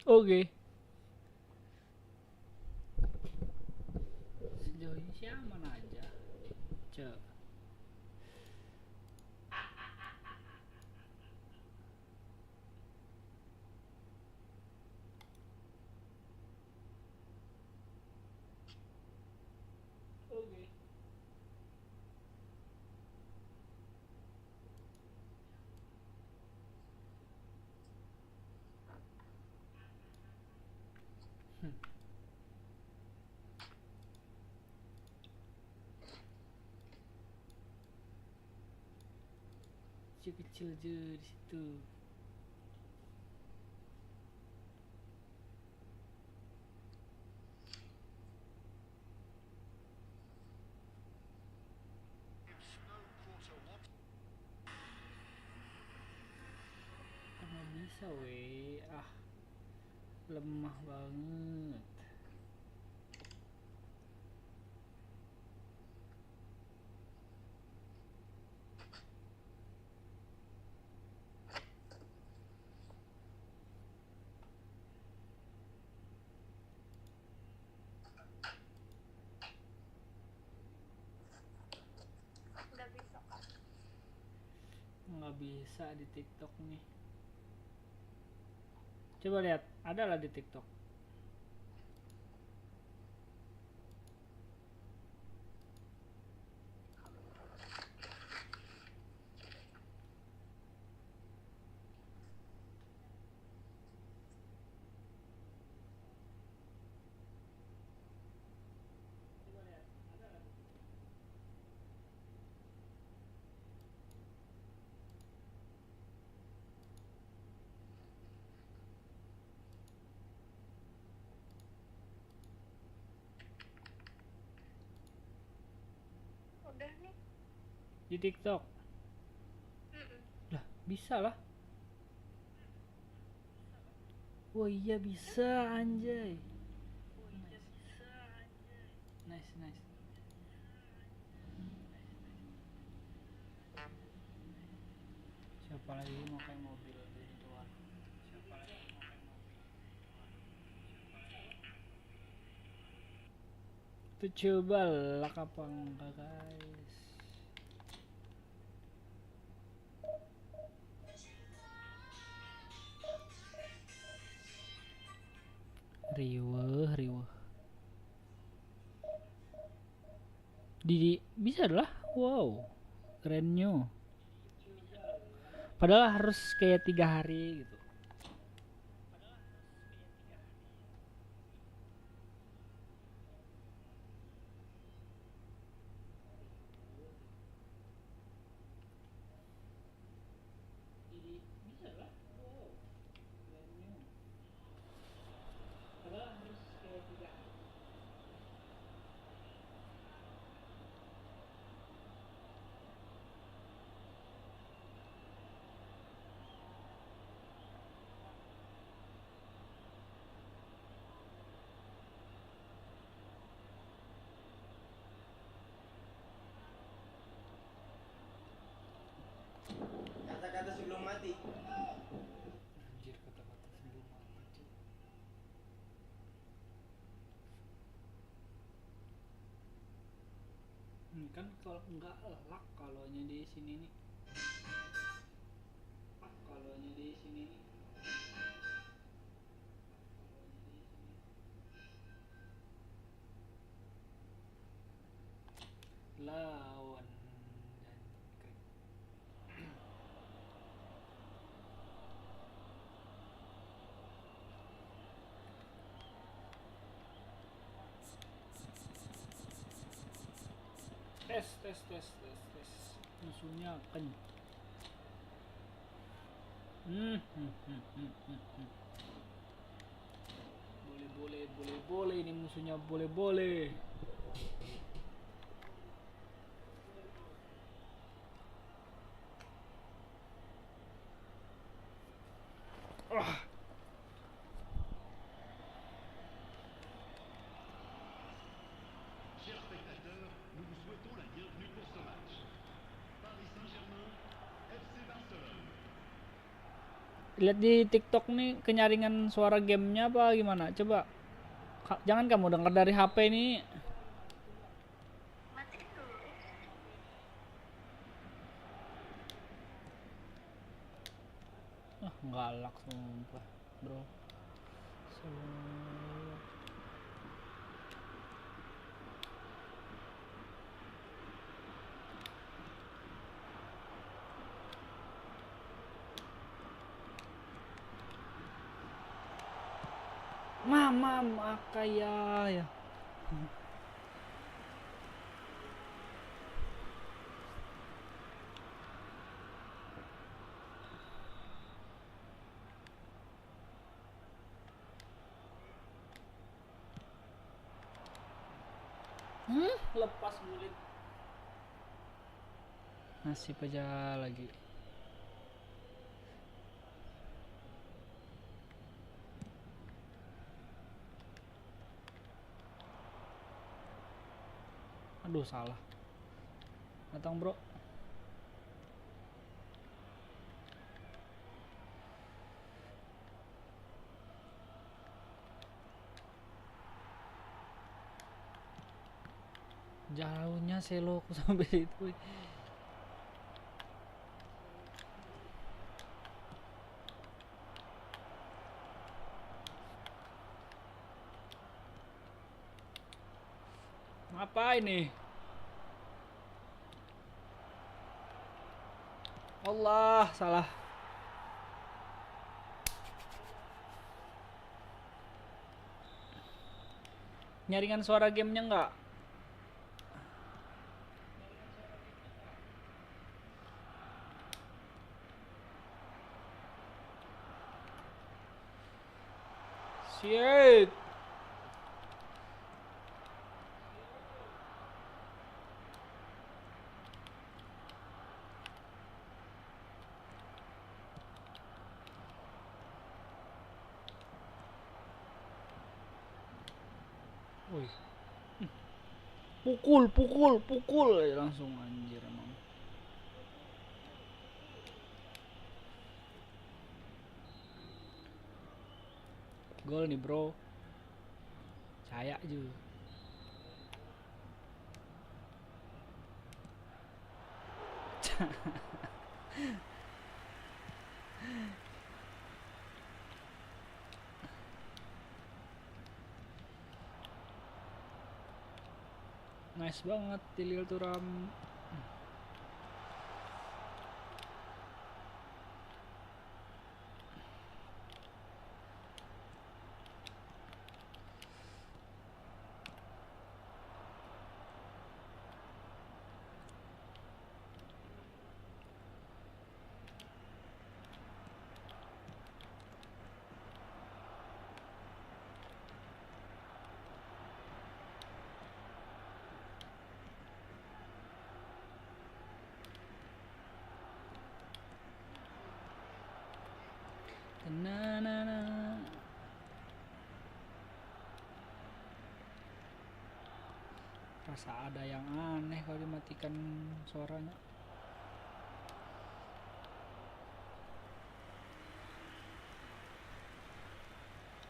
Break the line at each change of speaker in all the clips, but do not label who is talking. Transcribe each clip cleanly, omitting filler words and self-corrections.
Oke. Sejauh ini sih aman aja. Cek. Oke. Kecil-kecil aja di situ. Nggak bisa weh, lemah banget. Nggak bisa di TikTok nih. Coba lihat, ada lah di TikTok.
Udah nih.
Di TikTok. Lah, bisa lah. Oh iya bisa anjay. Nice, nice. Siapa lagi mau kayak mobil gituan? Siapa lagi mau kayak mobil? Itu coba lah apa enggak guys? Riweh, riweh. Bisa lah. Wow, kerennya. Padahal harus kayak 3 hari gitu. Bisa lah. Wow, kerennya. Padahal harus kayak 3 hari.
Kata-kata sebelum mati.
Anjir, kata-kata sebelum mati. Ini kan kalau enggak elak kalaunya di sini nih. Kalaunya di sini nih. Lawan jangkrik. Tes. Musuhnya kencang. Boleh ini musuhnya boleh.
Chers spectateurs, nous vous souhaitons la bienvenue pour ce match. Paris Saint-Germain, FC Barcelone.
Lihat di TikTok nih kenyaringan suara gamenya apa gimana? Coba. Jangan kamu denger dari HP nih.
Matiin dulu.
Galak sumpah, bro. Mama makaya ya. Lepas bulit. Nasib aja lagi. Aduh salah. Datang bro. Jauhnya seloku sampai itu. Apa ini? Allah, salah. Nyaringan suara gamenya enggak? Shit. Wih. Pukul langsung anjir emang. Gol nih bro. Saya juga. Nice banget Tilil Turam. Nah. Rasa ada yang aneh kalau dimatikan suaranya.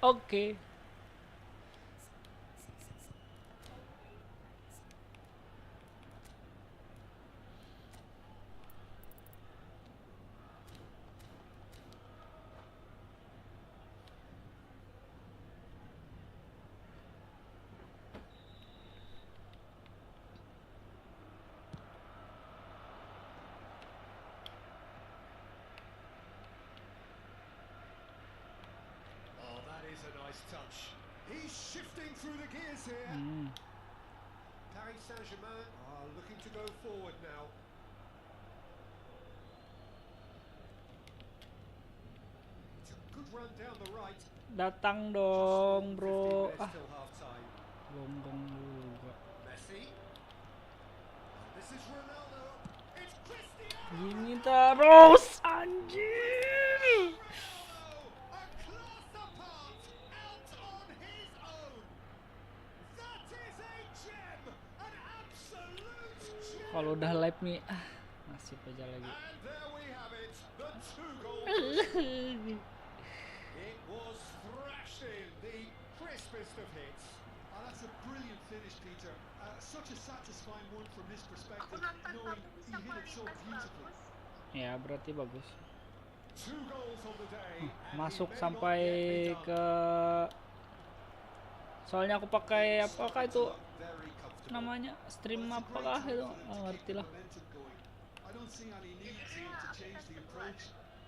Oke.
Oh, that is a nice touch. He's shifting through the gears here. Paris Saint-Germain are looking to go forward now. It's a good run down the right.
Datang dong, bro.
15 minutes till half time.
Gonggong juga.
Messi. This is Ronaldo. It's Cristiano
Gini terus anjir.
a class apart, out on his own. That is a gem, an absolute gem.
Kalau udah live nih, Persib aja lagi.
And there we have it, the 2-goal. It was thrashed in, the crispest of hits.
Oh, that's a brilliant finish, Peter. Such a satisfying one from his
Aku
perspective,
nonton
knowing
tapi
he
bisa
hit it so
kualitas
beautifully.
bagus.
Ya berarti bagus.
2 goals on the day. And
Masuk
he may
sampai
not yet be
ke,
done.
soalnya aku pakai apakah
Starting
itu
to look very comfortable.
namanya, stream
Well, it's a great
apakah
tool
itu,
for them
nggak
to
ngerti
keep the
lah.
momentum going. I don't see any need here to change the approach.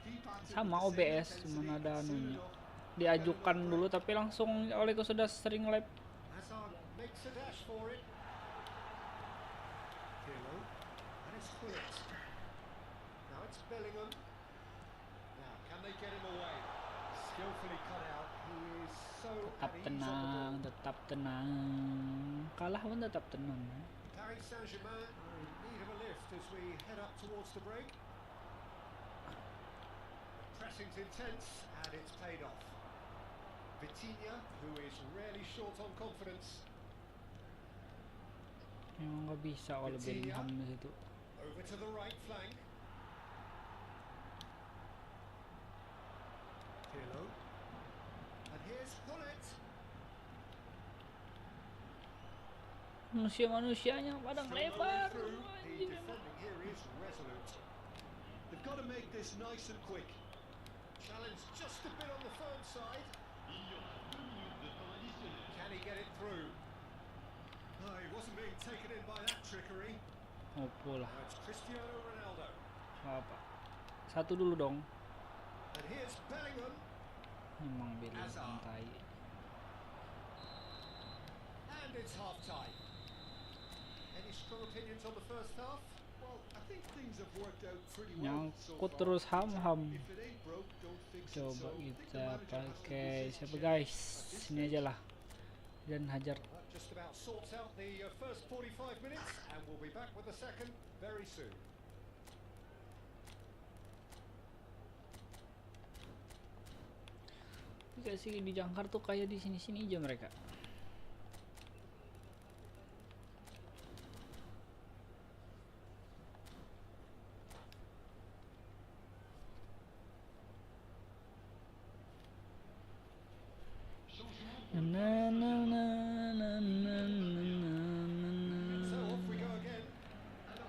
Keep at it
Sama
with the same
OBS, cuman
intensity,
ada
and soon
anunya.
enough,
Diajukan dulu tapi langsung olehku sudah sering live.
Hazard makes a dash for it. Pirlo. And it's Phillips. Now it's Bellingham. Now, can they get him away? Skillfully cut out. He is so
Tetap
at ease on the ball.
tenang, tetap tenang. Kalah pun tetap tenang.
Paris Saint-Germain in need of a lift as we head up towards the break. Pressing's intense and it's paid off. Vitinha, who is rarely short on confidence.
Memang nggak bisa kalau Bellingham di situ.
Over to the right flank. Pirlo. And here's Gullit.
Manusia-manusianya pada
Still
ngelebar.
rolling through. The
Anjing, emang.
defending here is resolute.
They've got to make this nice and quick.
Challenge just a bit on the firm side. Can he get it through? No, he wasn't being taken in by that trickery.
Opo lah.
Now it's Cristiano Ronaldo.
Apa? Satu dulu dong.
And here's Bellingham.
Memang Bellingham
Hazard.
tai.
And it's half-time. Any strong opinions on the first half?
Well, I think things have worked out pretty well so
Nyangkut
far.
terus ham-ham.
If it ain't broke, don't fix it.
Coba
So, I think the
kita
manager has to
pakai
resist
siapa
the
guys?
challenge at this
Sini aja lah. Dan hajar.
That just about sorts out the first 45 minutes, and we'll be back with the second very soon.
Kasih di jangkar tuh kayak di sini-sini aja mereka. Na na na na na na na
So
na.
off we go again.
Well,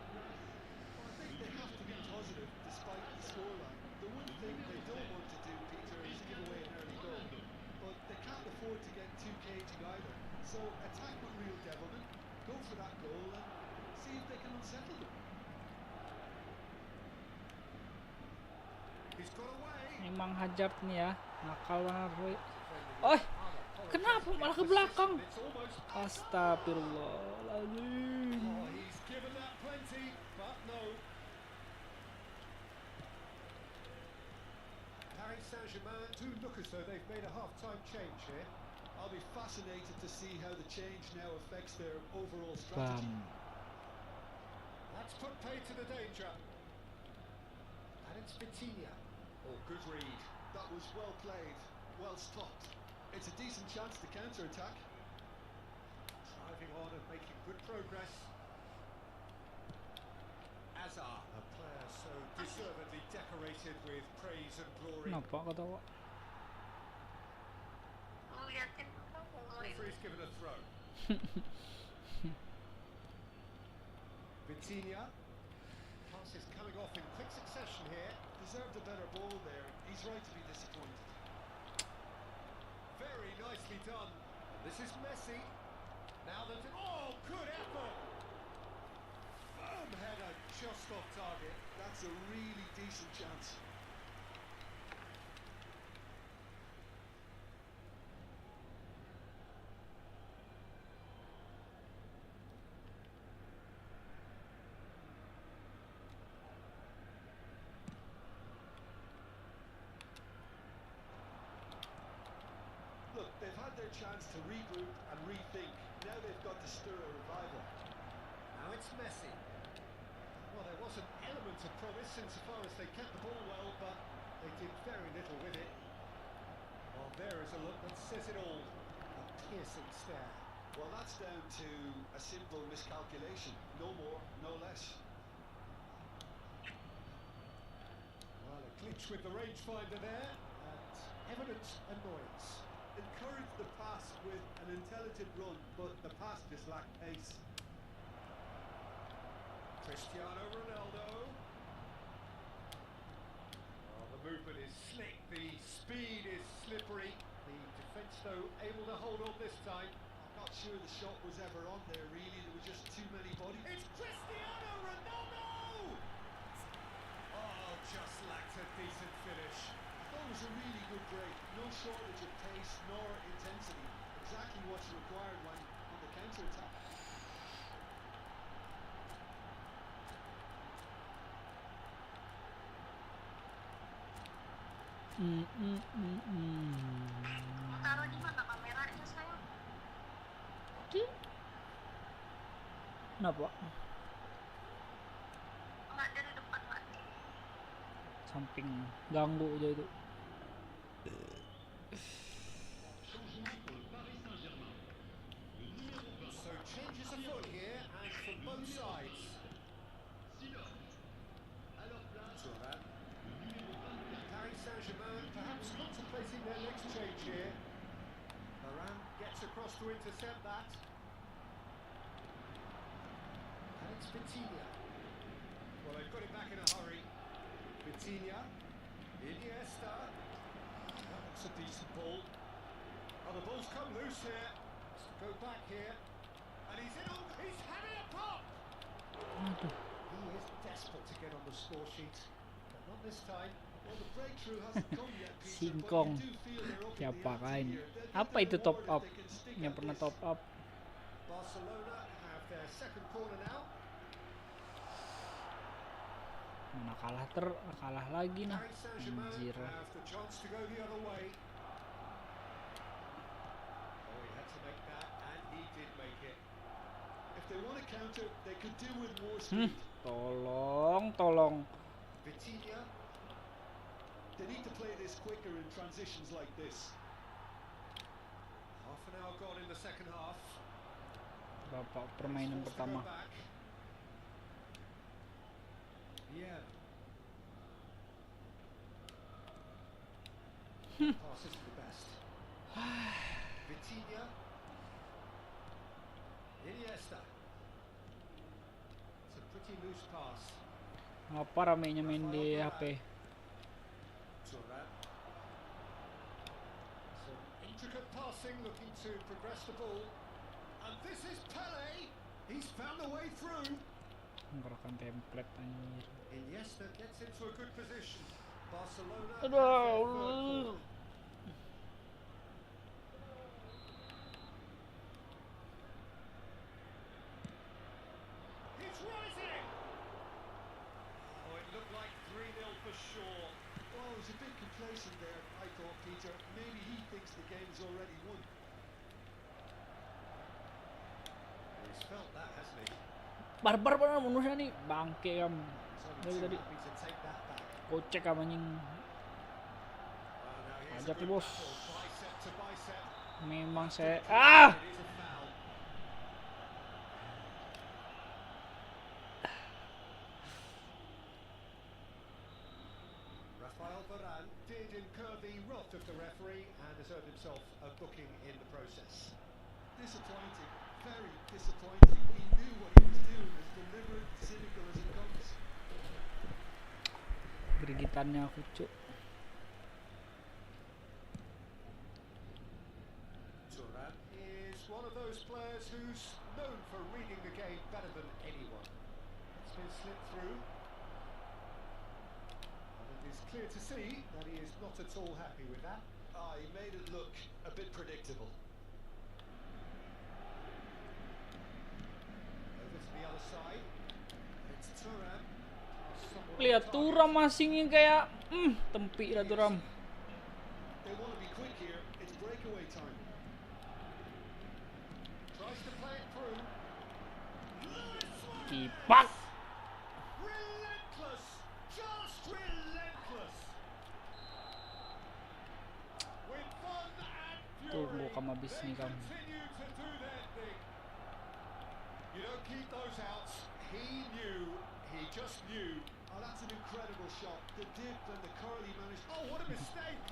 I think they have to be positive despite the scoreline. The one thing they don't want to do, Peter, is give away an early goal. But they can't afford to get too cagey either. So attack with real devilment, go for that goal and see if they can unsettle them.
He's got away.
Emang Hazard nih ya, nakal banget Roy. Oh, kenapa malah ke belakang?
It's almost
Astagfirullahaladzim.
Oh, he's given that plenty, but no. Paris Saint-Germain do look as though they've made a half-time change here.
I'll be fascinated to see how the change now affects their overall strategy.
Bam.
That's put paid to the danger. And it's Vitinha. Oh, good read.
That was well played, well stopped. It's a decent chance to counter-attack.
Driving on and making good progress. Hazard, a player so deservedly decorated with praise and glory.
Kenapa ketawa?
Ngeliatin kamu ngeliatin.
Referee's given a throw. Vitinha. Pass is coming off in quick succession here.
Deserved a better ball there. He's right to be disappointed.
Very nicely done. This is Messi. Now that oh, good effort. Firm header just off target.
That's a really decent chance. Look, they've had their chance to regroup and rethink. Now they've got to stir a revival.
Now it's Messi. Well, there was an element of promise insofar as they kept the ball well, but they did very little with it. Well, there is a look that says it all. A piercing stare.
Well, that's down to a simple miscalculation. No more, no less.
Well, a glitch with the rangefinder there, and evident annoyance.
Encouraged the pass with an intelligent run, but the pass just lacked pace.
Cristiano Ronaldo. Oh, the movement is slick, the speed is slippery. The defence, though, able to hold on this time.
I'm not sure the shot was ever on there, really. There was just too many bodies.
It's Cristiano Ronaldo! Oh, just lacked a decent finish.
That was a really good break. No shortage of pace nor intensity. Exactly what's required when on the counter-attack.
Taruh di mana kameranya sayang?
Kenapa?
Enggak dari depan mati.
Samping ganggu aja itu.
So changes afoot here, and from both sides. Thuram. Paris Saint-Germain perhaps contemplating their next change here. Varane gets across to intercept that. And it's Vitinha. Well, they've got it back in a hurry. Vitinha. Iniesta. That looks a decent ball. Oh, the ball's come loose here. Has to go back here. And he's in on. He's having a pop! He is desperate to get on the score sheet. But not this time.
Well, the breakthrough hasn't come yet, Peter,
Singkong.
but you do feel they're up in
Siapa
the ante
kain?
here. They'll
Apa
give
itu
it
top
more
up?
if they can stick
Yang
at
pernah
this.
top up.
Barcelona have their second corner now.
Mana kalah lagi nah.
Paris Saint-Germain
Anjir.
have the chance to go the other way. Oh, he had to make that, and he did make it.
If they want to counter, they could do with more speed.
Tolong.
Vitinha.
They need to play this quicker in transitions like this.
Half an hour gone in the second half.
Bapak permainan
Forced to go
pertama.
back. Yeah. Pass isn't the best. Vitinha. Iniesta. It's a pretty loose pass.
Apa ramenya main di HP?
Thuram. Some intricate passing, looking to progress the ball. And this is Pele. He's found a way through.
Menggerakkan template anjir.
Iniesta gets into a good position. Barcelona. have
Aduh.
their third corner. He's rising. Oh, it looked like 3-0 for sure.
Oh, he was a bit complacent there, I thought, Peter. Maybe he thinks the game is already won.
He's felt that, hasn't he?
Barbar banget manusia nih, bangke kam.
He's only
Tadi
too happy to take that back.
kocek kam anjing.
Well, now here's a
Ajak nih,
good
bos.
battle, bicep to bicep.
Memang
Has to
saya
be clear,
ah.
it is a foul. Rafael Varane did incur the wrath of the referee and has earned himself a booking in the process.
Disappointing. Very disappointing. He knew what he was doing, as deliberate, cynical as it comes.
Gregitannya aku cuk.
Thuram is one of those players who's known for reading the game better than anyone. It's been slipped through. And it is clear to see that he is not at all happy with that.
He made it look a bit predictable.
Over to the other side. It's Thuram. Somewhat on
Lihat
target.
Thuram masingnya kayak tempi lah Thuram.
They want to be quick here. It's breakaway time.
Tries to play it through.
Kipak.
Relentless! Just relentless! With fun and
Tunggu
fury,
kam habis
they
nih kam.
continue to do their thing. You don't keep those outs. He knew, he just knew Oh, that's an incredible shot. The dip and the curl he managed. Oh, what a mistake!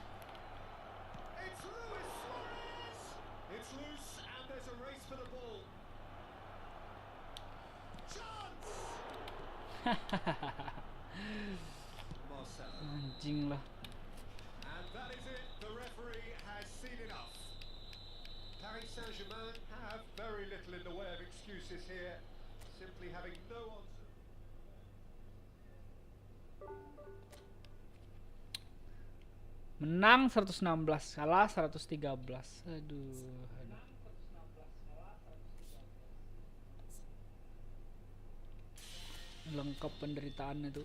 It's Luis Suarez! It's loose, and there's a race for the ball. Chance! Marcelo.
Anjing lah.
And that is it. The referee has seen enough. Paris Saint-Germain have very little in the way of excuses here. Simply having no answer.
Menang 116, kalah 113. Aduh. Lengkap penderitaan itu.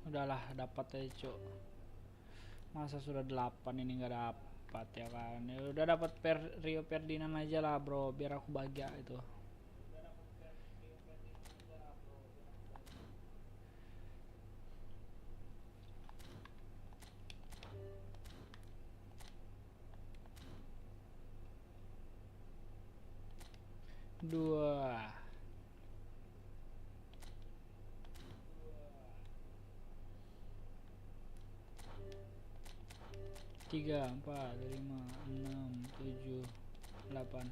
Udahlah, dapat aja cuk. Masa sudah 8 ini nggak dapat ya kan. Ya udah dapat Rio Ferdinand aja lah bro, biar aku bahagia itu. Dua. 3, 4, 5, 6, 7, 8.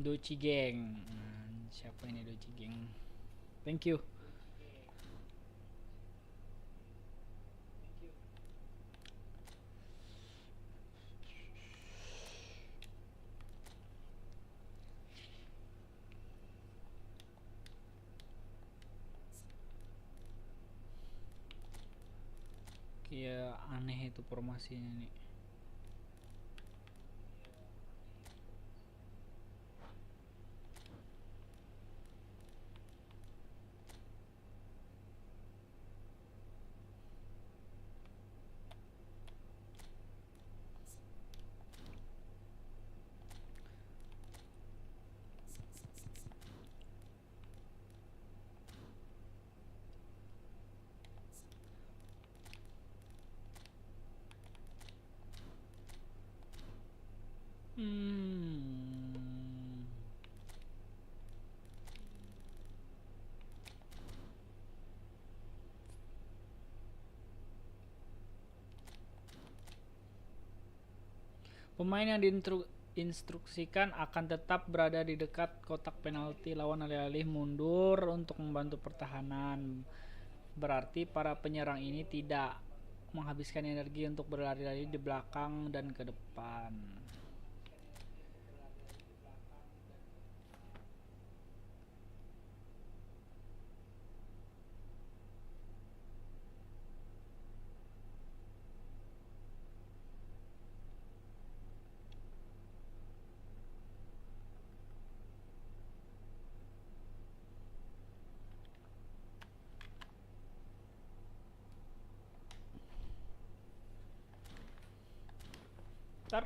Doci geng. Siapa ini Doci geng? Thank you. Kayak aneh itu formasinya nih. Pemain yang diinstruksikan akan tetap berada di dekat kotak penalti lawan, alih-alih mundur untuk membantu pertahanan. Berarti para penyerang ini tidak menghabiskan energi untuk berlari-lari di belakang dan ke depan. Ntar.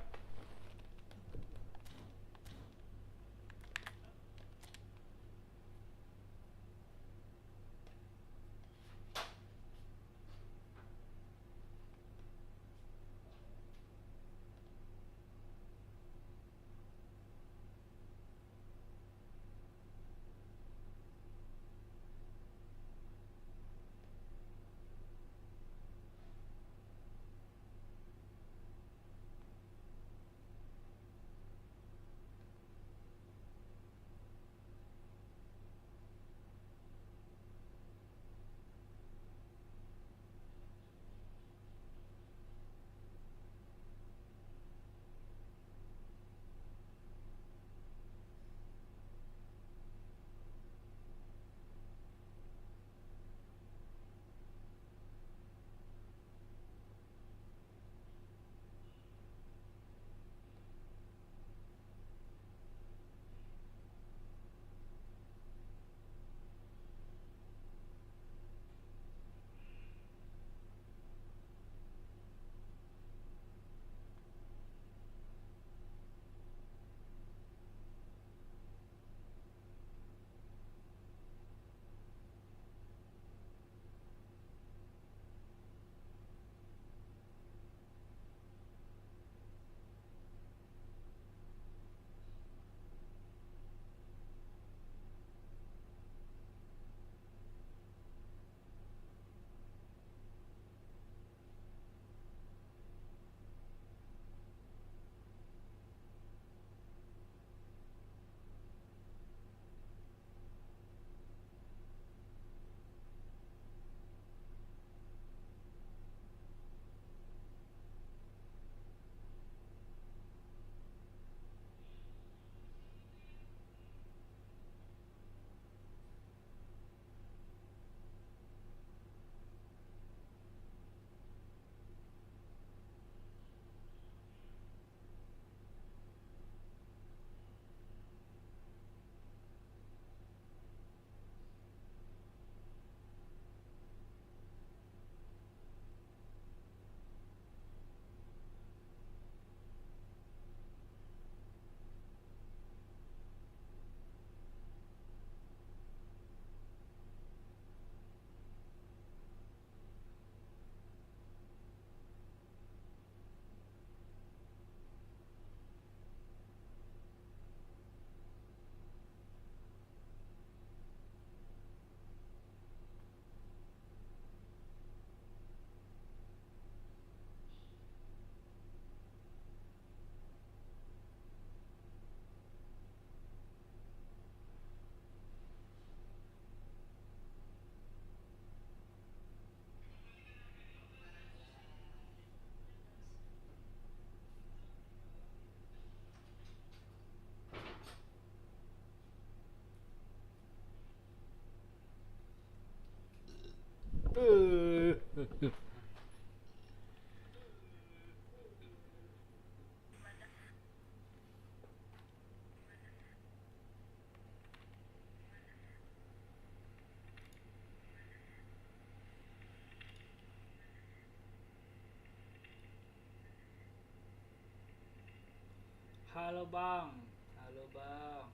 Halo bang, halo bang.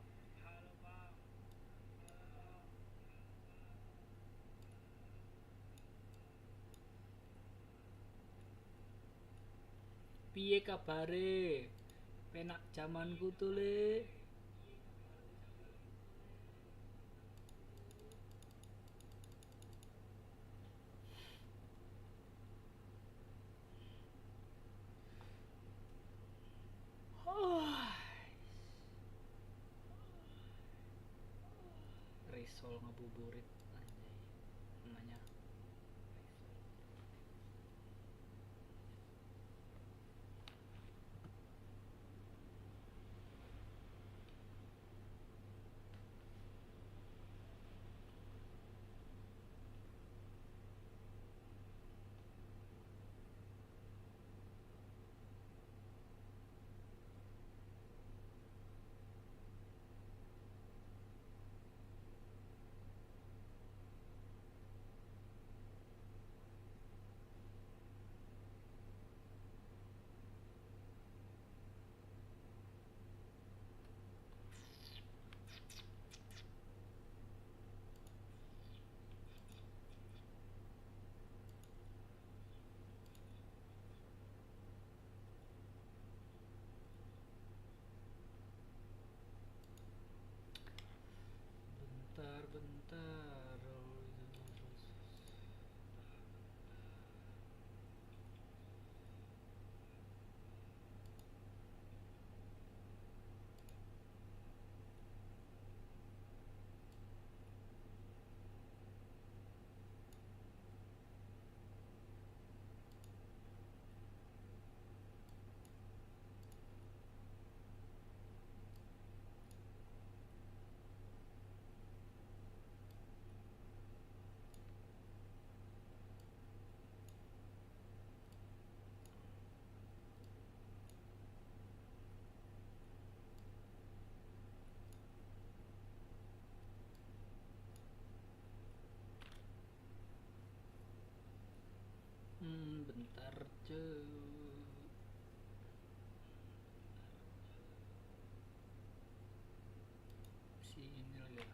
Piye kabare? Penak jamanku tuh le. Risol ngabuburit anjay. Namanya. Bentar cuy. Si ini lagi.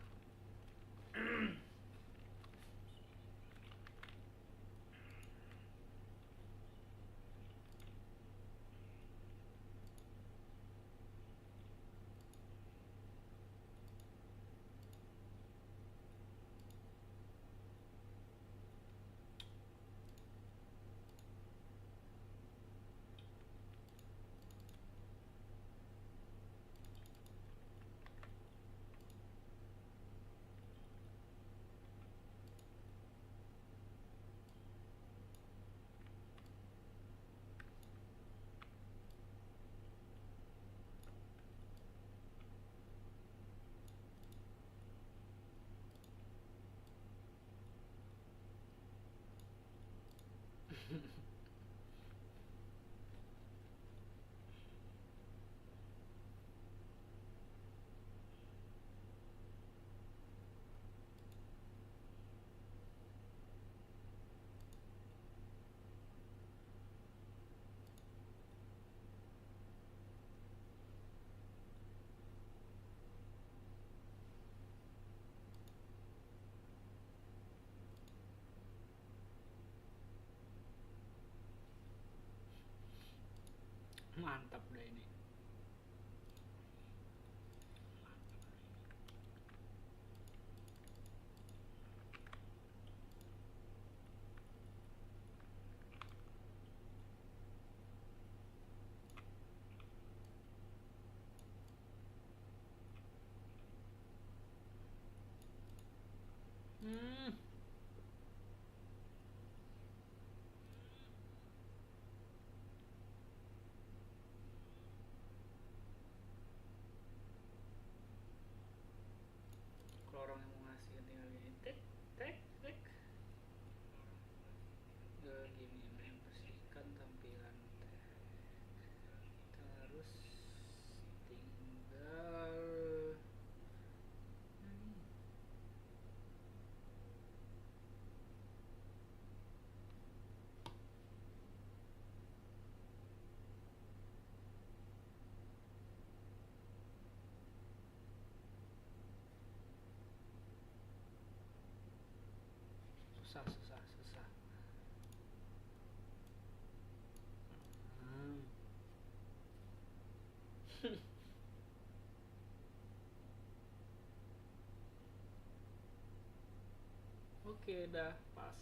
Mantap deh ini. Kalau orang yang mau ngasih tinggal gini, tek tek tek. Gini membersihkan tampilan teh. Terus tinggal susah. Oke, dah pas.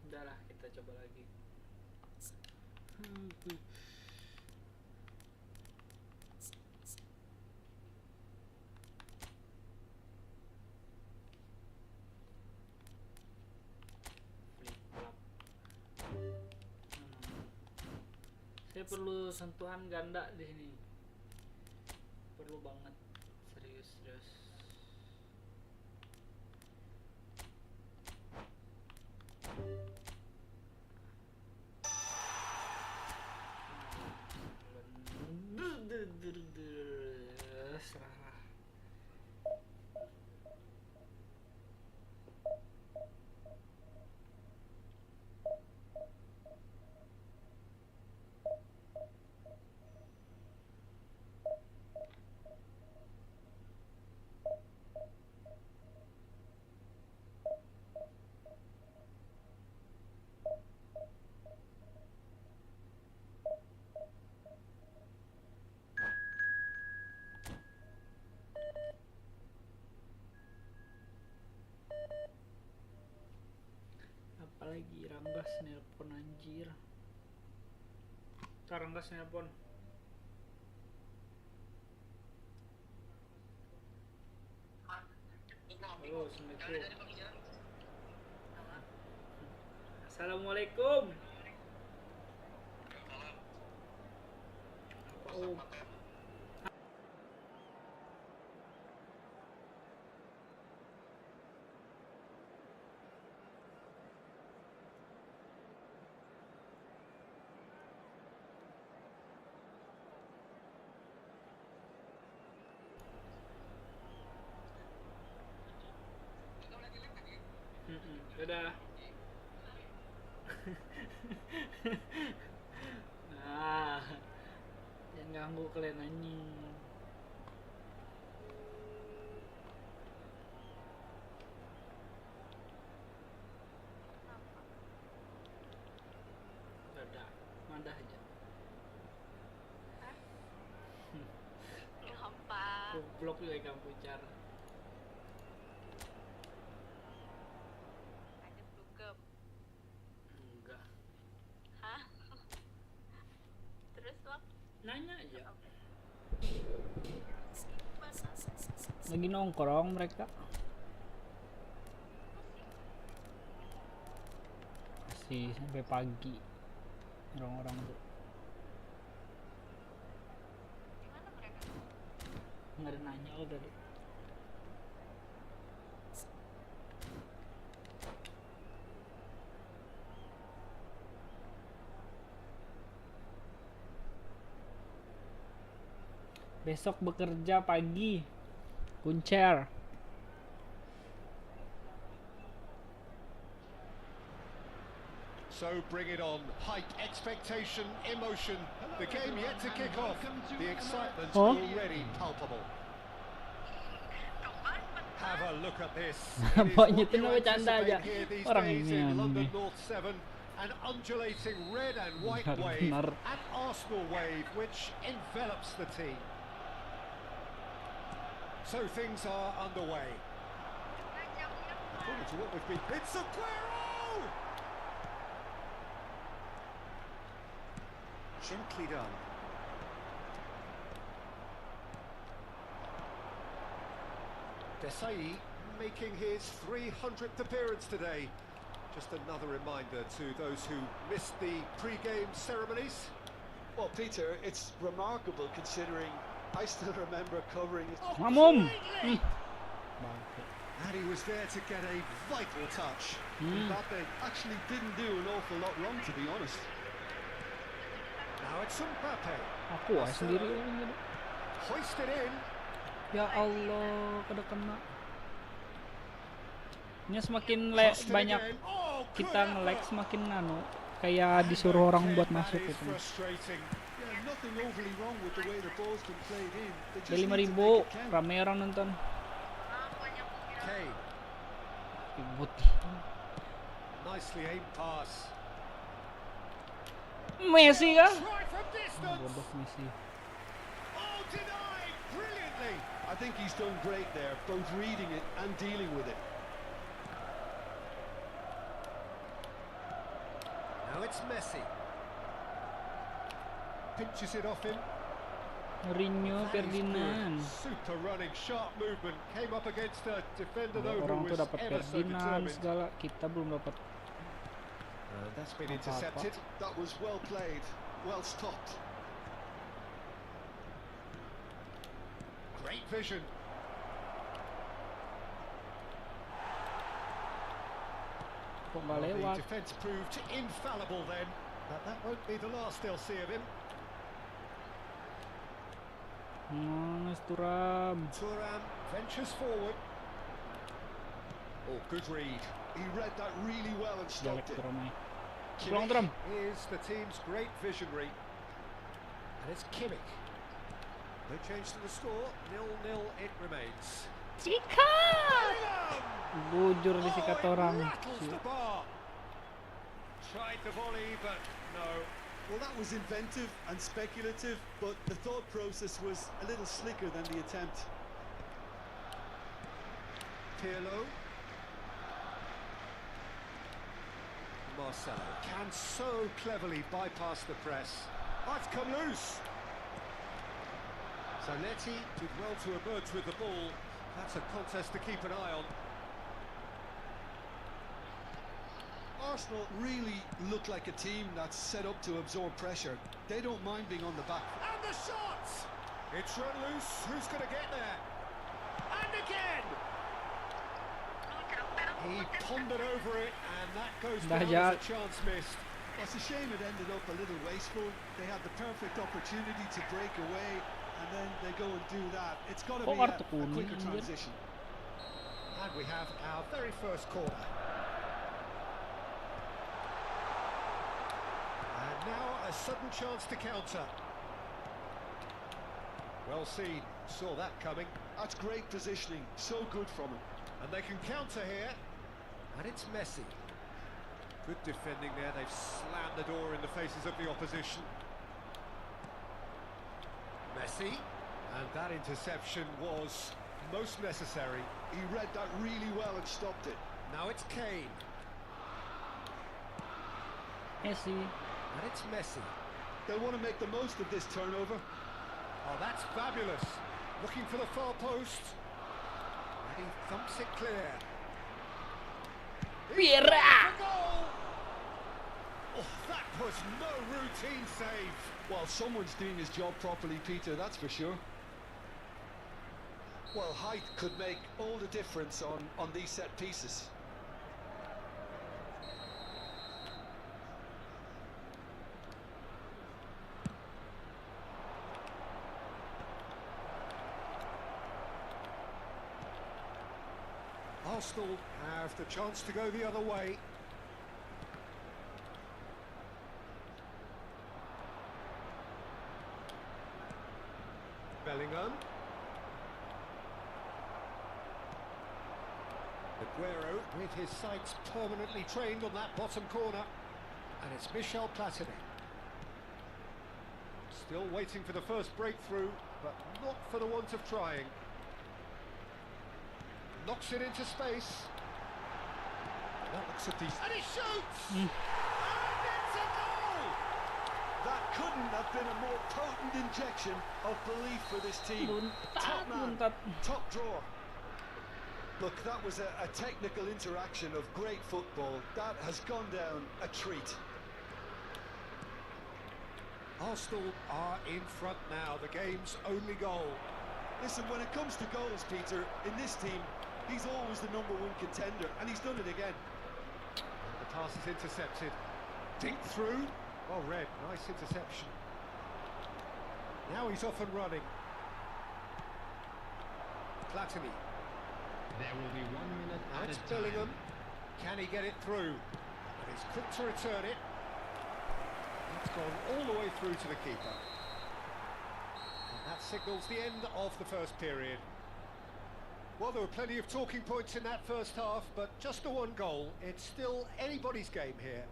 Udahlah, kita coba lagi. Flip-flop. Saya perlu sentuhan ganda di sini. Perlu banget, serius. lagi. Ranggas nelpon anjir. Ranggas nelpon. Halo, assalamualaikum. Assalamualaikum. Oh. Dadah. Nah, jangan ganggu kalian anjing. Dadah, mandah aja.
Gampang.
Goblok juga kamu pucar.
Ada blugem.
Enggak.
Hah? Terus lo
Nanya aja.
mana?
Lagi nongkrong mereka. Masih sampai pagi. Orang-orang tuh.
Di mana mereka?
Nggak ada nanya udah deh. Besok bekerja pagi. Kuncer.
So bring it on. Hype, expectation, emotion. The game yet to kick off. The excitement
Oh.
already palpable. Have a look at this. It is
Pokoknya
what
itu
you
nama canda
anticipate
aja.
here these
Orang
days
ini
in London
aneh.
North 7. An undulating red and white
Benar,
wave.
benar.
An Arsenal wave which envelops the team. So things are underway. According to what we've been... It's Aguero! Gently done. Desai making his 300th appearance today. Just another reminder to those who missed the pre-game ceremonies.
Well, Peter, it's remarkable considering I still remember covering it.
Mamum.
And he was there to get a vital touch.
Mbappe actually didn't do an awful lot wrong, to be honest.
Now it's Mbappe.
Aku sendiri yang jadi.
Hoisted in.
Ya Allah, kada kena. Ini semakin
Crossed it
banyak
again. Oh, good
kita nge-like
effort.
semakin kayak disuruh orang buat
That
masuk
is
gitu.
frustrating.
Yeah, nothing overly wrong with the way the ball's been played in. They just
Ada
need to
5.000,
make it count.
rame orang nonton.
Kane,
Ribut.
nicely aimed pass.
Messi kah?
Try from distance.
Bodoh Messi.
Oh, denied brilliantly.
I think he's done great there, both reading it and dealing with it.
Now it's Messi. Pinches it off him.
Mourinho,
That is good.
Ferdinand.
Super running, sharp movement. Came up against a defender though
Orang
who
tuh
was
dapat
ever so
Ferdinand
determined.
segala, kita belum dapat.
That's been
Apa-apa.
intercepted.
That was well played, well stopped.
Great vision.
Kok nggak
Well,
lewat?
the defence proved infallible then, but that won't be the last they'll see of him.
Mas Turam.
Thuram ventures forward. Oh, good read.
He read that really well and
Jelek
stopped it.
Turam. Pulang Turam.
is the team's great visionary. And it's Kimmich. No change to the score. 0-0 it remains.
Sikat! Bujur disikat
Oh, it
orang.
rattles the bar. Tried the volley, but no.
Well, that was inventive and speculative, but the thought process was a little slicker than the attempt.
Pirlo. Marcelo can so cleverly bypass the press. Oh, it's come loose. Zanetti did well to emerge with the ball. That's a contest to keep an eye on.
Arsenal really look like a team that's set up to absorb pressure. They don't mind being on the back.
And the shot! It's run loose. Who's going to get there? And again! He pondered over it, and that goes down as a chance missed.
It's a shame it ended up a little wasteful. They had the perfect opportunity to break away, and then they go and do that. It's got to be a quicker transition.
And we have our very first corner. And now a sudden chance to counter. Well seen, saw that coming.
That's great positioning, so good from him.
And they can counter here. And it's Messi. Good defending there, they've slammed the door in the faces of the opposition. Messi, and that interception was most necessary.
He read that really well and stopped it.
Now it's Kane.
Messi.
And it's Messi.
They want to make the most of this turnover.
Oh, that's fabulous. Looking for the far post. And he thumps it clear.
Vieira!
Oh, that was no routine save.
Well, someone's doing his job properly, Peter, that's for sure. Well, height could make all the difference on these set pieces.
Arsenal have the chance to go the other way. Bellingham. Aguero with his sights permanently trained on that bottom corner. And it's Michel Platini. Still waiting for the first breakthrough, but not for the want of trying. Knocks it into space. That looks a decent... And he shoots! And it's a goal!
That couldn't have been a more potent injection of belief for this team. Top man, top drawer. Look, that was a technical interaction of great football. That has gone down a treat.
Arsenal are in front now, the game's only goal.
Listen, when it comes to goals, Peter, in this team, he's always the #1 contender, and he's done it again.
And the pass is intercepted. Dink through. Well read, nice interception. Now he's off and running. Platini.
There will be 1 minute
Now
at
it's
a time.
Bellingham. Can he get it through? And he's quick to return it. It's gone all the way through to the keeper. And that signals the end of the first period. Well, there were plenty of talking points in that first half, but just the one goal. It's still anybody's game here.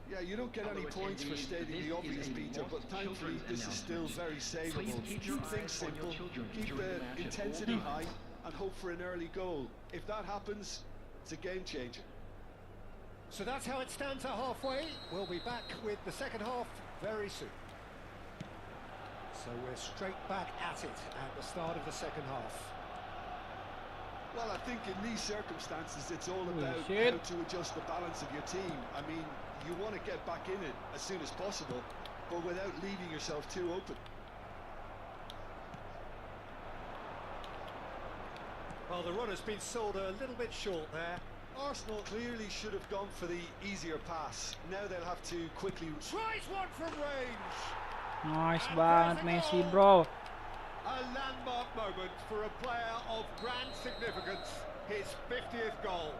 Yeah, you don't get any points for stating the obvious, Peter, but thankfully this is still very savable. Keep things simple, keep the intensity high, and hope for an early goal. If that happens, it's a game changer.
So that's how it stands at halfway. We'll be back with the second half very soon. So we're straight back at it at the start of the second half.
Well, I think in these circumstances it's all about
shit.
how to adjust the balance of your team. I mean, you want to get back in it as soon as possible, but without leaving yourself too open.
Well, the run has been sold a little bit short there.
Arsenal clearly should have gone for the easier pass. Now they'll have to quickly...
Tries one from range!
Nice banget Messi, bro.
A landmark moment for a player of grand significance, his 50th goal.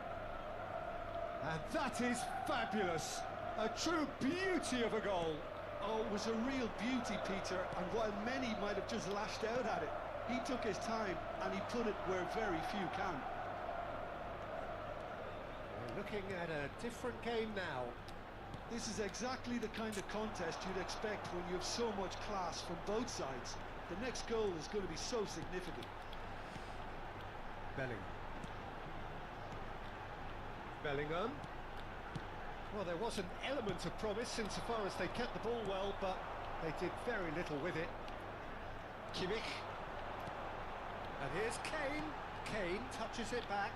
And that is fabulous. A true beauty of a goal.
Oh, it was a real beauty, Peter, and while many might have just lashed out at it, he took his time and he put it where very few can.
We're looking at a different game now.
This is exactly the kind of contest you'd expect when you have so much class from both sides. The next goal is going to be so significant.
Bellingham. Well, there was an element of promise insofar as they kept the ball well, but they did very little with it. Kimmich. And here's Kane. Kane touches it back.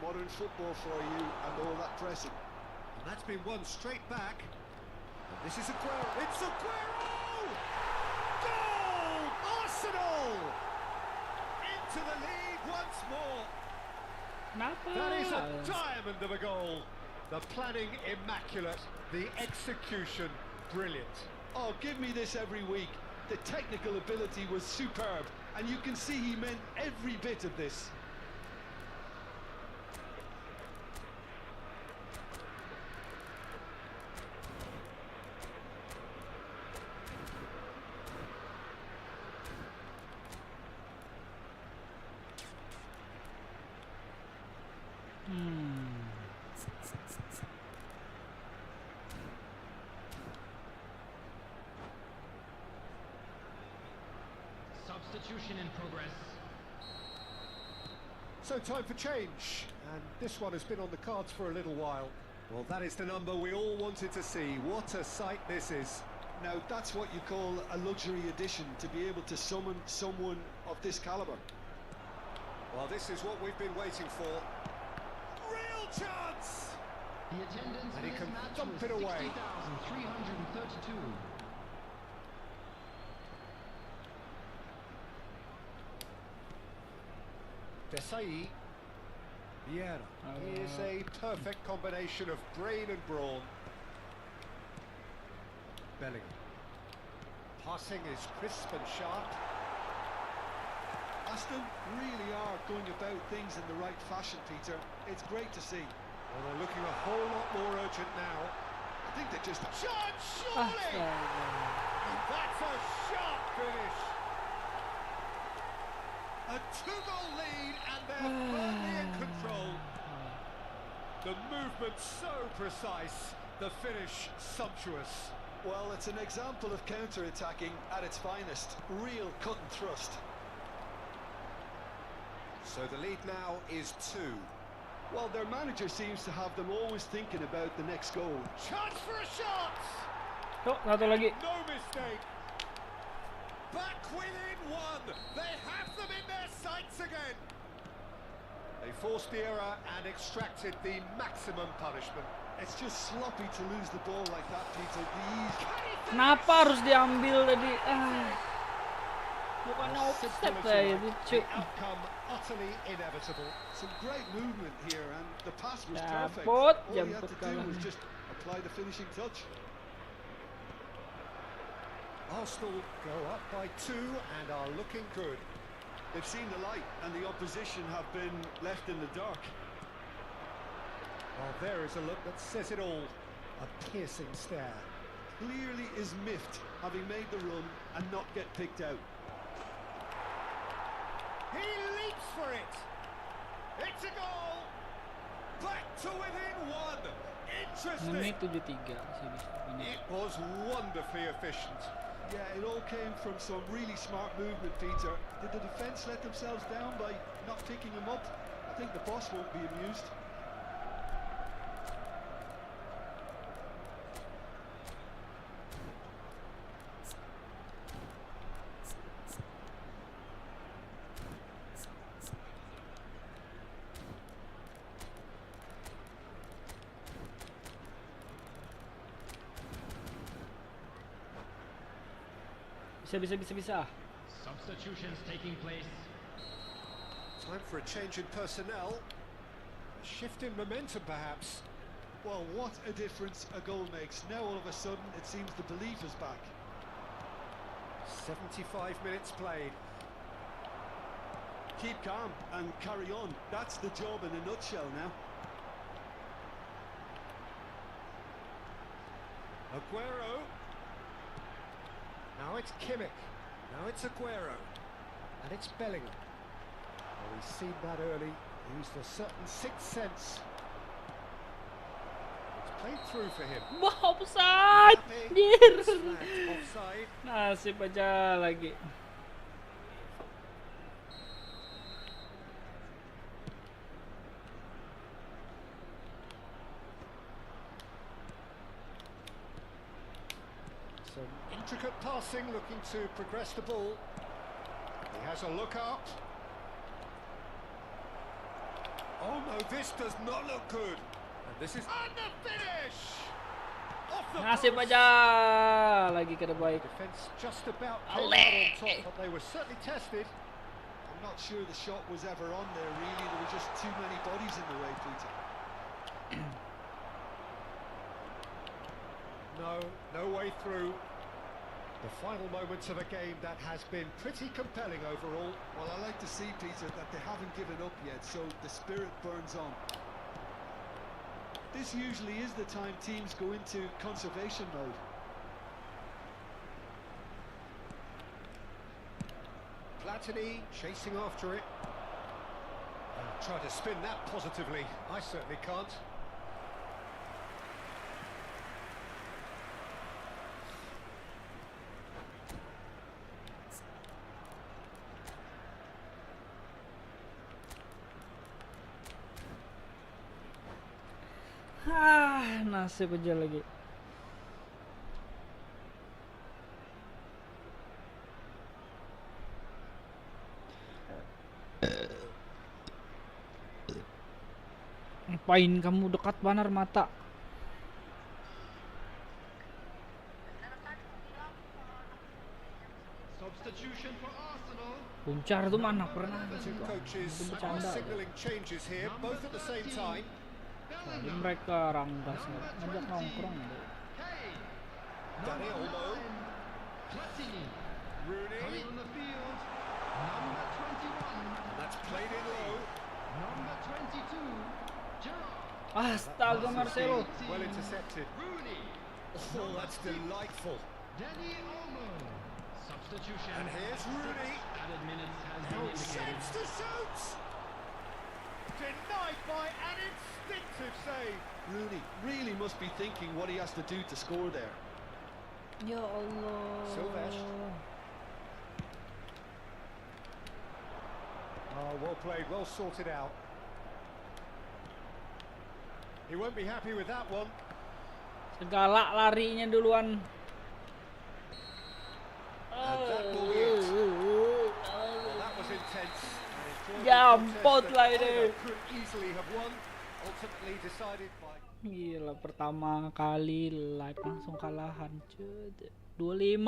Modern football for you and all that pressing.
And that's been won straight back. And this is Aguero. It's Aguero! Goal! Arsenal! Into the lead once more.
Kenapa?
That is a diamond of a goal. The planning immaculate, the execution brilliant.
Oh, give me this every week. The technical ability was superb, and you can see he meant every bit of this.
Substitution in progress.
So time for change, and this one has been on the cards for a little while. Well, that is the number we all wanted to see. What a sight this is.
Now, that's what you call a luxury addition, to be able to summon someone of this calibre.
Well, this is what we've been waiting for. Real chance!
The attendance
And
in
he
this
can
match
thump
was
it away.
60,332.
Desai. Vieira. He is a perfect combination of brain and brawn. Bellingham. Passing is crisp and sharp.
Aston really are going about things in the right fashion, Peter. It's great to see.
Well, they're looking a whole lot more urgent now.
I think they just...
Shot, surely! And that's a sharp finish. A 2-goal lead, and they're firmly in control. The movement so precise, the finish sumptuous.
Well, it's an example of counter-attacking at its finest. Real cut and thrust.
So the lead now is 2.
Well, their manager seems to have them always thinking about the next goal.
Chance for a shot!
Tuh, satu lagi.
No mistake. Back within 1. They have them in their sights again. They forced the error and extracted the maximum punishment.
It's just sloppy to lose the ball like that, Peter. The ease...
Kenapa harus diambil tadi? Bukannya offset ya itu, cuy.
Outcome utterly inevitable.
Some great movement here, and the pass was perfect.
Jemput,
All he had
jemput
to do
kalah.
was just apply the finishing touch.
Arsenal go up by 2 and are looking good.
They've seen the light, and the opposition have been left in the dark.
Well, there is a look that says it all. A piercing stare.
Clearly is miffed, having made the run and not get picked out.
He leaps for it. It's a goal. Back to within 1. Interesting.
Menit 73 sini. Ini.
It was wonderfully efficient.
Yeah, it all came from some really smart movement, Peter. Did the defence let themselves down by not picking him up? I think the boss won't be amused.
Bisa.
Substitutions taking place.
Time for a change in personnel. A shift in momentum, perhaps.
Well, what a difference a goal makes. Now all of a sudden it seems the belief is back.
75 minutes played.
Keep calm and carry on. That's the job in a nutshell now.
Aguero. Now it's Kimmich. Now it's Aguero. And it's Bellingham. Well, he's seen that early. Used a certain sixth sense. It's played through for him.
Wah, offside.
Happy.
Anjir.
Flagged offside.
Nasib aja lagi. langsung.
Intricate passing, looking to progress the ball. He has a look up. Oh no, this does not look good. And this is and the finish. Off the
Nasib
post.
aja lagi ke baik.
Defense just about came out on top, but they were certainly tested.
I'm not sure the shot was ever on there, really. There were just too many bodies in the way, Peter.
No way through. The final moments of a game that has been pretty compelling overall.
Well, I like to see, Peter, that they haven't given up yet, so the spirit burns on. This usually is the time teams go into conservation mode.
Platini chasing after it. Try to spin that positively. I certainly can't.
Nasib aja lagi. Ngapain kamu dekat banar mata?
Substitution for Arsenal.
Puncar tuh mana pernah
The two
gitu.
coaches
Itu
are
bercanda.
signalling changes here, both at the same time.
Jadi mereka ranggas ngajak nongkrong deh.
Kane.
Dani Olmo,
Platini.
Rooney,
Coming on the field. Number 21.
that's played in low.
Number 22. Gerrard.
Astaga Marcelo.
Well intercepted.
Rooney.
Oh, that's delightful.
Danny Olmo. Substitution.
And here's Rooney.
Added minutes has been
Oh,
indicated.
shapes to shoot. Denied by an instinctive save.
Rooney really must be thinking what he has to do to score there.
Ya Allah.
Silvestre. Oh, well played, well sorted out. He won't be happy with that one.
Segala larinya duluan.
And that ball hit. Well, that was intense. And enjoyable
Jampot
contest
lah
that
ini.
either could easily have won. Ultimately decided by.
Gila, pertama kali live langsung kalahan. 25.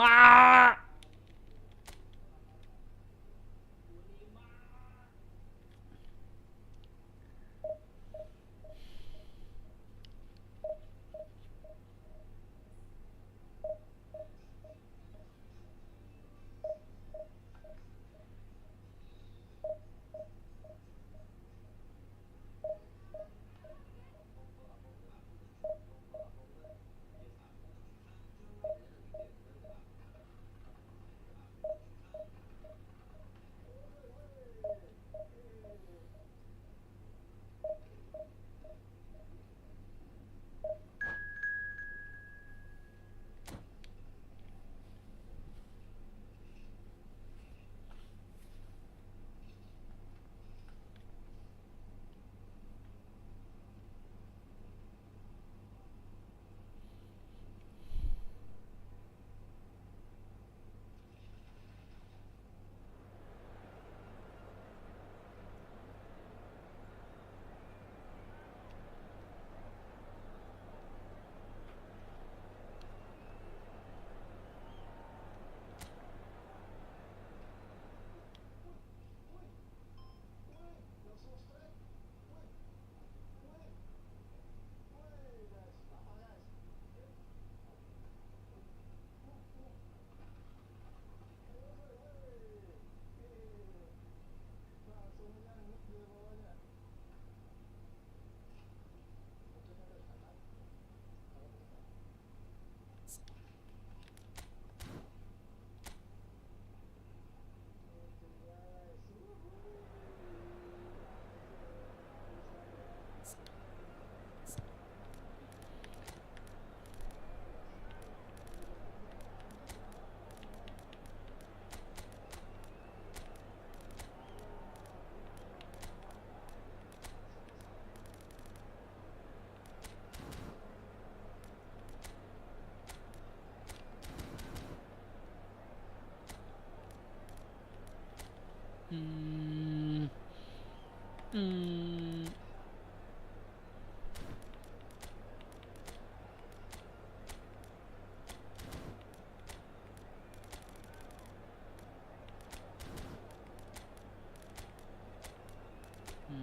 Hmm.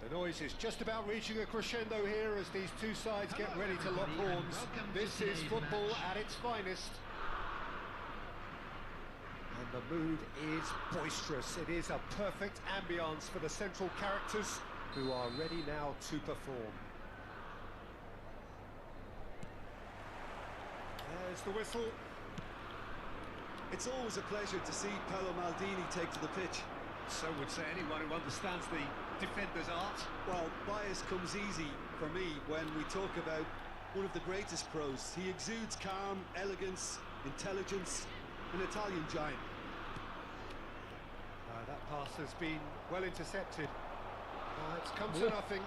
The noise is just about reaching a crescendo here as these two sides get
Hello,
ready to lock
everybody, and
horns.
welcome to
This is
today's
football
match.
at its finest. And the mood is boisterous. It is a perfect ambience for the central characters who are ready now to perform. There's the whistle.
It's always a pleasure to see Paolo Maldini take to the pitch.
So would say anyone who understands the defender's art.
Well, bias comes easy for me when we talk about one of the greatest pros. He exudes calm, elegance, intelligence, an Italian giant.
That pass has been well intercepted. It's come to nothing.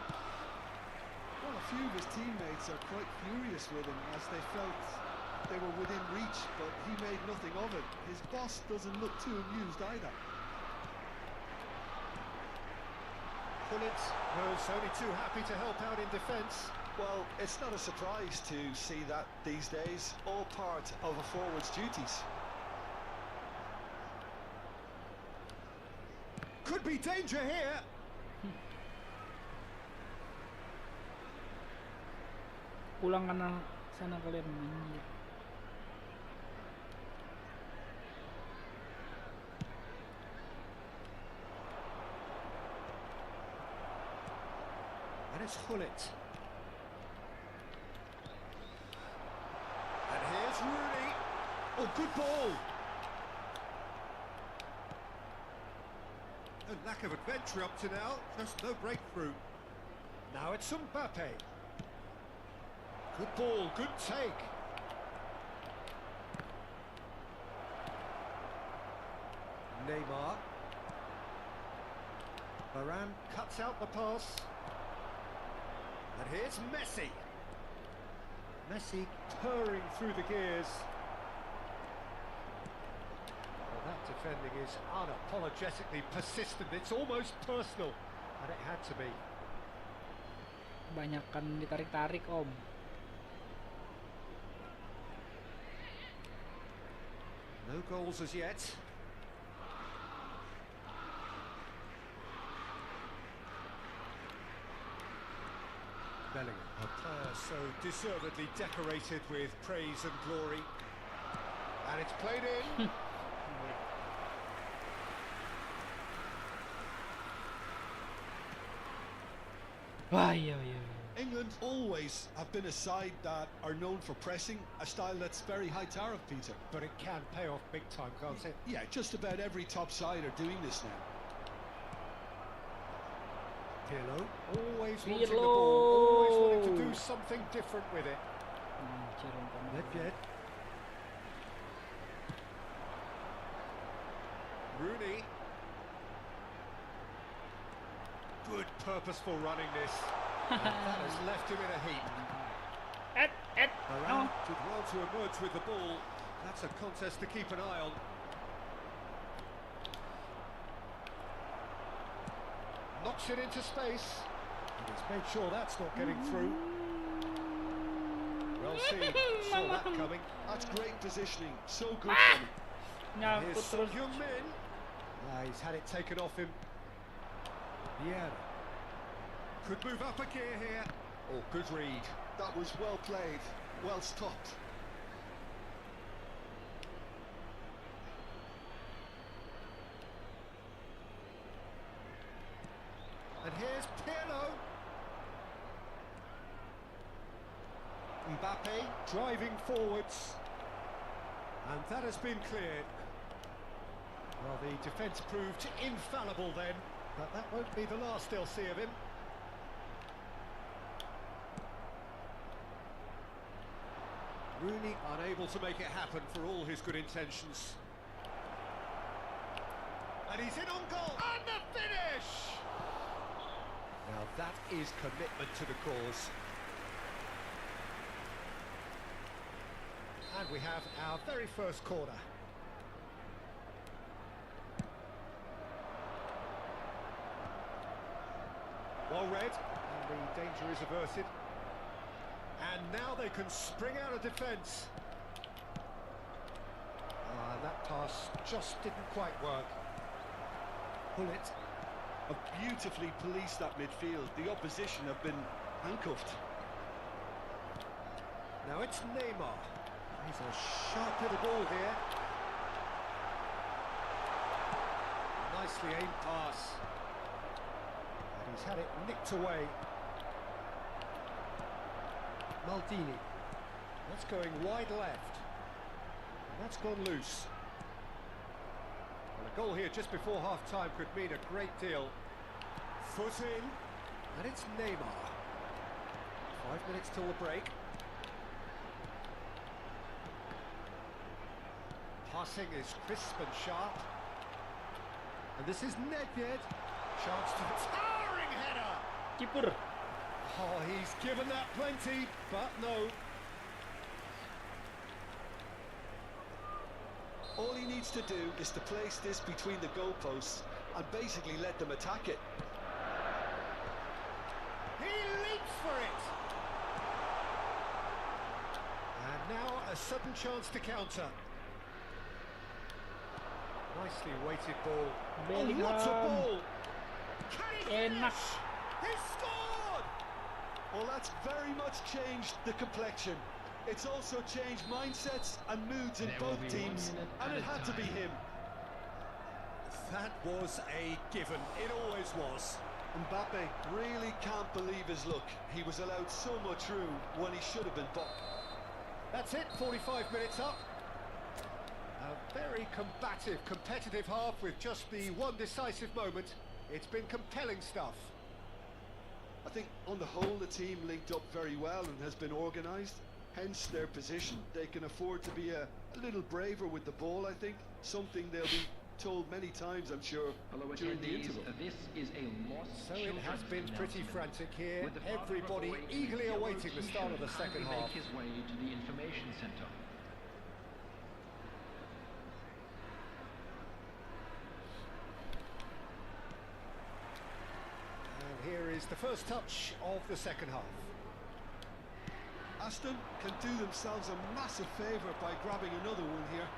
Well, a few of his teammates are quite furious with him as they felt they were within reach, but he made nothing of it. His boss doesn't look too amused either.
Pullet was only too happy to help out in defence.
Well, it's not a surprise to see that these days, all part of a forward's duties.
Could be danger here.
Pulang kana sana kalian anjir.
And it's Hullet. And here's Rooney. Oh, good ball. No lack of adventure up to now, just no breakthrough. Now it's Mbappe. Good ball, good take. Neymar. Varane cuts out the pass. And here's Messi. Messi purring through the gears. Well, that defending is unapologetically persistent. It's almost personal. And it had to be.
Banyakan ditarik-tarik, Om.
No goals as yet. Bellingham, a player so deservedly decorated with praise and glory. And it's played in.
Wah, iya, iya.
England always have been a side that are known for pressing, a style that's very high tariff, Peter.
But it can pay off big time, can't it?
Yeah, just about every top side are doing this now.
Pirlo, always wanting the
Pirlo.
ball, always wanting to do something different with it.
Anjir, umpan.
Nedved. Rooney. Good purposeful running this. And that has left him in a heap. Varane did well to emerge with the ball. That's a contest to keep an eye on. Knocks it into space. And he's made sure that's not getting through. Well seen. Saw that coming.
That's great positioning, so good for him.
Nyangkut
Here's Son
terus.
Heung-min. He's had it taken off him. Yeah. Could move up a gear here. Oh, good read.
That was well played, well stopped.
And here's Pirlo. Mbappe driving forwards. And that has been cleared. Well, the defence proved infallible then, but that won't be the last they'll see of him. Rooney unable to make it happen for all his good intentions. And he's in on goal. And the finish! Now that is commitment to the cause. And we have our very first corner. Well read, and the danger is averted. And now they can spring out of defence. That pass just didn't quite work. Pull it.
Have beautifully policed that midfield. The opposition have been handcuffed.
Now it's Neymar. He's a sharp little ball here. Nicely aimed pass. And he's had it nicked away. Maldini. That's going wide left. And that's gone loose. And a goal here just before half-time could mean a great deal. Foot in. And it's Neymar. 5 minutes till the break. Passing is crisp and sharp. And this is Nedved. Chance to the towering header.
Kiper.
Oh, he's given that plenty, but no.
All he needs to do is to place this between the goalposts and basically let them attack it.
He leaps for it. And now a sudden chance to counter. Nicely weighted ball.
Bellingham.
Oh, what a ball! Can he
Enak.
finish? He scored!
Well, that's very much changed the complexion. It's also changed mindsets and moods in
There will
both
be 1
teams,
minute
and
at
it
a
had to be
time.
him.
That was a given. It always was.
Mbappe really can't believe his luck. He was allowed so much room when he should have been blocked.
That's it, 45 minutes up. A very combative, competitive half with just the one decisive moment. It's been compelling stuff.
I think on the whole the team linked up very well and has been organised, hence their position. They can afford to be a little braver with the ball, I think. Something they'll be told many times, I'm sure,
Hello
during the
attendees,
interval.
this is a lost
So it has been pretty frantic here.
With the father
Everybody
of a boy
eagerly
in a yellow
awaiting the start of the
t-shirt
second
kindly
half.
make his way to the information center.
And here is the first touch of the second half.
Aston can do themselves a massive favour by grabbing another one here.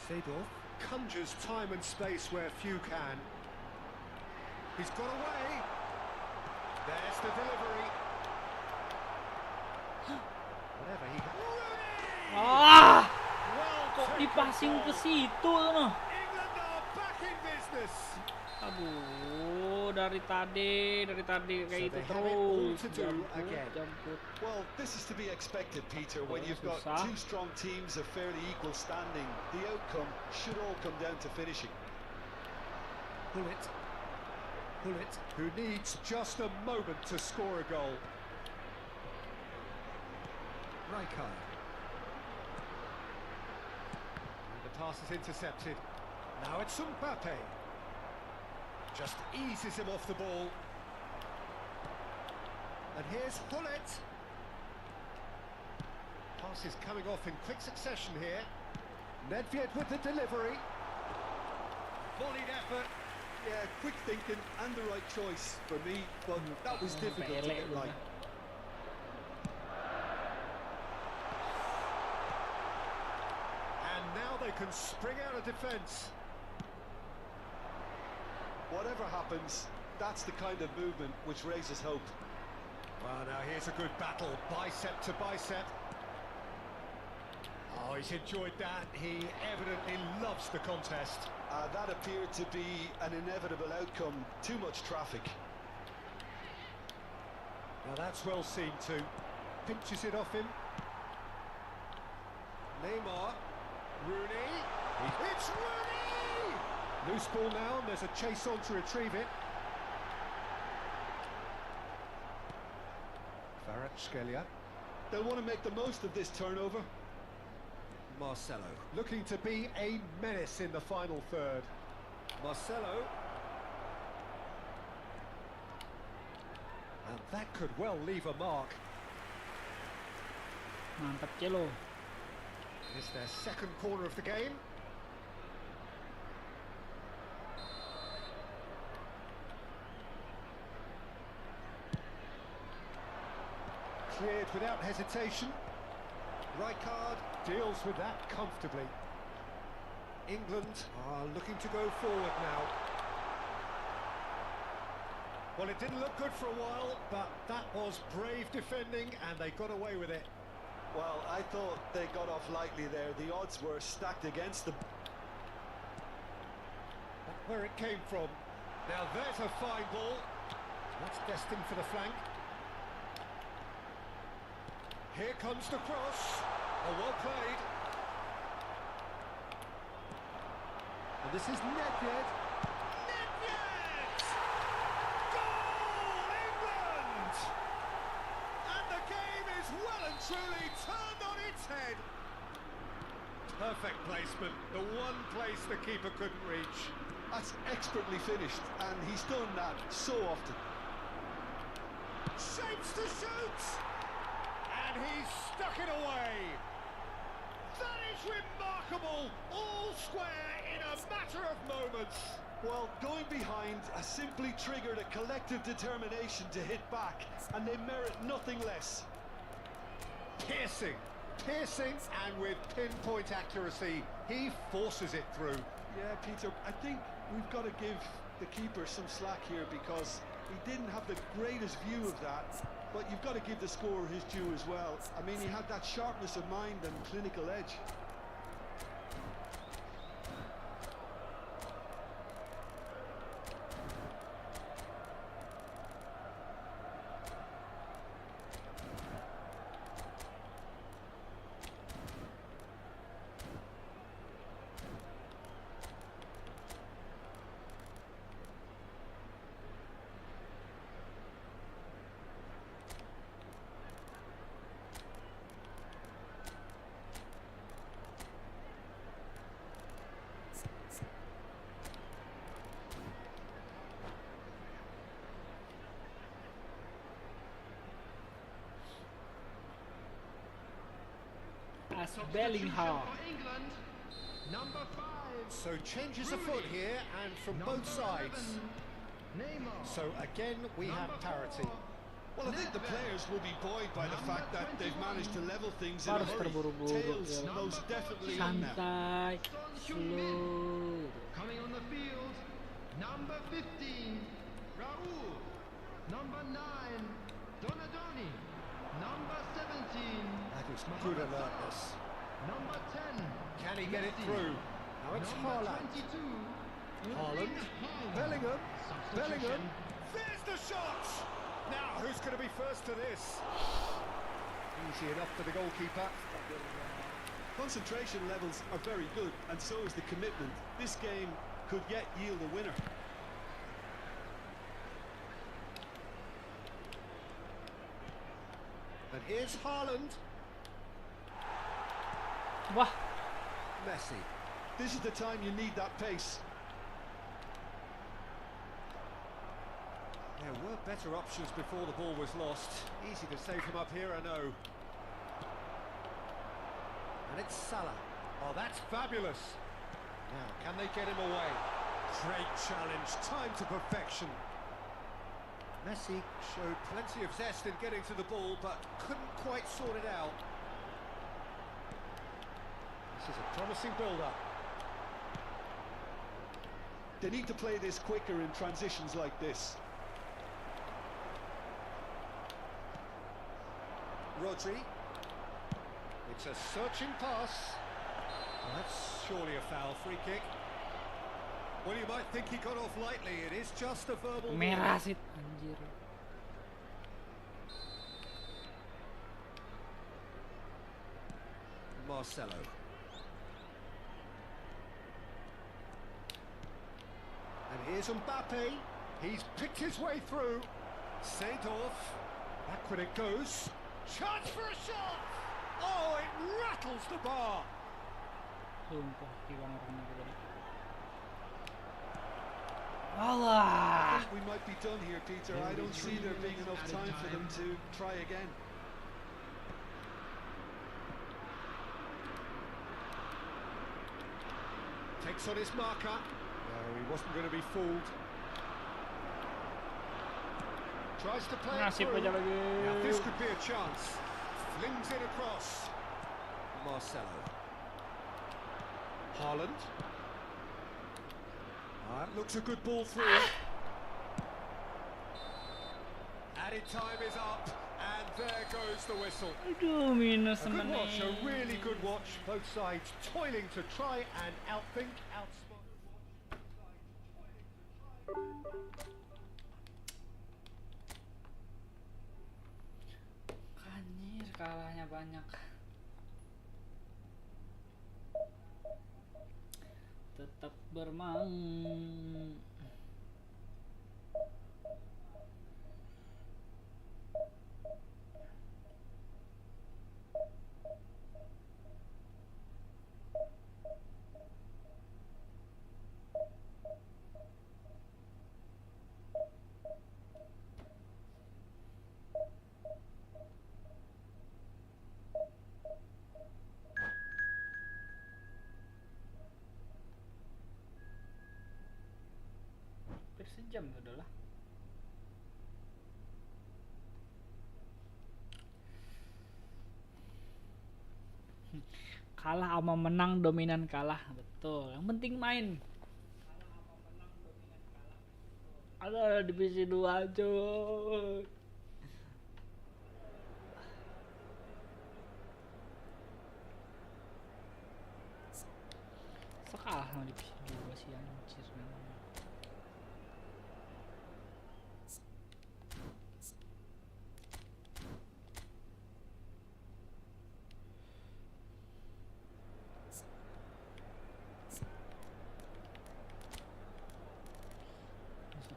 Seedorf conjures time and space where few can. He's got away. There's the delivery. Whatever he Rooney!
Ah,
Well
kok
taken
dipasing ke
goal.
situ no?
England are back in business.
Aduh, dari tadi kayak
So
itu
they have it all
terus.
to do again.
Jemput.
Well, this is to be expected, Peter, when
Oh,
you've got
susah.
two strong teams of fairly equal standing. The outcome should all come down to finishing.
Bullet, who needs just a moment to score a goal. Rijkaard. The pass is intercepted. Now it's Mbappe. Just eases him off the ball. And here's Bullet. Pass is coming off in quick succession here. Nedved with the delivery. Volleyed effort.
Yeah, quick thinking and the right choice for me, but that was difficult to get right.
And now they can spring out of defence.
Whatever happens, that's the kind of movement which raises hope.
Well, now here's a good battle, bicep to bicep. Oh, he's enjoyed that. He evidently loves the contest.
That appeared to be an inevitable outcome. Too much traffic.
Now that's well seen too. Pinches it off him. Neymar. Rooney. It's Rooney! Loose ball now, and there's a chase on to retrieve it. Kvaratskhelia.
They'll want to make the most of this turnover.
Marcelo, looking to be a menace in the final third. Marcelo. And that could well leave a mark.
Mantap Celo.
It's their second corner of the game. Cleared without hesitation. Rijkaard deals with that comfortably. England are looking to go forward now. Well, it didn't look good for a while, but that was brave defending and they got away with it.
Well, I thought they got off lightly there. The odds were stacked against them.
That's where it came from. Now there's a fine ball. That's destined for the flank. Here comes the cross. Oh, well played. And this is Nedved. Nedved! Goal, England! And the game is well and truly turned on its head. Perfect placement. The one place the keeper couldn't reach.
That's expertly finished, and he's done that so often.
Shapes to shoot! And he's stuck it away. That is remarkable. All square in a matter of moments.
Well, going behind has simply triggered a collective determination to hit back, and they merit nothing less.
Piercing, and with pinpoint accuracy, he forces it through.
Yeah, Peter, I think we've got to give the keeper some slack here because he didn't have the greatest view of that, but you've got to give the scorer his due as well. I mean, he had that sharpness of mind and clinical edge.
As Bellingham.
So changes afoot here and from both sides. So again we have parity.
Well, I think the players will be buoyed by the fact that they've managed to level things in a
Harus
hurry.
terburu-buru,
Tails
ya.
most definitely on now.
Santai, slow.
Coming on the field, number 15, Raul. Number 9, Donadoni. Number 17,
That is good alertness.
number 10.
Can he get it
Messi.
through? Now it's
Number
Haaland.
22.
Haaland.
Haaland.
Bellingham.
Substitution.
Bellingham. There's the shot! Now who's going to be first to this? Easy enough for the goalkeeper.
Concentration levels are very good, and so is the commitment. This game could yet yield a winner.
And here's Haaland.
Wah,
Messi.
This is the time you need that pace.
There were better options before the ball was lost. Easy to save him up here, I know. And it's Salah. Oh, that's fabulous. Now, can they get him away? Great challenge, time to perfection. Messi showed plenty of zest in getting to the ball, but couldn't quite sort it out. This is a promising build-up.
They need to play this quicker in transitions like this.
Rodri. It's a searching pass. Well, that's surely a foul. Free kick. Well, you might think he got off lightly. It is just a verbal
merah sih anjir.
Marcelo. And here's Mbappe. He's picked his way through. Seedorf. Backward it goes. Chance for a shot! Oh, it rattles the bar.
Sumpah, gimana orang tadi.
I
Allah.
think we might be done here, Peter. I don't see there being enough time for them to try again.
Takes on his marker. No, he wasn't going to be fooled. Tries to play it
Ngasih
through.
aja lagi.
Now this could be a chance. Flings it across. Marcelo. Haaland. Looks a good ball through. Added time is up, and there goes the whistle.
Aduh, minus
A good
semenit.
watch, a really good watch. Both sides toiling to try and outthink, outsmart.
Anjir, kalahnya banyak. Tetap bermain. Hampir sejam udah lah. Kalah sama menang, dominan kalah, betul. Yang penting main. Ada divisi 2 cuy. Sekalah sama divisi 2 sih anjir.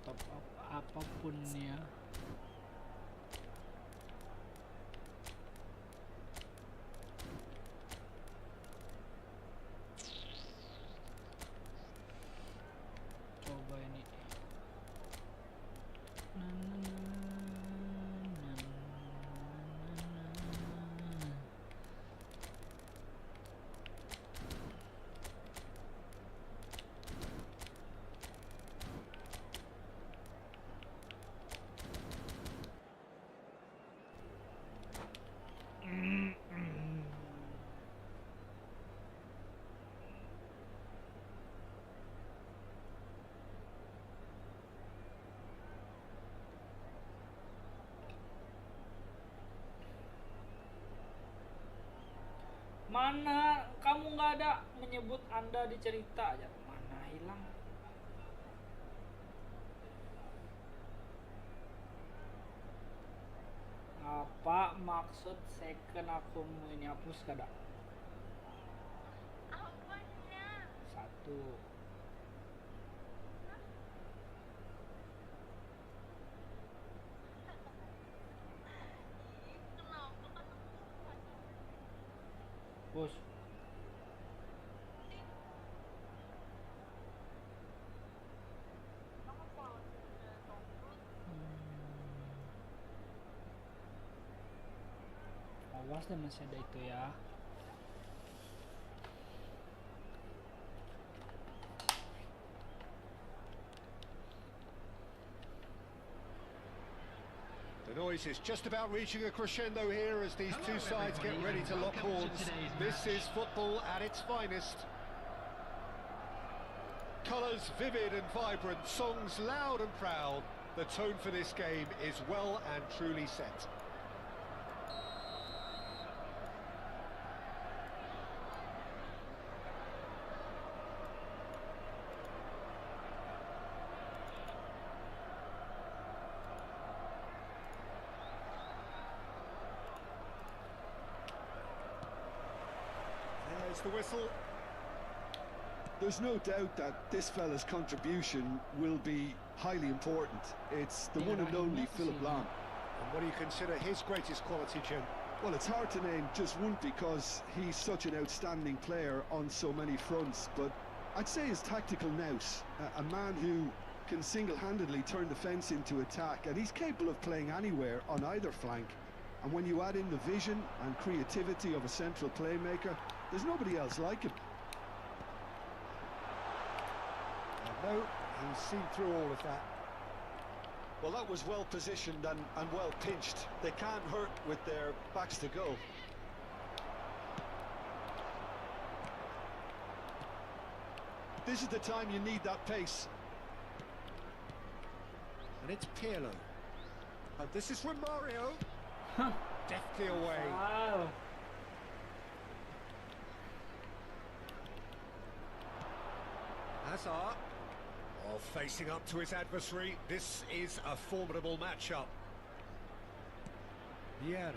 Top up apapun ya. Coba ini. Mana kamu nggak ada menyebut Anda di cerita aja. Mana hilang? Apa maksud second akunmu ini? Hapus gak ada?
Apanya?
Satu.
Kenapa kan
Bos. Awas deh, masih ada itu ya.
The noise is just about reaching a crescendo here as these two sides get ready to lock horns. This is football at its finest. Colours vivid and vibrant, songs loud and proud. The tone for this game is well and truly set. There's the whistle.
There's no doubt that this fella's contribution will be highly important. It's the one and only Philip Lahm.
And what do you consider his greatest quality, Jim?
Well, it's hard to name just one because he's such an outstanding player on so many fronts, but I'd say his tactical nous, a man who can single-handedly turn defence into attack, and he's capable of playing anywhere on either flank. And when you add in the vision and creativity of a central playmaker, there's nobody else like him.
No, he's seen through all of that.
Well, that was well positioned and well pinched. They can't hurt with their backs to goal. This is the time you need that pace.
And it's Pirlo. And this is from Mario.
Huh.
Deftly away.
Wow.
Hazard. Oh, facing up to his adversary. This is a formidable matchup. Vieira.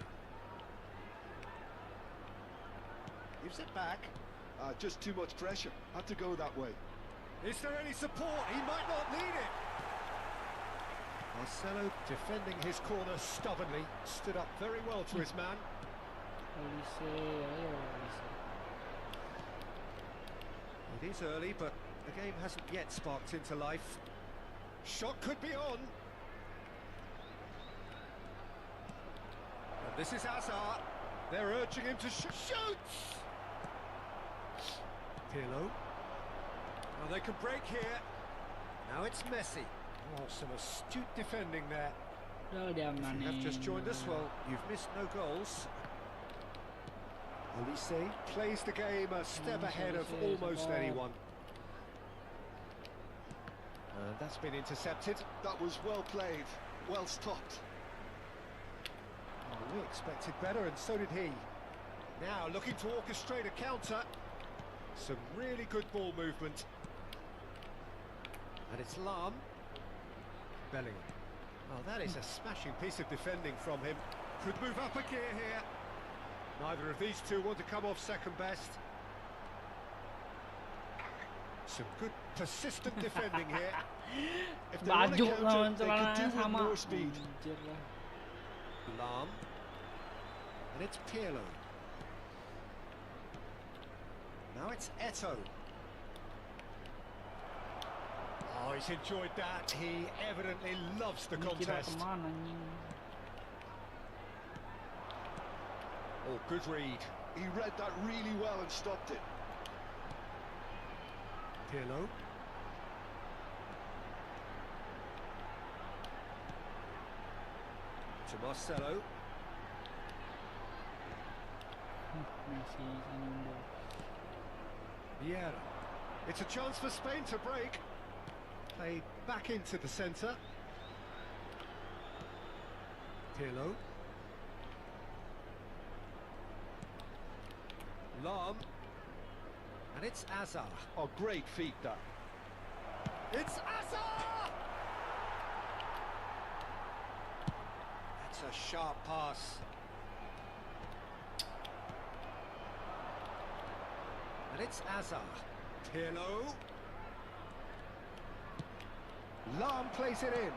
Gives it back.
Just too much pressure. Had to go that way.
Is there any support? He might not need it. Marcelo defending his corner stubbornly. Stood up very well to his man.
Olise, ayo Olise.
It is early, but the game hasn't yet sparked into life. Shot could be on. And this is Hazard. They're urging him to shoots. Pirlo. Now they can break here. Now it's Messi. Oh, some astute defending there.
Udah dia
If you have
maning.
just joined us, well, you've missed no goals. Olise plays the game a step ahead of almost anyone. And that's been intercepted.
That was well played, well stopped.
Oh, we expected better, and so did he. Now looking to orchestrate a counter. Some really good ball movement. And it's Lam. Bellingham. Oh, that is a smashing piece of defending from him. Could move up a gear here. Neither of these two want to come off second best. Some good persistent defending here.
If they want to
Baju
counter,
lawan
they
celana
could do with
sama.
more speed.
Anjir lah.
Lam. And it's Pirlo. Now it's Eto. Oh, he's enjoyed that. He evidently loves the
Ini kira
contest.
kemana anjing?
Oh, good read.
He read that really well and stopped it.
Pirlo. To Marcelo.
Messi senyum bol.
Vieira. It's a chance for Spain to break. Played back into the centre. Pirlo. Lam. And it's Hazard.
Oh, great feat that.
It's Hazard! That's a sharp pass. And it's Hazard. Pirlo. Lam plays it in.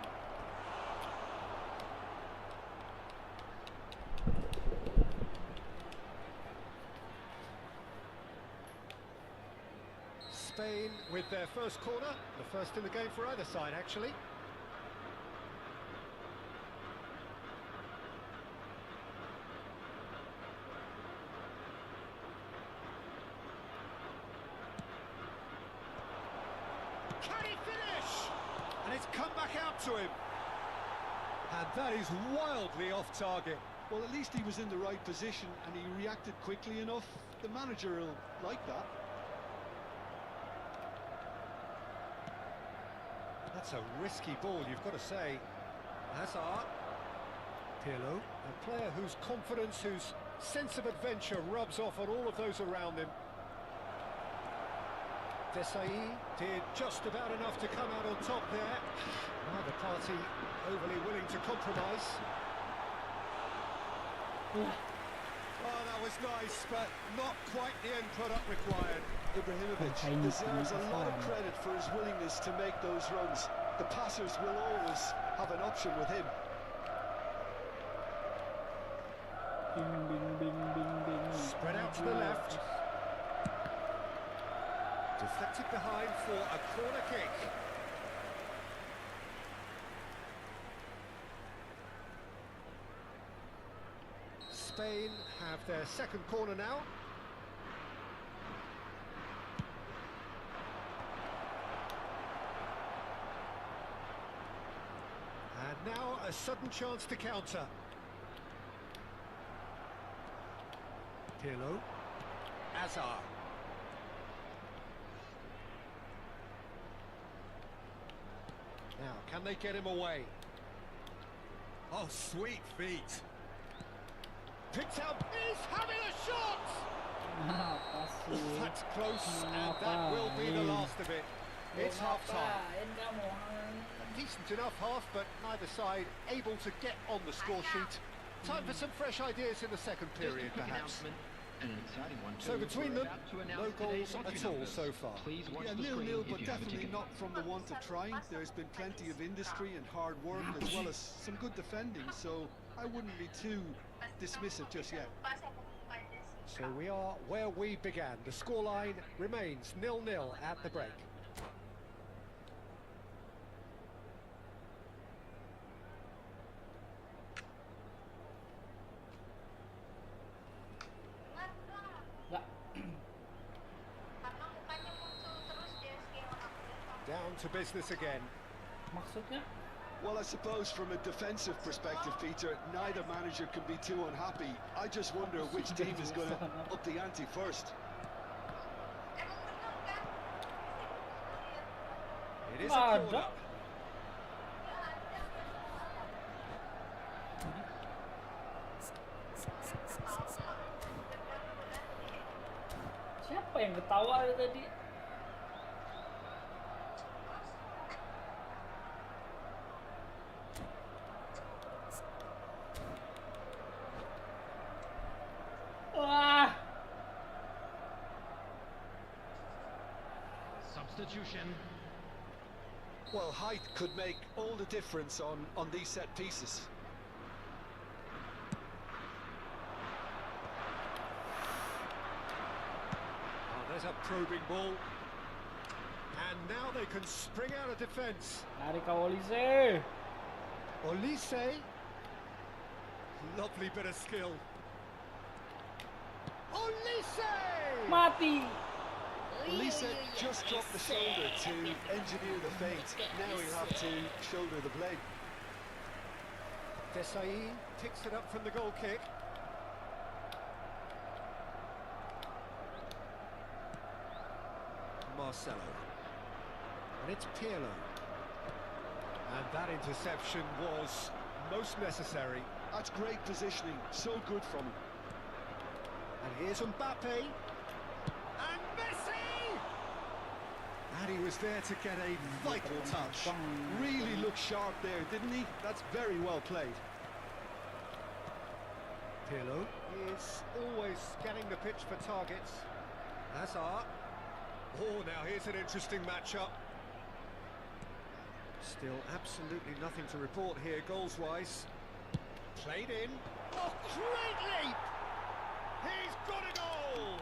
Spain with their first corner, the first in the game for either side actually. Can he finish? And it's come back out to him. And that is wildly off target.
Well, at least he was in the right position and he reacted quickly enough. The manager will like that.
That's a risky ball, you've got to say. Hazard. Pirlo, a player whose confidence, whose sense of adventure rubs off on all of those around him. Divisi did just about enough to come out on top there. Neither party overly willing to compromise. Oh, that was nice, but not quite the end product required.
Ibrahimovic deserves a lot of credit for his willingness to make those runs. The passers will always have an option with him.
Bing bing bing bing bing.
Spread out to the left. Deflected behind for a corner kick. Spain have their second corner now. a sudden chance to counter. Pirlo. Azar. Now, can they get him away? Oh, sweet feet. Picked out. He's having a shot!
Apa sih?
That's close, and that will be the last of it. It's half-time. A decent enough half, but neither side able to get on the score sheet. Time for some fresh ideas in the second period, perhaps. So between them, no goals at all so far.
Yeah, 0-0, but definitely not from the want of trying. There's been plenty of industry and hard work, as well as some good defending, so I wouldn't be too dismissive just yet.
So we are where we began. The scoreline remains 0-0 at the break.
Nggak.
Down to business again.
Maksudnya?
Well, I suppose from a defensive perspective, Peter, neither manager can be too unhappy. I just wonder which team is going to up the ante first.
It is a corner.
Siapa yang ketawa tadi? Wah.
Substitution.
Well, height could make all the difference on these set pieces.
Oh, there's a probing ball. And now they can spring out of defence.
Dari Kawolise.
Olise. Lovely bit of skill. Olise!
Mati.
Lisa just dropped the shoulder to engineer the feint. Now he'll have to shoulder the blade.
Desai picks it up from the goal kick. Marcelo. And it's Pirlo. And that interception was most necessary.
That's great positioning, so good from him.
And here's Mbappe. And Messi! And he was there to get a vital touch.
Really looked sharp there, didn't he? That's very well played.
Pirlo is always scanning the pitch for targets. Hazard. Oh, now here's an interesting matchup. Still absolutely nothing to report here, goals-wise. Played in. Oh, great leap! He's got a goal!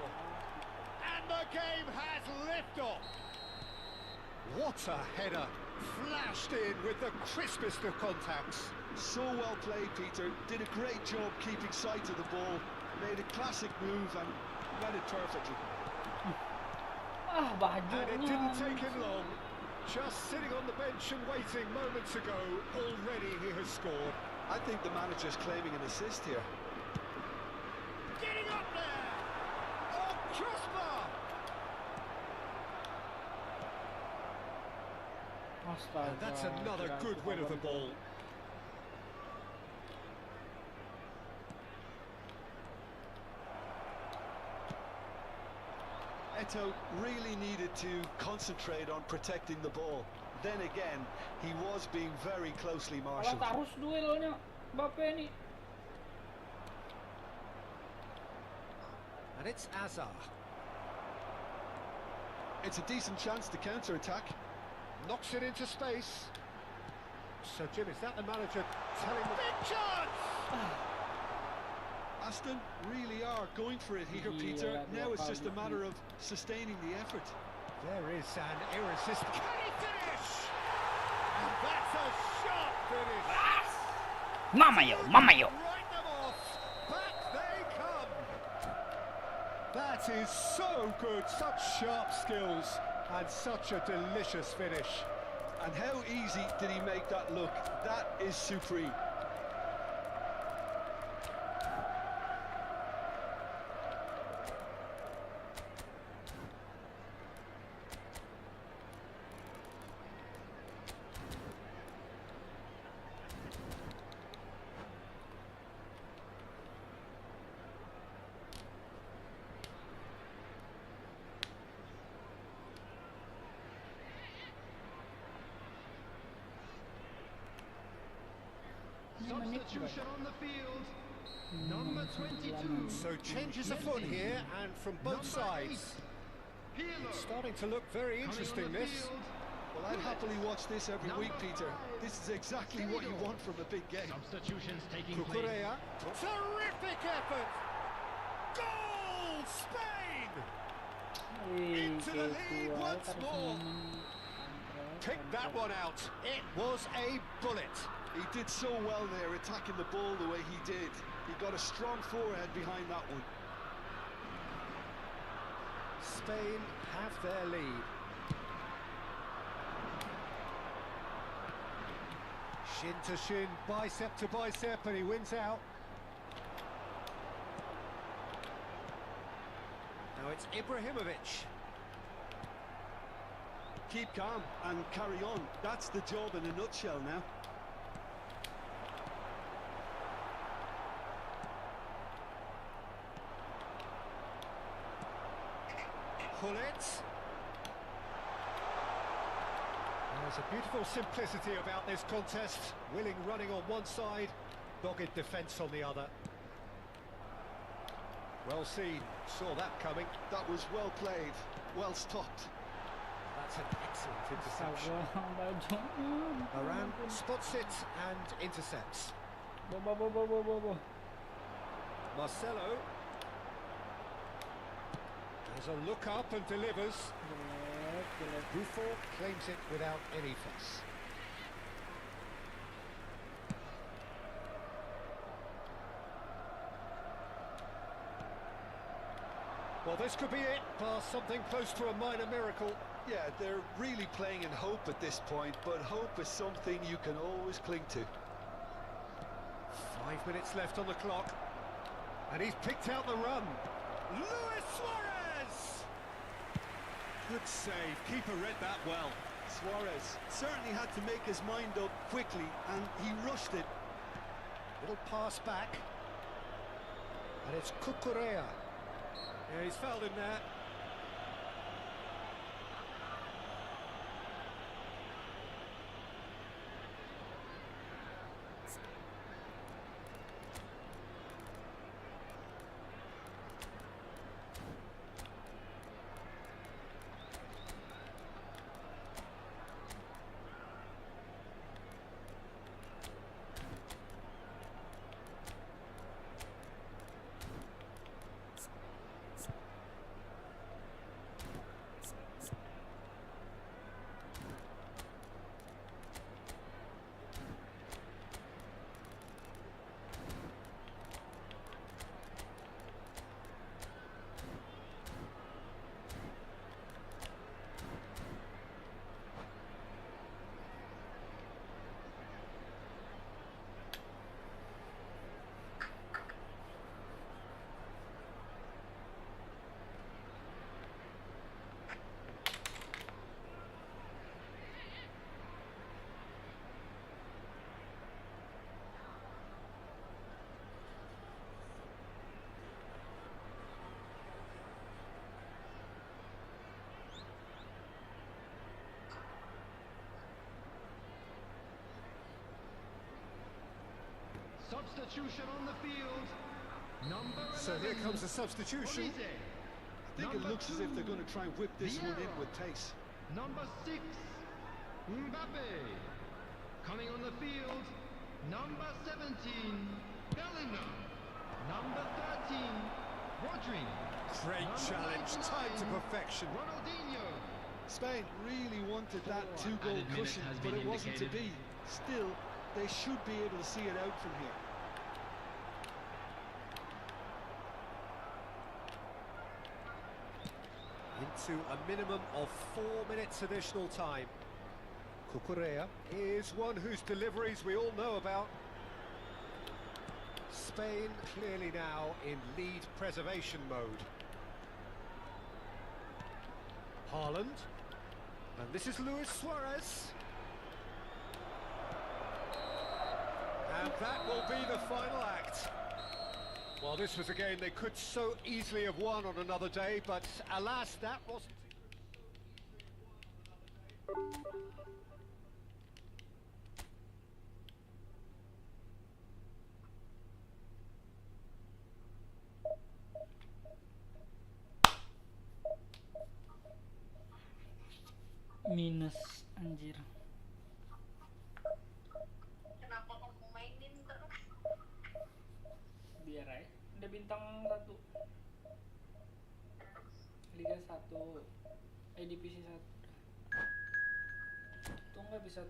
And the game has liftoff! What a header! Flashed in with the crispest of contacts.
So well played, Peter. Did a great job keeping sight of the ball. Made a classic move and read it perfectly.
Ah,
And it didn't take
bajunya.
him long. Just sitting on the bench and waiting moments ago, already he has scored.
I think the manager's claiming an assist here.
Getting up there! Oh, crossbar!
Astaga.
And that's another
kirain
good
itu
win of the
kabar
ball.
Eto really needed to concentrate on protecting the ball. Then again, he was being very closely
Kalau
marshalled.
harus duelnya Mbappe nih.
And it's Azar.
It's a decent chance to counter-attack.
Knocks it into space. So, Jim, is that the manager telling them... Big chance!
Aston really are going for it here,
Yeah,
Peter.
they
Now
are
it's just a
probably-
matter of sustaining the effort.
There is an irresistible... Can he finish? And that's a sharp finish.
Mama yo.
Write them off. Back they come. That is so good. Such sharp skills and such a delicious finish.
And how easy did he make that look? That is supreme.
Substitution on the field. Number 22.
So changes afoot here, and from both sides.
Pirlo.
It's starting to look very
Coming on
interesting,
the
this.
field.
Well, I'd happily watch this every
Number
week, Peter.
five.
This is exactly what you want from a big game.
Substitutions taking place.
Cucurella. Terrific effort! Goal! Spain! Into the lead once more. Pick that one out. It was a bullet.
He did so well there, attacking the ball the way he did. He got a strong forehead behind that one.
Spain have their lead. Shin to shin, bicep to bicep, and he wins out. Now it's Ibrahimovic.
Keep calm and carry on. That's the job in a nutshell now.
Hullet. There's a beautiful simplicity about this contest. Willing running on one side, dogged defence on the other. Well seen, saw that coming.
That was well played, well stopped.
That's an excellent interception.
Baju.
Aran spots it and intercepts.
Bo.
Marcelo. There's a look up and delivers. Buffon claims it without any fuss. Well, this could be it, past something close to a minor miracle.
Yeah, they're really playing in hope at this point, but hope is something you can always cling to.
5 minutes left on the clock. And he's picked out the run. Luis Suarez!
Good save, keeper read that well. Suarez certainly had to make his mind up quickly, and he rushed it.
Little pass back. And it's Cucurella. Yeah, he's fouled him there.
Substitution on the field. Number 11.
So here comes the substitution.
Olise.
I think it looks as if they're going to try and whip this one in with pace.
Number 6, Mbappe. Coming on the field, number 17, Bellingham. Number 13, Rodri.
Great
Number
challenge,
99,
timed to perfection.
Ronaldinho.
Spain really wanted that
An
two-goal
added minute
cushion,
has
but
been
it wasn't to be.
indicated.
Still, they should be able to see it out from here.
Into a minimum of 4 minutes additional time. Cucurella is one whose deliveries we all know about. Spain clearly now in lead preservation mode. Haaland. And this is Luis Suarez. And that will be the final act. Well, this was a game they could so easily have won on another day, but alas, that wasn't.
Minus anjir.
Kenapa kamu mainin terus?
Biar aja. Udah bintang 1. Liga 1. Divisi 1. Tuh nggak bisa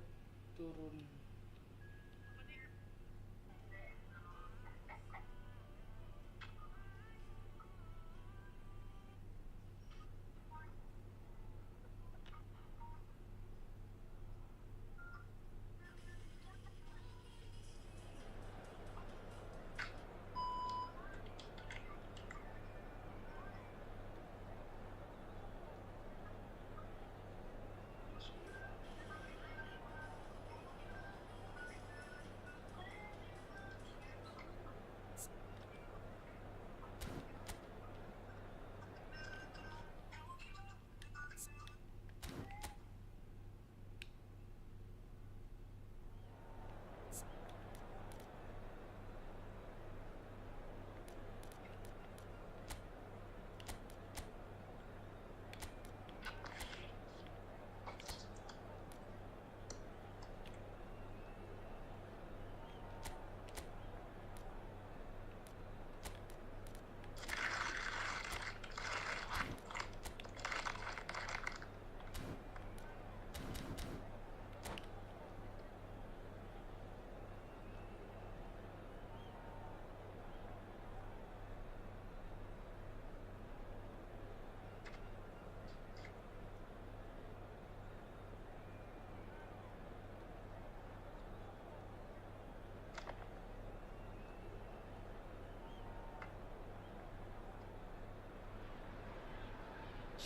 turun.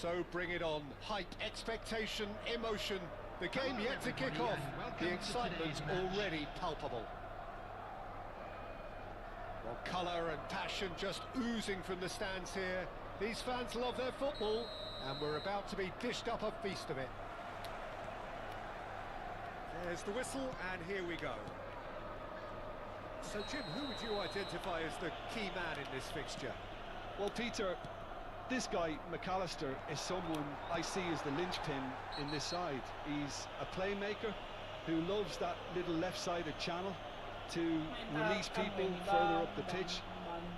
So bring it on. Hype, expectation, emotion. The game yet to kick off. The excitement's already palpable. Well, colour and passion just oozing from the stands here. These fans love their football, and we're about to be dished up a feast of it. There's the whistle, and here we go. So, Jim, who would you identify as the key man in this fixture?
Well, Peter, this guy, McAllister, is someone I see as the linchpin in this side. He's a playmaker who loves that little left-sided channel to release people further up the pitch.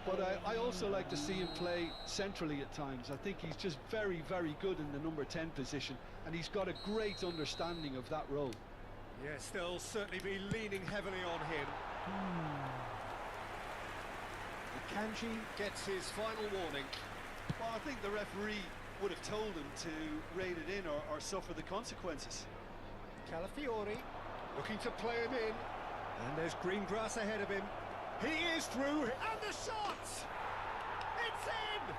But I also like to see him play centrally at times. I think he's just very, very good in the number 10 position, and he's got a great understanding of that role.
Yes, they'll certainly be leaning heavily on him. Kanji gets his final warning.
Well, I think the referee would have told him to rein it in or suffer the consequences.
Calafiori looking to play him in. And there's green grass ahead of him. He is through, and the shot! It's in!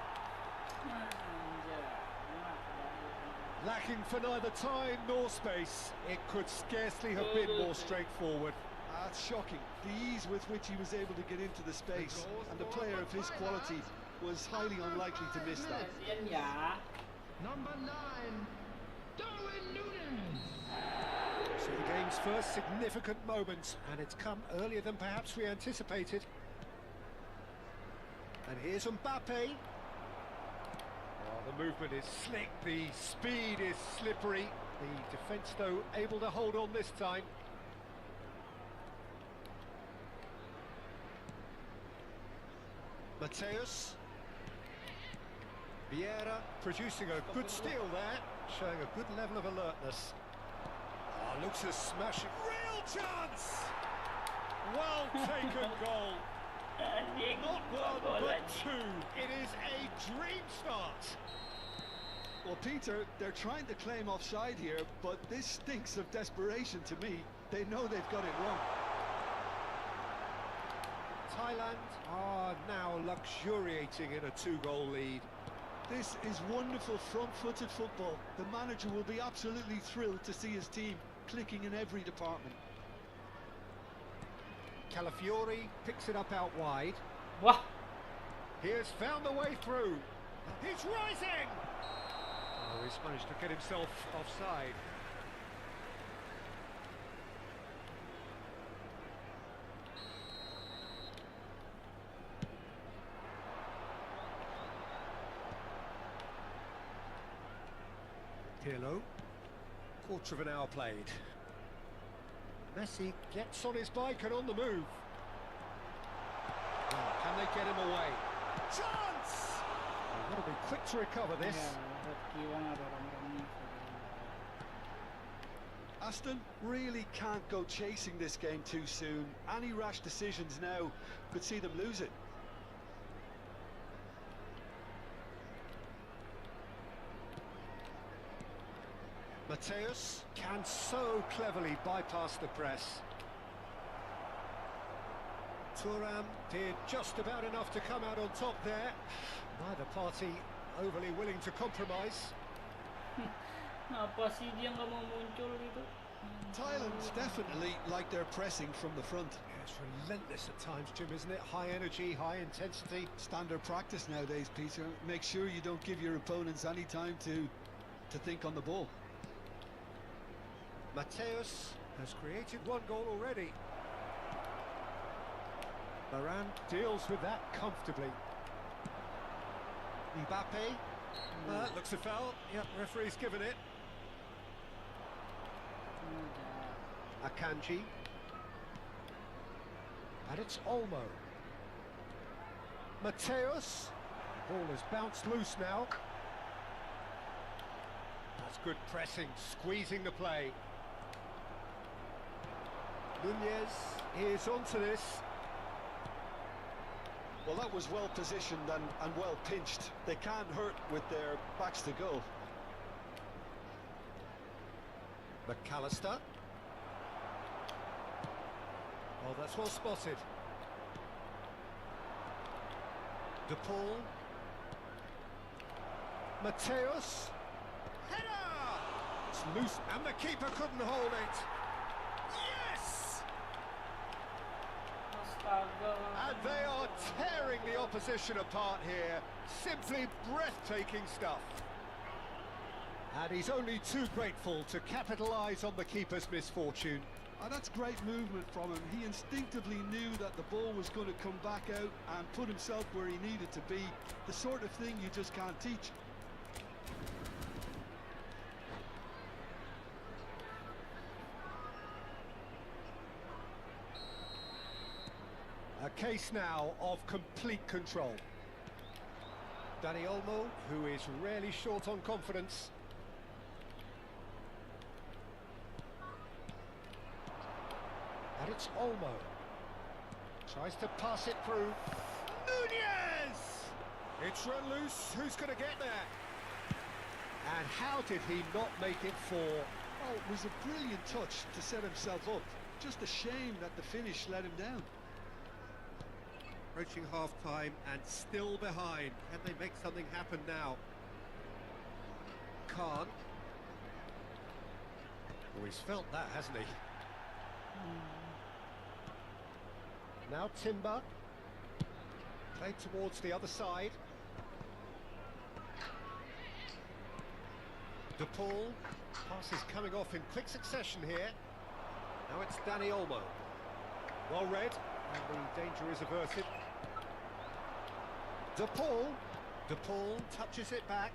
Lacking for neither time nor space. It could scarcely have been more straightforward.
That's shocking. The ease with which he was able to get into the space, and a player of his quality was highly unlikely to miss that.
Number 9, Darwin Núñez.
So the game's first significant moment, and it's come earlier than perhaps we anticipated. And here's Mbappe. Oh, the movement is slick, the speed is slippery. The defence, though, able to hold on this time. Mateus. Vieira producing a good steal there, showing a good level of alertness. Oh, looks a smashing. Real chance! Well taken goal. Not one, but two. It is a dream start.
Well, Peter, they're trying to claim offside here, but this stinks of desperation to me. They know they've got it wrong.
Thailand are now luxuriating in a 2-goal lead.
This is wonderful front-footed football. The manager will be absolutely thrilled to see his team clicking in every department.
Calafiori picks it up out wide.
Wah.
He has found the way through. He's rising! Oh, he's managed to get himself offside. Pirlo. Quarter of an hour played. Messi gets on his bike and on the move. Well, can they get him away? Chance! They've got to be quick to recover this.
Ya, Kiwan ada orang-orangnya.
Aston really can't go chasing this game too soon. Any rash decisions now could see them lose it.
Mateus can so cleverly bypass the press. Thuram did just about enough to come out on top there. Neither party overly willing to compromise.
Apa sih dia nggak mau muncul gitu?
Thailand's definitely like they're pressing from the front.
Yeah, it's relentless at times, Jim, isn't it? High energy, high intensity.
Standard practice nowadays, Peter. Make sure you don't give your opponents any time to think on the ball.
Mateus has created 1 goal already. Varane deals with that comfortably. Mbappe. Looks a foul. Yep, referee's given it. Akanji. And it's Olmo. Mateus. The ball has bounced loose now. That's good pressing, squeezing the play. Nunez is onto this.
Well, that was well positioned and well pinched. They can't hurt with their backs to goal.
McAllister. Oh, that's well spotted. De Paul. Mateus. Header! It's loose, and the keeper couldn't hold it. Yes!
Astaga.
And they are tearing the opposition apart here. Simply breathtaking stuff. And he's only too grateful to capitalise on the keeper's misfortune.
And that's great movement from him. He instinctively knew that the ball was going to come back out and put himself where he needed to be. The sort of thing you just can't teach.
A case now of complete control. Dani Olmo, who is rarely short on confidence. And it's Olmo. Tries to pass it through. Nunez! It's run loose. Who's going to get there? And how did he not make it 4?
Oh, it was a brilliant touch to set himself up. Just a shame that the finish let him down.
Approaching half-time and still behind. Can they make something happen now? Khan. Oh, he's felt that, hasn't he? Now Timber. Played towards the other side. De Paul. Passes coming off in quick succession here. Now it's Dani Olmo. Well read, and the danger is averted. De Paul. De Paul touches it back.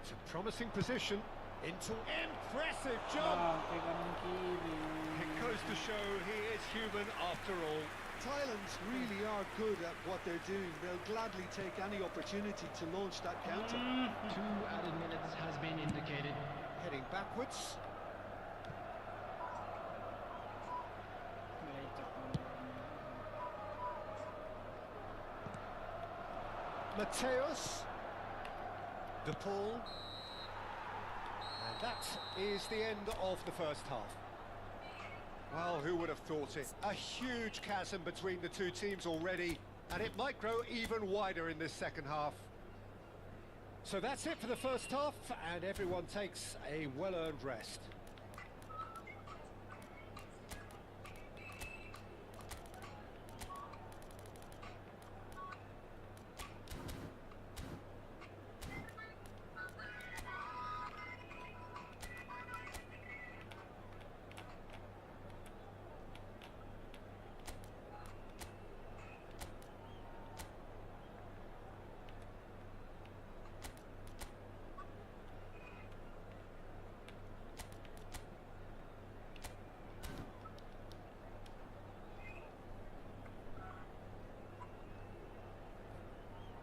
It's a promising position. Into impressive jump.
Ke kanan kiri.
It goes to show he is human after all.
Thailand's really are good at what they're doing. They'll gladly take any opportunity to launch that counter.
2 added minutes has been indicated.
Heading backwards.
Melecak orang-orangnya.
Mateus. De Paul. That is the end of the first half. Well, who would have thought it? A huge chasm between the two teams already, and it might grow even wider in this second half. So that's it for the first half, and everyone takes a well-earned rest.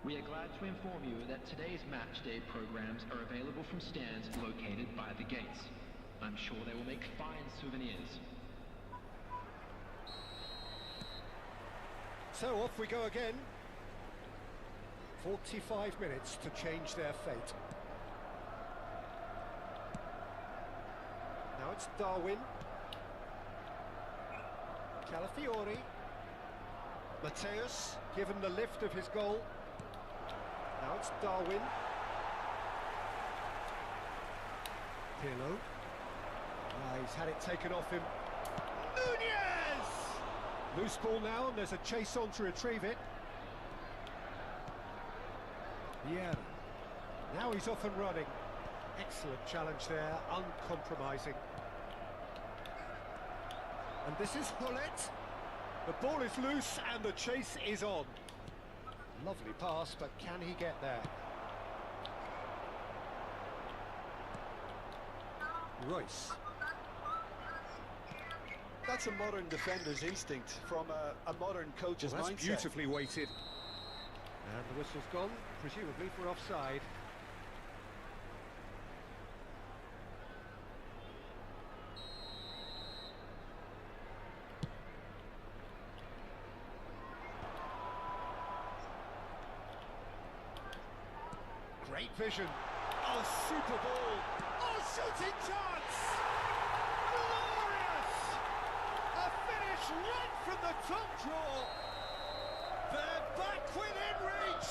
We are glad to inform you that today's match day programs are available from stands located by the gates. I'm sure they will make fine souvenirs.
So off we go again. 45 minutes to change their fate. Now it's Darwin. Calafiori. Mateus, given the lift of his goal. Now it's Darwin. Pirlo. He's had it taken off him. Nunez! Loose ball now, and there's a chase on to retrieve it. Yeah. Now he's off and running. Excellent challenge there, uncompromising. And this is Hullet. The ball is loose and the chase is on. Lovely pass, but can he get there? Royce.
That's a modern defender's instinct from a modern coach's
Well, that's
mindset.
beautifully weighted. And the whistle's gone, presumably for offside. Great vision. Oh, super ball. Oh, shooting chance! Glorious! A finish right from the top draw. They're back within reach.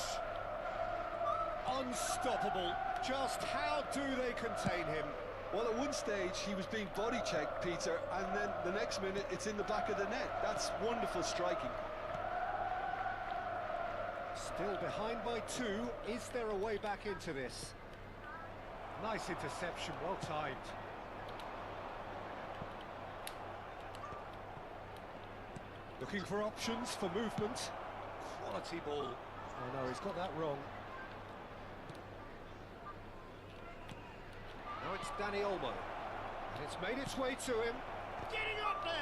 Unstoppable. Just how do they contain him?
Well, at one stage he was being body checked, Peter, and then the next minute it's in the back of the net. That's wonderful striking.
Still behind by 2. Is there a way back into this? Nice interception, well timed. Looking for options for movement. Quality ball. Oh no, he's got that wrong. Now it's Danny Olmo. And it's made its way to him. Getting up there!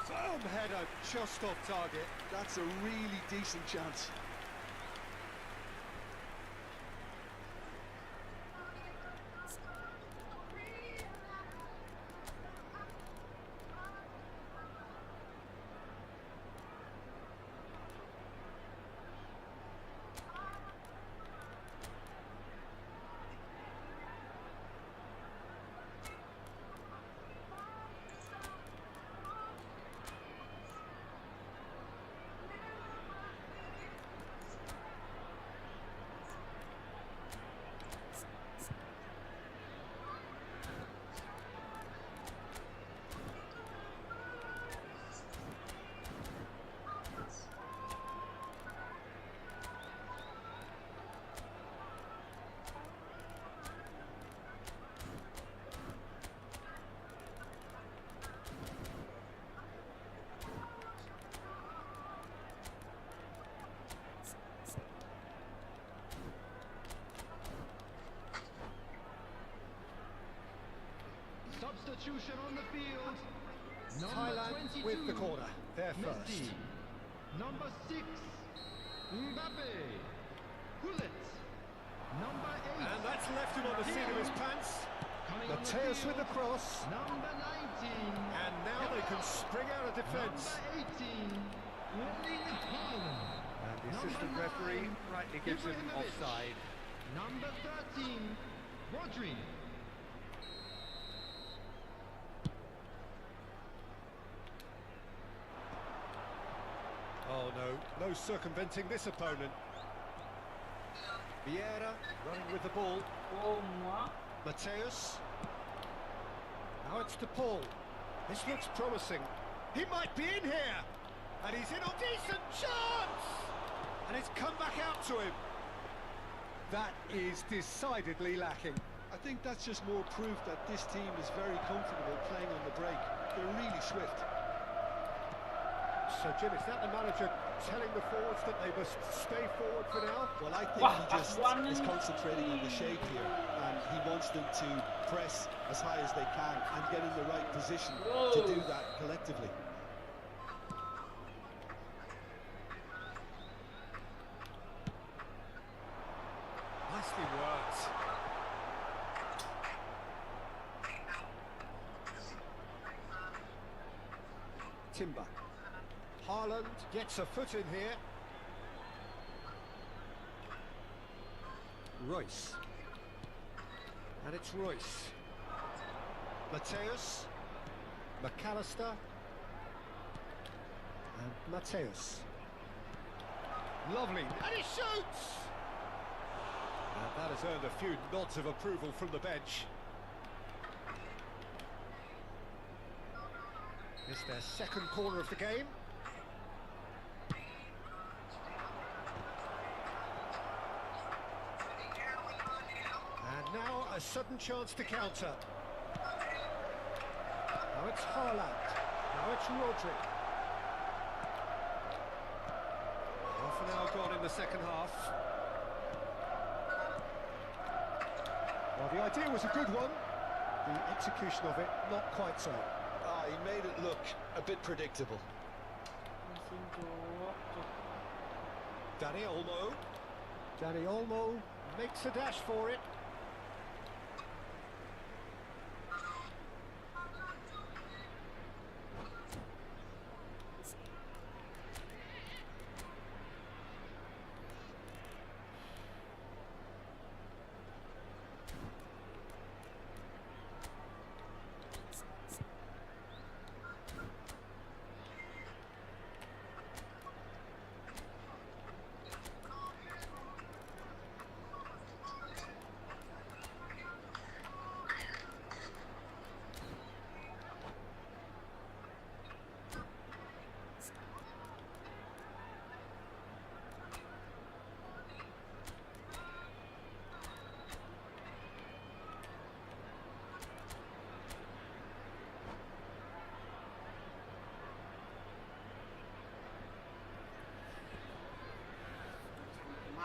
Firm header, just off target.
That's a really decent chance.
Substitution on the field. Number
Thailand
22,
with the corner. They're first.
Messi. Number 6, Mbappe. Hullet. Number 8.
And that's left him on the seat of his pants.
Coming on the
Mateus with
field,
the cross.
Number 19.
And now they can spring out of defence.
Number 18, Erling Haaland.
And the
Number
assistant
9,
referee rightly gives him
Ibrahimovic.
offside.
Number 13, Rodri.
Oh no, no circumventing this opponent. Vieira running with the ball.
Oh, moi.
Mateus. Now it's to Paul. This looks promising. He might be in here. And he's in a decent chance! And it's come back out to him. That is decidedly lacking.
I think that's just more proof that this team is very comfortable playing on the break. They're really swift.
So Jim, is that the manager telling the forwards that they must stay forward for now?
Well, I think
Wow,
he just
one-
is concentrating on the shape here, and he wants them to press as high as they can and get in the right position to do that collectively.
Nicely worked. Timber. Haaland gets a foot in here. Royce. And it's Royce. Mateus. McAllister. And Mateus. Lovely. And he shoots! And that has earned a few nods of approval from the bench. It's their second corner of the game. And now a sudden chance to counter. Now it's Haaland. Now it's Rodri. Half an hour gone in the second half. Well, the idea was a good one. The execution of it, not quite so.
Ah, he made it look a bit predictable.
Danny Olmo. Danny Olmo makes a dash for it.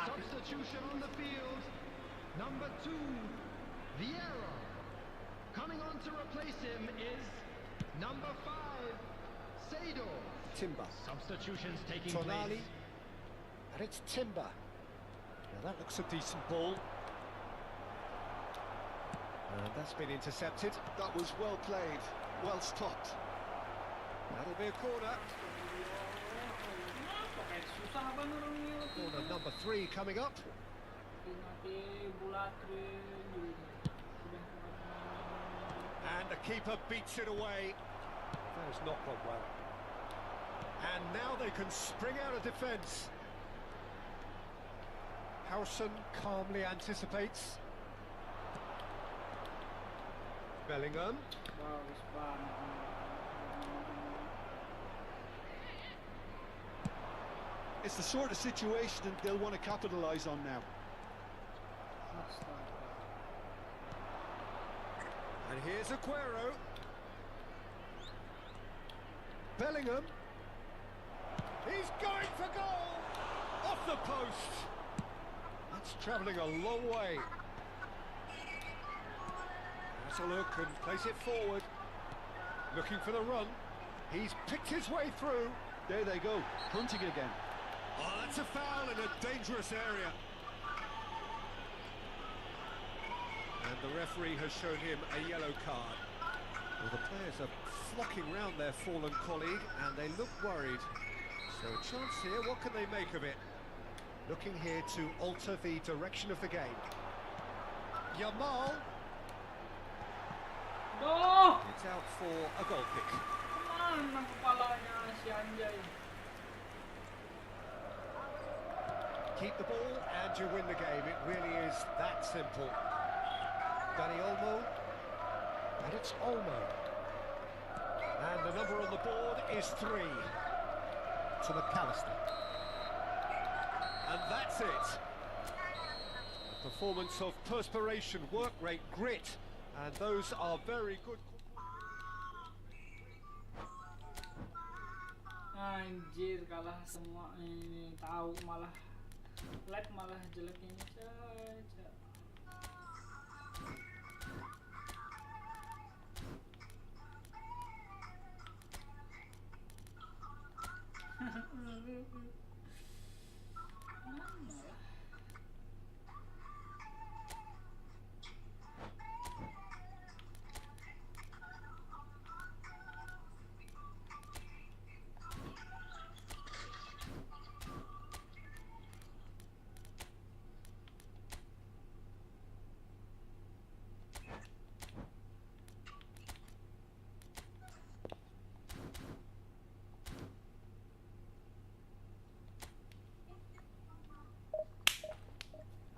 Substitution on the field. Number 2, Vieira. Coming on to replace him is number 5, Seydorf.
Timber.
Substitutions taking
Tonali.
place.
And it's Timber. Now that looks a decent ball. And that's been intercepted.
That was well played, well stopped.
That'll be a corner.
Kenapa kayak susah banget orangnya tuh.
Corner number 3 coming up. And the keeper beats it away. That has not gone well. And now they can spring out of defence. Howson calmly anticipates. Bellingham.
Bagus banget.
It's the sort of situation that they'll want to capitalise on now.
And here's Aguero. Bellingham. He's going for goal! Off the post! That's travelling a long way. Has a look and plays it forward. Looking for the run. He's picked his way through.
There they go, hunting again.
Oh, that's a foul in a dangerous area. And the referee has shown him a yellow card. Well, the players are flocking round their fallen colleague and they look worried. So a chance here, what can they make of it? Looking here to alter the direction of the game. Yamal.
Duh,
It's out for a goal kick.
kemana kepalanya si anjay?
Keep the ball and you win the game. It really is that simple. Danny Olmo. And it's Olmo. And the number on the board is 3 to McAllister. And that's it. A performance of perspiration, work rate, grit. And those are very good.
Anjir, kalah semua ini, tahu malah lag malah jelek ini saja.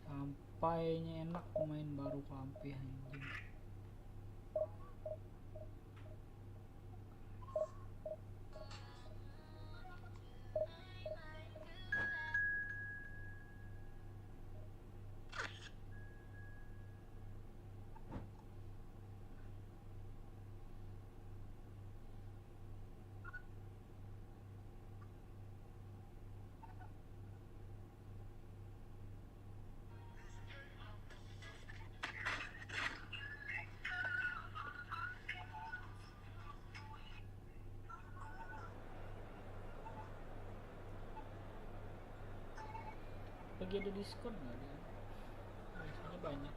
Sampainya enak pemain baru kampi anjing. Lagi ada diskon nggak dia? Biasanya banyak.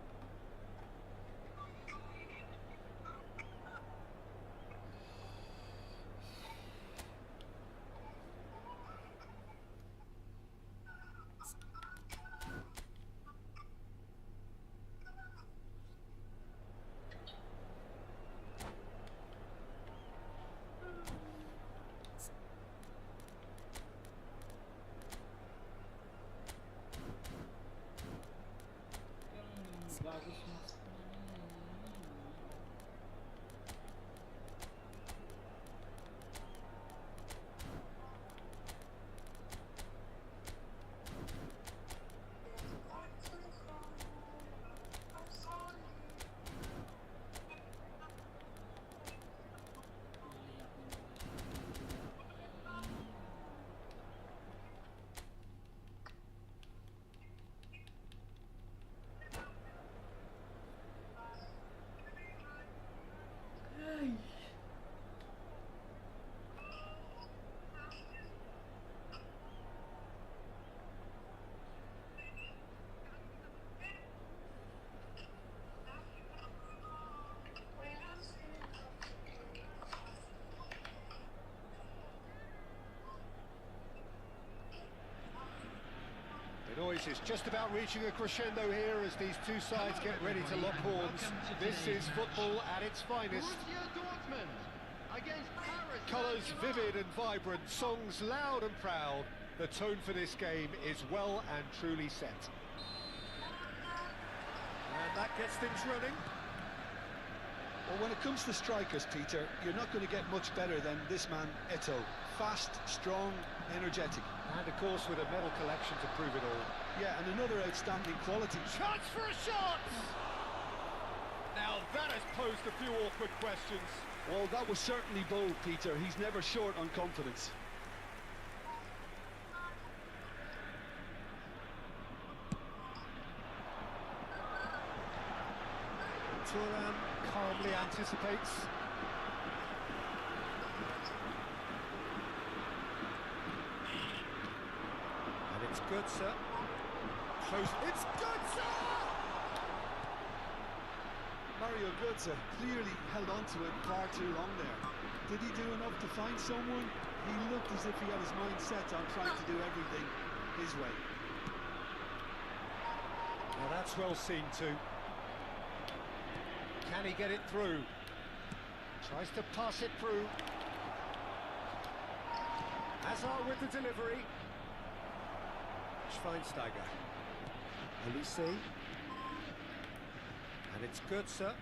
Bagus mas.
The noise is just about reaching a crescendo here as these two sides get ready to lock horns. This is football at its finest. Colours vivid and vibrant, songs loud and proud. The tone for this game is well and truly set. And that gets things running.
Well, when it comes to strikers, Peter, you're not going to get much better than this man, Eto'o. Fast, strong, energetic.
And of course with a medal collection to prove it all.
Yeah, and another outstanding quality.
Chance for a shot! Now that has posed a few awkward questions.
Well, that was certainly bold, Peter. He's never short on confidence.
Thuram calmly anticipates. And it's Götze. Close. It's Götze!
Mario Götze clearly held on to it far too long there. Did he do enough to find someone? He looked as if he had his mind set on trying to do everything his way.
Now that's well seen too. Can he get it through? Tries to pass it through. Hazard with the delivery. Schweinsteiger. Elise. And it's Götze.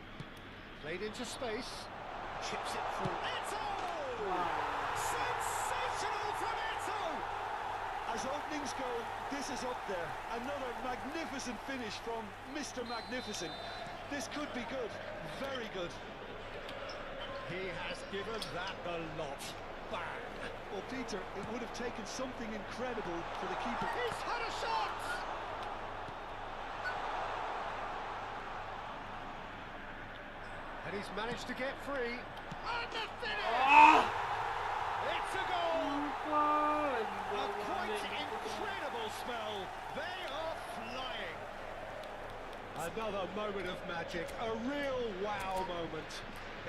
Played into space. Chips it through. Eto! Sensational from Eto!
As openings go, this is up there. Another magnificent finish from Mr. Magnificent. This could be good, very good.
He has given that a lot. Bang!
Well, Peter, it would have taken something incredible for the keeper.
He's had a shot! And he's managed to get free. And the finish! It's a goal! A quite incredible spell. They are flying. Another moment of magic, a real wow moment.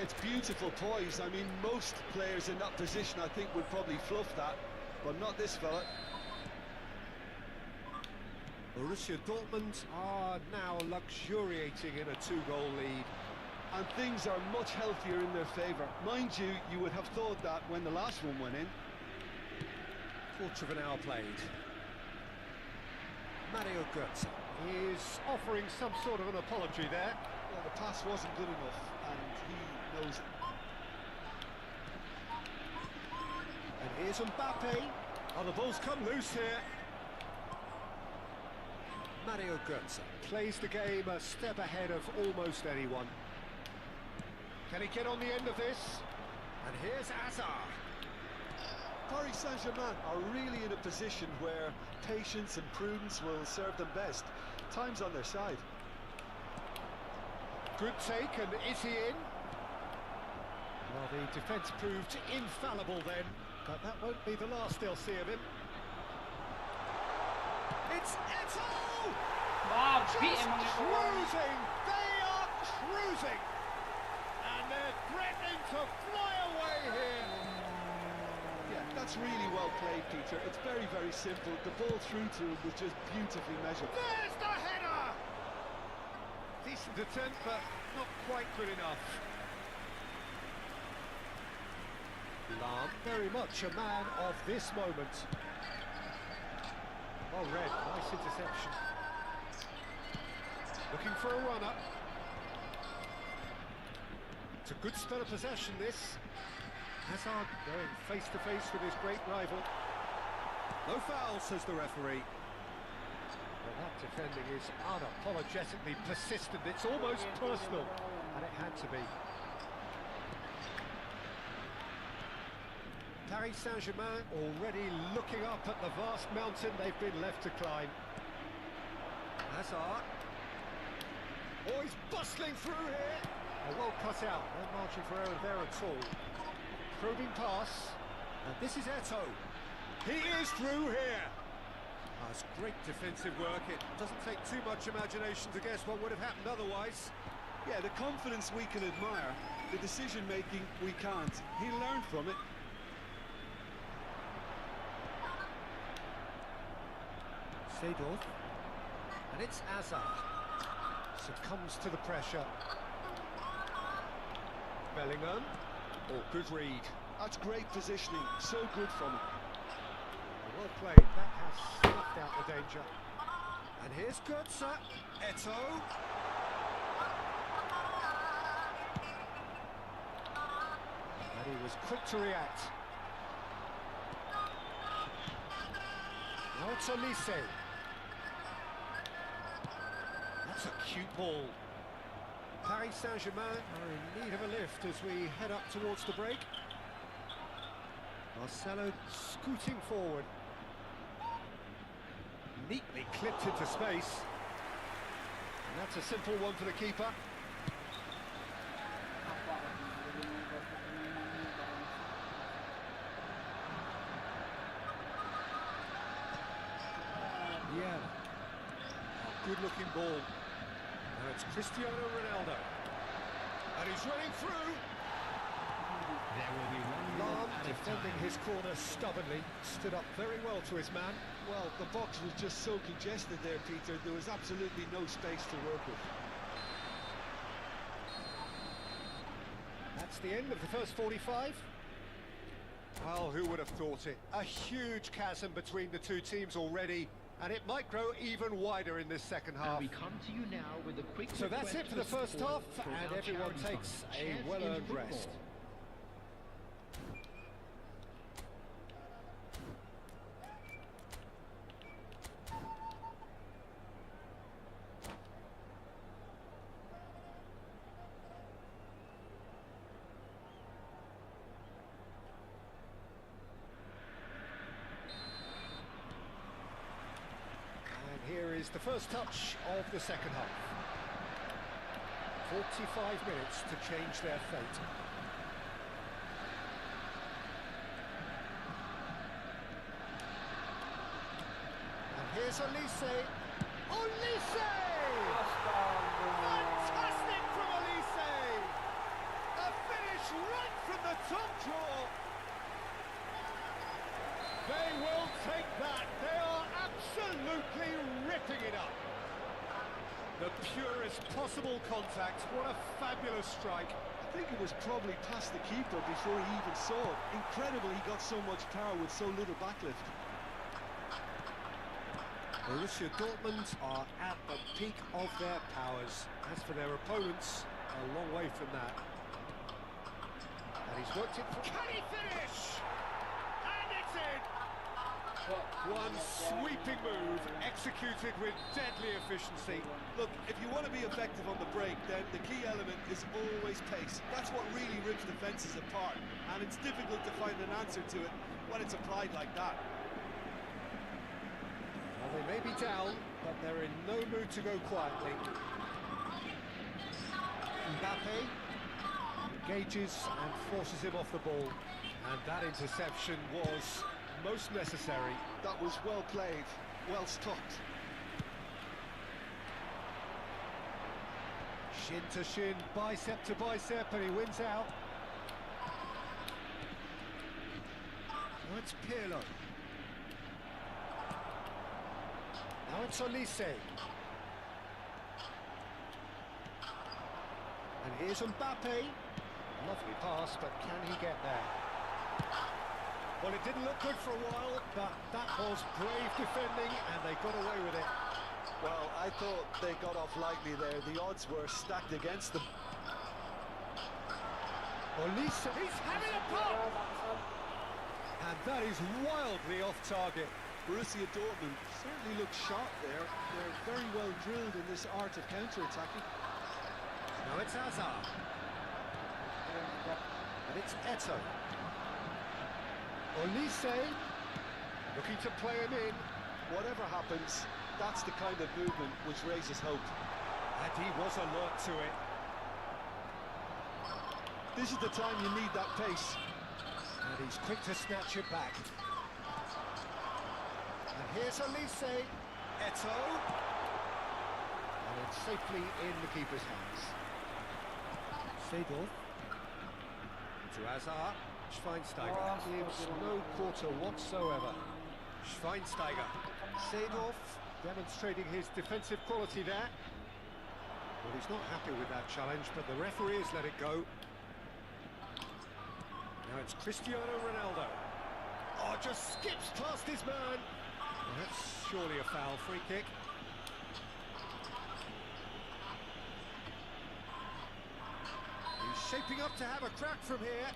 It's beautiful poise. I mean, most players in that position, I think, would probably fluff that, but not this fella.
Borussia Dortmund are now luxuriating in a 2-goal lead.
And things are much healthier in their favour. Mind you, you would have thought that when the last one went in.
Quarter of an hour played. Mario Götze is offering some sort of an apology there.
Well, the pass wasn't good enough, and he knows it.
And here's Mbappe. Oh, the ball's come loose here. Mario Götze plays the game a step ahead of almost anyone. Can he get on the end of this? And here's Hazard.
Paris Saint-Germain are really in a position where patience and prudence will serve them best. Time's on their side.
Good take, and is he in? Well, the defence proved infallible then, but that won't be the last they'll see of him. It's Eto!
Wah,
Just
beat him on the
cruising! They are cruising! And they're threatening to fly away here!
Yeah, that's really well played, Peter. It's very, very simple. The ball through to him was just beautifully measured.
There's the header! Decent attempt, but not quite good enough. Lahm, very much a man of this moment. Well read, nice interception. Looking for a runner. It's a good spell of possession, this. Hazard going face to face with his great rival. No foul, says the referee. Well, that defending is unapologetically persistent. It's almost personal, and it had to be. Paris Saint-Germain already looking up at the vast mountain they've been left to climb. Hazard. Oh, he's bustling through here. Oh, well cut out. No margin for error there at all. Probing pass. And this is Eto. He is through here. Oh, it's great defensive work. It doesn't take too much imagination to guess what would have happened otherwise.
Yeah, the confidence we can admire, the decision-making we can't. He learned from it.
Seedorf. And it's Hazard. Succumbs to the pressure. Bellingham. Oh, good read.
That's great positioning. So good from him.
Well played. That has snuffed out the danger. And here's Götze. Eto. And he was quick to react. Now it's Elise. That's a cute ball. Paris Saint-Germain are in need of a lift as we head up towards the break. Marcelo scooting forward. Neatly clipped into space. And that's a simple one for the keeper. Yeah. A good-looking ball. Now it's Cristiano Ronaldo. And he's running through. There will be one Lahm defending his corner stubbornly. Stood up very well to his man.
Well, the box was just so congested there, Peter. There was absolutely no space to work with.
that's the end of the first 45. Well, who would have thought it? A huge chasm between the two teams already, and it might grow even wider in this second
And
half.
we come to you now with a quick
So that's it for the first half, and everyone takes a well-earned rest. Here is the first touch of the second half. 45 minutes to change their fate. And here's Olise. Olise! Fantastic from Olise! A finish right from the top draw. They will take that. They are absolutely ripping it up. The purest possible contact. What a fabulous strike.
I think it was probably past the keeper before he even saw it. Incredible he got so much power with so little backlift.
Borussia Dortmund are at the peak of their powers. As for their opponents, a long way from that. And he's worked it for... Can he finish? And it's in! One sweeping move, executed with deadly efficiency.
Look, if you want to be effective on the break, then the key element is always pace. That's what really rips defences apart, and it's difficult to find an answer to it when it's applied like that.
Well, they may be down, but they're in no mood to go quietly. Mbappe engages and forces him off the ball, and that interception was most necessary.
That was well played, well stopped.
Shin to shin, bicep to bicep, and he wins out. Now it's Pirlo. Now it's Olise. And here's Mbappe. Lovely pass, but can he get there? Well, it didn't look good for a while, but that was brave defending, and they got away with it.
Well, I thought they got off lightly there. The odds were stacked against them.
Olise, he's having a pop! And that is wildly off target.
Borussia Dortmund certainly look sharp there. They're very well drilled in this art of counter-attacking.
Now it's Hazard. And it's Eto'o. Olise, looking to play him in.
Whatever happens, that's the kind of movement which raises hope.
And he was alert to it.
This is the time you need that pace.
And he's quick to snatch it back. And here's Olise. Eto'o. And it's safely in the keeper's hands. Seedorf. To Hazard. Schweinsteiger gives no quarter whatsoever. Schweinsteiger. Seedorf demonstrating his defensive quality there. Well, he's not happy with that challenge, but the referee has let it go. Now it's Cristiano Ronaldo. Oh, just skips past his man. Well, that's surely a foul. Free kick. He's shaping up to have a crack from here.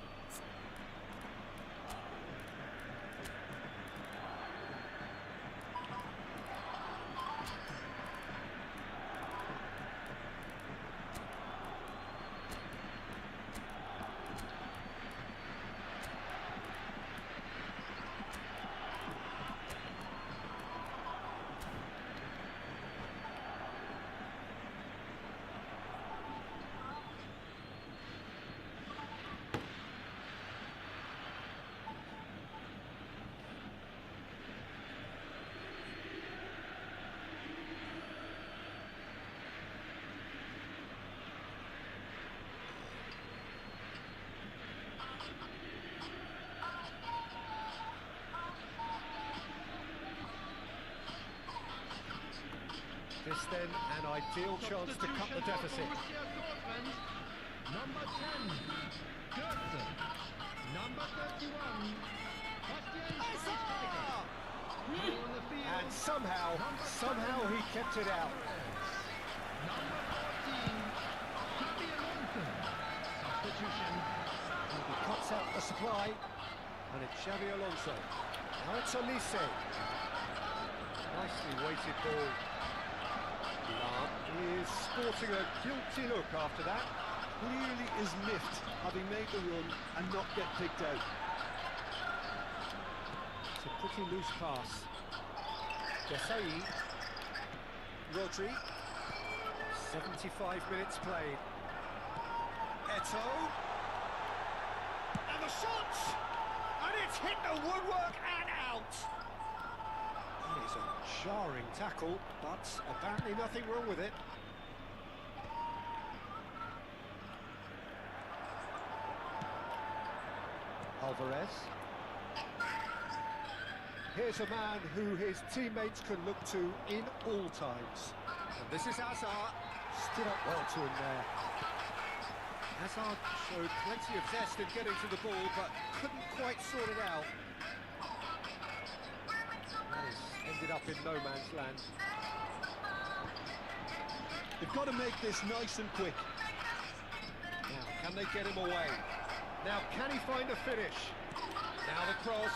This then an ideal chance to cut the deficit. Number 10, Goetze. Number 31, Bastian Schweinsteiger. Playing on the field,
And somehow he kept it out.
number 14, Xabi Alonso. Substitution.
He cuts out the supply, and it's Xabi Alonso. Now it's Olise. Nicely weighted ball. Milan is sporting a guilty look after that.
Clearly is miffed having made the run and not get picked out.
It's a pretty loose pass. Desai. Rodri. 75 minutes played. Eto. And the shot! And it's hit the woodwork and out! That is a jarring tackle, but apparently nothing wrong with it. Alvarez. Here's a man who his teammates can look to in all times. And this is Hazard. Stood up well to him there. Hazard showed plenty of zest in getting to the ball, but couldn't quite sort it out. That has ended up in no man's land.
They've got to make this nice and quick.
Now, can they get him away? Now, can he find a finish? Now the cross.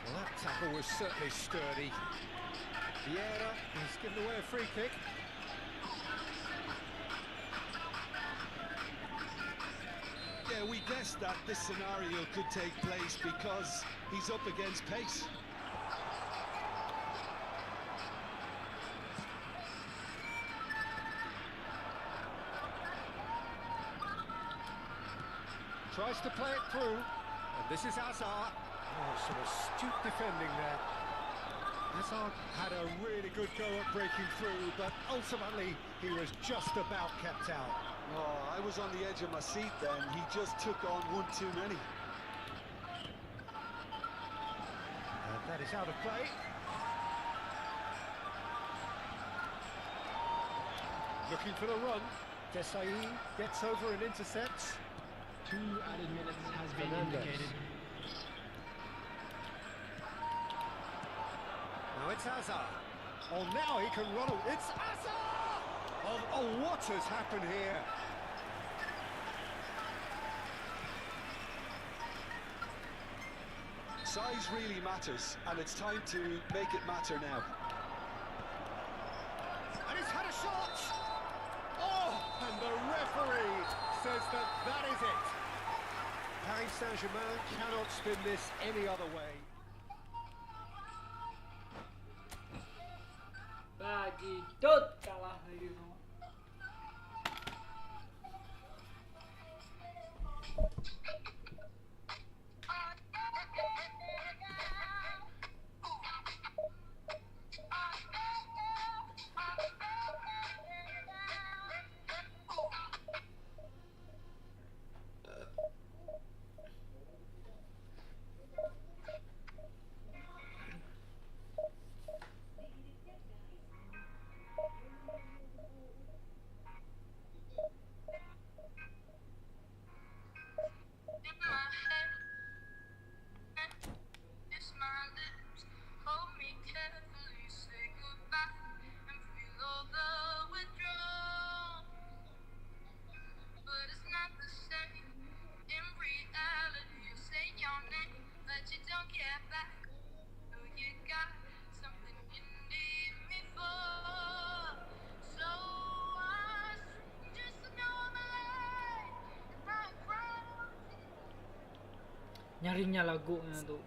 Well, that tackle was certainly sturdy. Vieira has given away a free kick.
Yeah, we guessed that this scenario could take place because he's up against pace.
Tries to play it through, and this is Hazard. Oh, some astute defending there. Hazard had a really good go at breaking through, but ultimately he was just about kept out.
Oh, I was on the edge of my seat then. He just took on one too many.
And that is out of play. Looking for the run. Desai gets over and intercepts.
2 added minutes has been
Fernandes.
indicated.
Now it's Hazard. Oh, now he can run. It's Hazard! Oh, what has happened here?
Size really matters, and it's time to make it matter now.
And he's had a shot! Oh, and the referee says that that is it. Paris Saint-Germain cannot spin this any other way.
Badidot kalah lagi semua. Nyarinya lagunya tuh.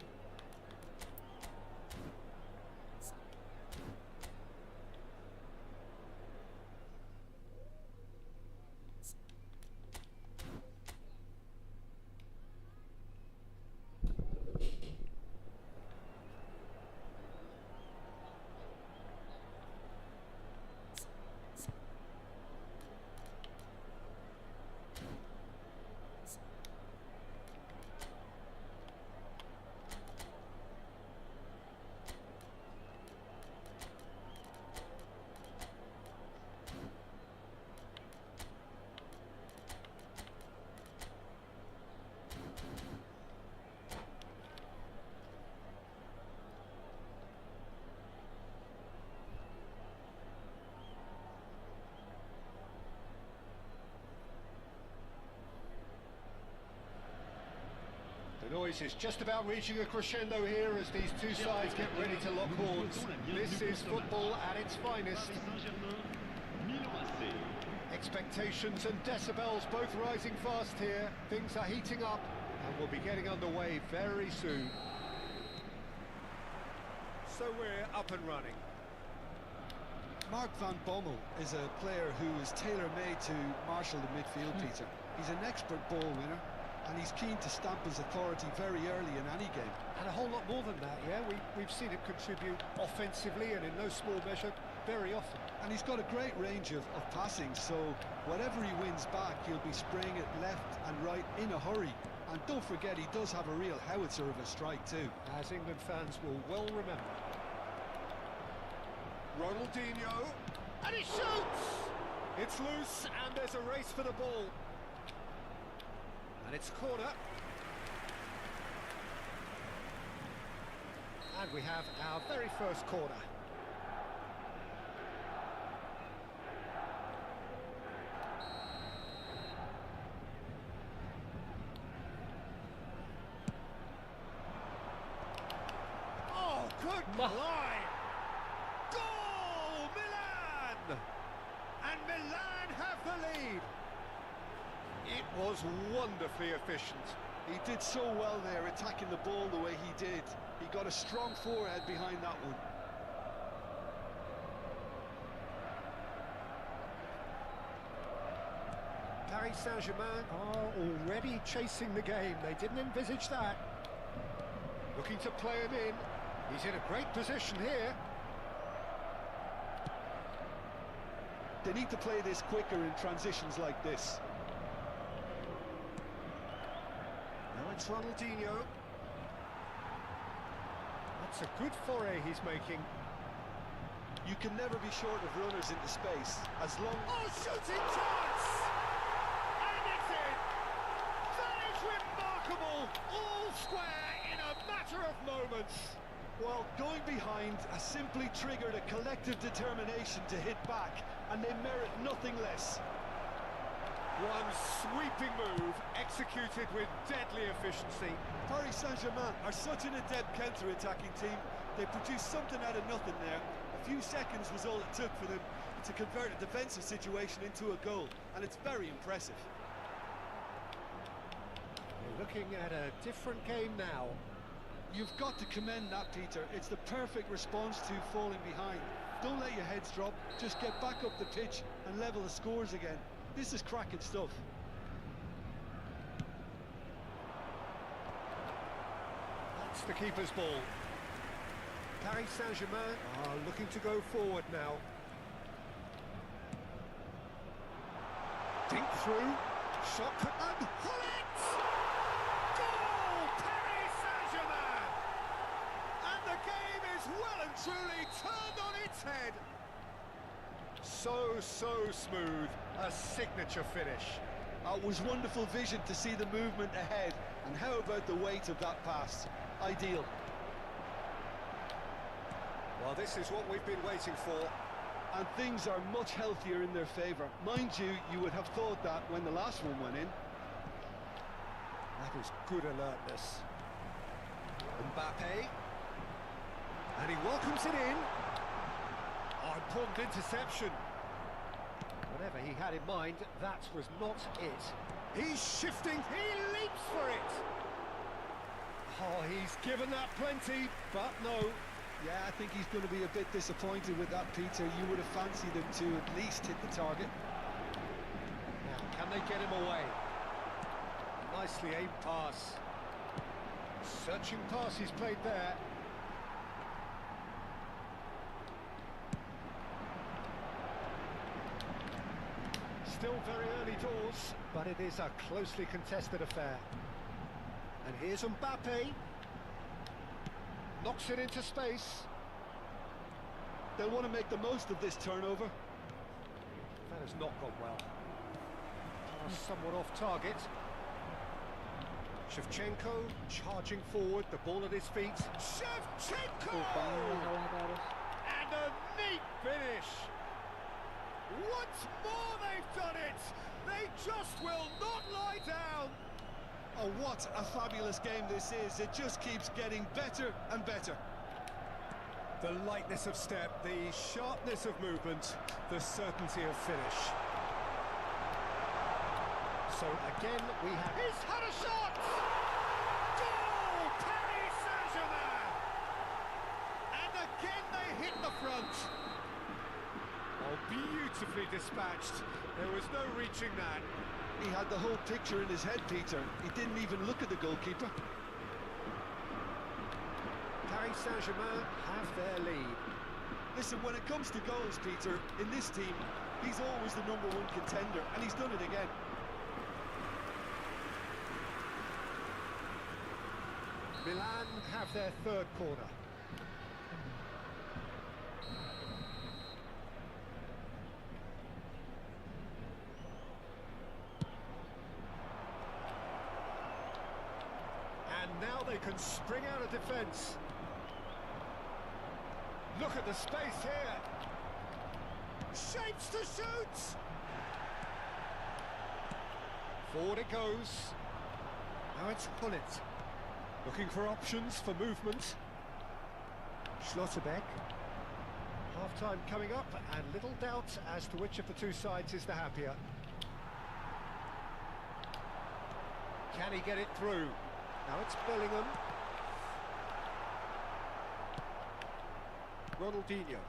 This is just about reaching a crescendo here as these two sides get ready to lock horns. This is football at its finest. Expectations and decibels both rising fast here. Things are heating up and we'll be getting underway very soon. So we're up and running.
Mark van Bommel is a player who is tailor-made to marshal the midfield, Peter. He's an expert ball winner, and he's keen to stamp his authority very early in any game.
And a whole lot more than that, yeah? We've seen him contribute offensively and in no small measure very often.
And he's got a great range of passing, so whatever he wins back, he'll be spraying it left and right in a hurry. And don't forget, he does have a real howitzer of a strike too.
As England fans will well remember. Ronaldinho, and he shoots! It's loose, and there's a race for the ball. And it's a corner. And we have our very first corner. Oh, good line! Goal, Milan! And Milan have the lead. It was wonderfully efficient.
He did so well there, attacking the ball the way he did. He got a strong forehead behind that one.
Paris Saint-Germain are already chasing the game. They didn't envisage that. Looking to play him in. He's in a great position here.
They need to play this quicker in transitions like this.
Now it's Ronaldinho. That's a good foray he's making.
You can never be short of runners into space, as long...
Oh, shooting chance! And it's in! That is remarkable! All square in a matter of moments.
Well, going behind has simply triggered a collective determination to hit back, and they merit nothing less.
One sweeping move, executed with deadly efficiency.
Paris Saint-Germain are such an adept counter-attacking team. They produced something out of nothing there. A few seconds was all it took for them to convert a defensive situation into a goal, and it's very impressive.
We're looking at a different game now.
You've got to commend that, Peter. It's the perfect response to falling behind. Don't let your heads drop, just get back up the pitch and level the scores again. This is cracking stuff.
That's the keeper's ball. Paris Saint-Germain are looking to go forward now. Dink through, shot and Hullet! Goal! Paris Saint-Germain! And the game is well and truly turned on its head. So smooth, a signature finish.
It was wonderful vision to see the movement ahead, and how about the weight of that pass? Ideal.
Well, this is what we've been waiting for.
And things are much healthier in their favour. Mind you, you would have thought that when the last one went in.
That is good alertness. Mbappe. And he welcomes it in. Oh, important interception. Whatever he had in mind, that was not it. He's shifting, he leaps for it. Oh, he's given that plenty, but no.
Yeah, I think he's going to be a bit disappointed with that, Peter. You would have fancied him to at least hit the target.
Now, can they get him away? Nicely aimed pass. Searching pass he's played there. Still very early doors, but it is a closely contested affair. And here's Mbappe. Knocks it into space.
They'll want to make the most of this turnover.
That has not gone well. Somewhat off target. Shevchenko charging forward, the ball at his feet. Shevchenko! And a neat finish. Once more they've done it. They just will not lie down.
Oh, what a fabulous game this is. It just keeps getting better and better.
The lightness of step, the sharpness of movement, the certainty of finish. So again, we have...
He's had a shot! Goal! Paris Saint-Germain!
And again they hit the front. Oh, beautifully dispatched. There was no reaching that.
He had the whole picture in his head, Peter. He didn't even look at the goalkeeper.
Paris Saint-Germain have their lead.
Listen, when it comes to goals, Peter, in this team, he's always the #1 contender, and he's done it again.
Milan have their third corner. And now they can spring out of defence. Look at the space here. Shapes to shoot. Forward it goes. Now it's Hullet. Looking for options for movement. Schlotterbeck. Half-time coming up, and little doubt as to which of the two sides is the happier. Can he get it through? Now it's Bellingham. Ronaldinho.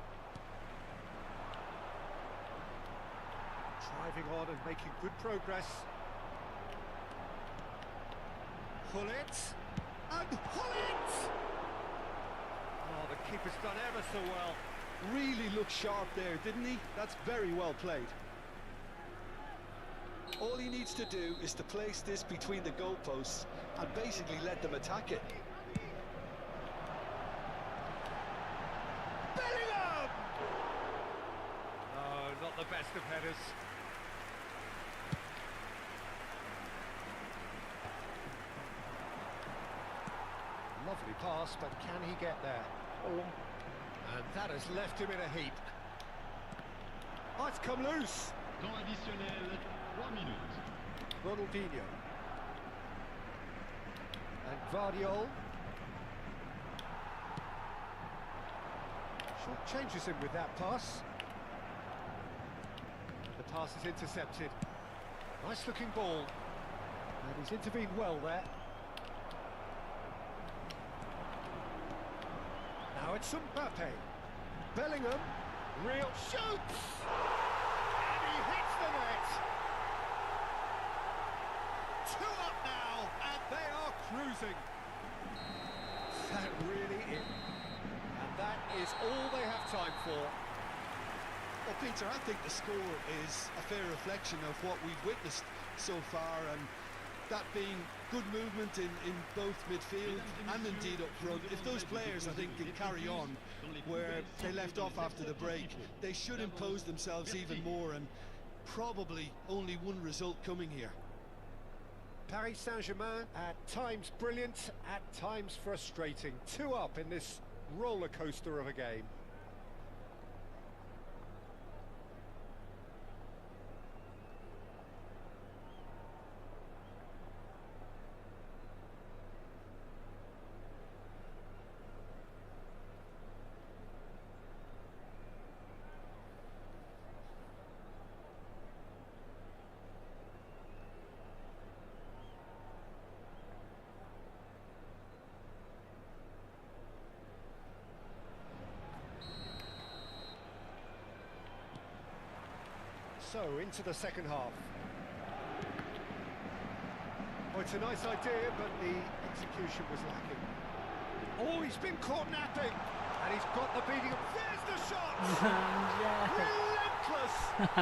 Driving on and making good progress. Hullet. And Hullet!
Oh, the keeper's done ever so well. Really looked sharp there, didn't he? That's very well played. All he needs to do is to place this between the goalposts and basically let them attack it.
Bellingham! Oh, not the best of headers. Lovely pass, but can he get there? And that has left him in a heap. Oh, it's come loose.
Temps additionnel, 3 minutes.
Ronaldinho. And Vardiol. Short changes him with that pass. The pass is intercepted. Nice looking ball. And he's intervened well there. Now it's Mbappe. Bellingham. Real shoots! And he hits the net. 2 up now, and they are cruising. That really is. And that is all they have time for.
Well, Peter, I think the score is a fair reflection of what we've witnessed so far, and that being good movement in both midfield and indeed up front. If those players, I think, can carry on where they left off after the break, they should impose themselves even more, and probably only one result coming here.
Paris Saint-Germain, at times brilliant, at times frustrating. 2 up in this roller coaster of a game. So, into the second half. Oh, it's a nice idea, but the execution was lacking. Oh, he's been caught napping! And he's got the beating of... There's the shot! Relentless!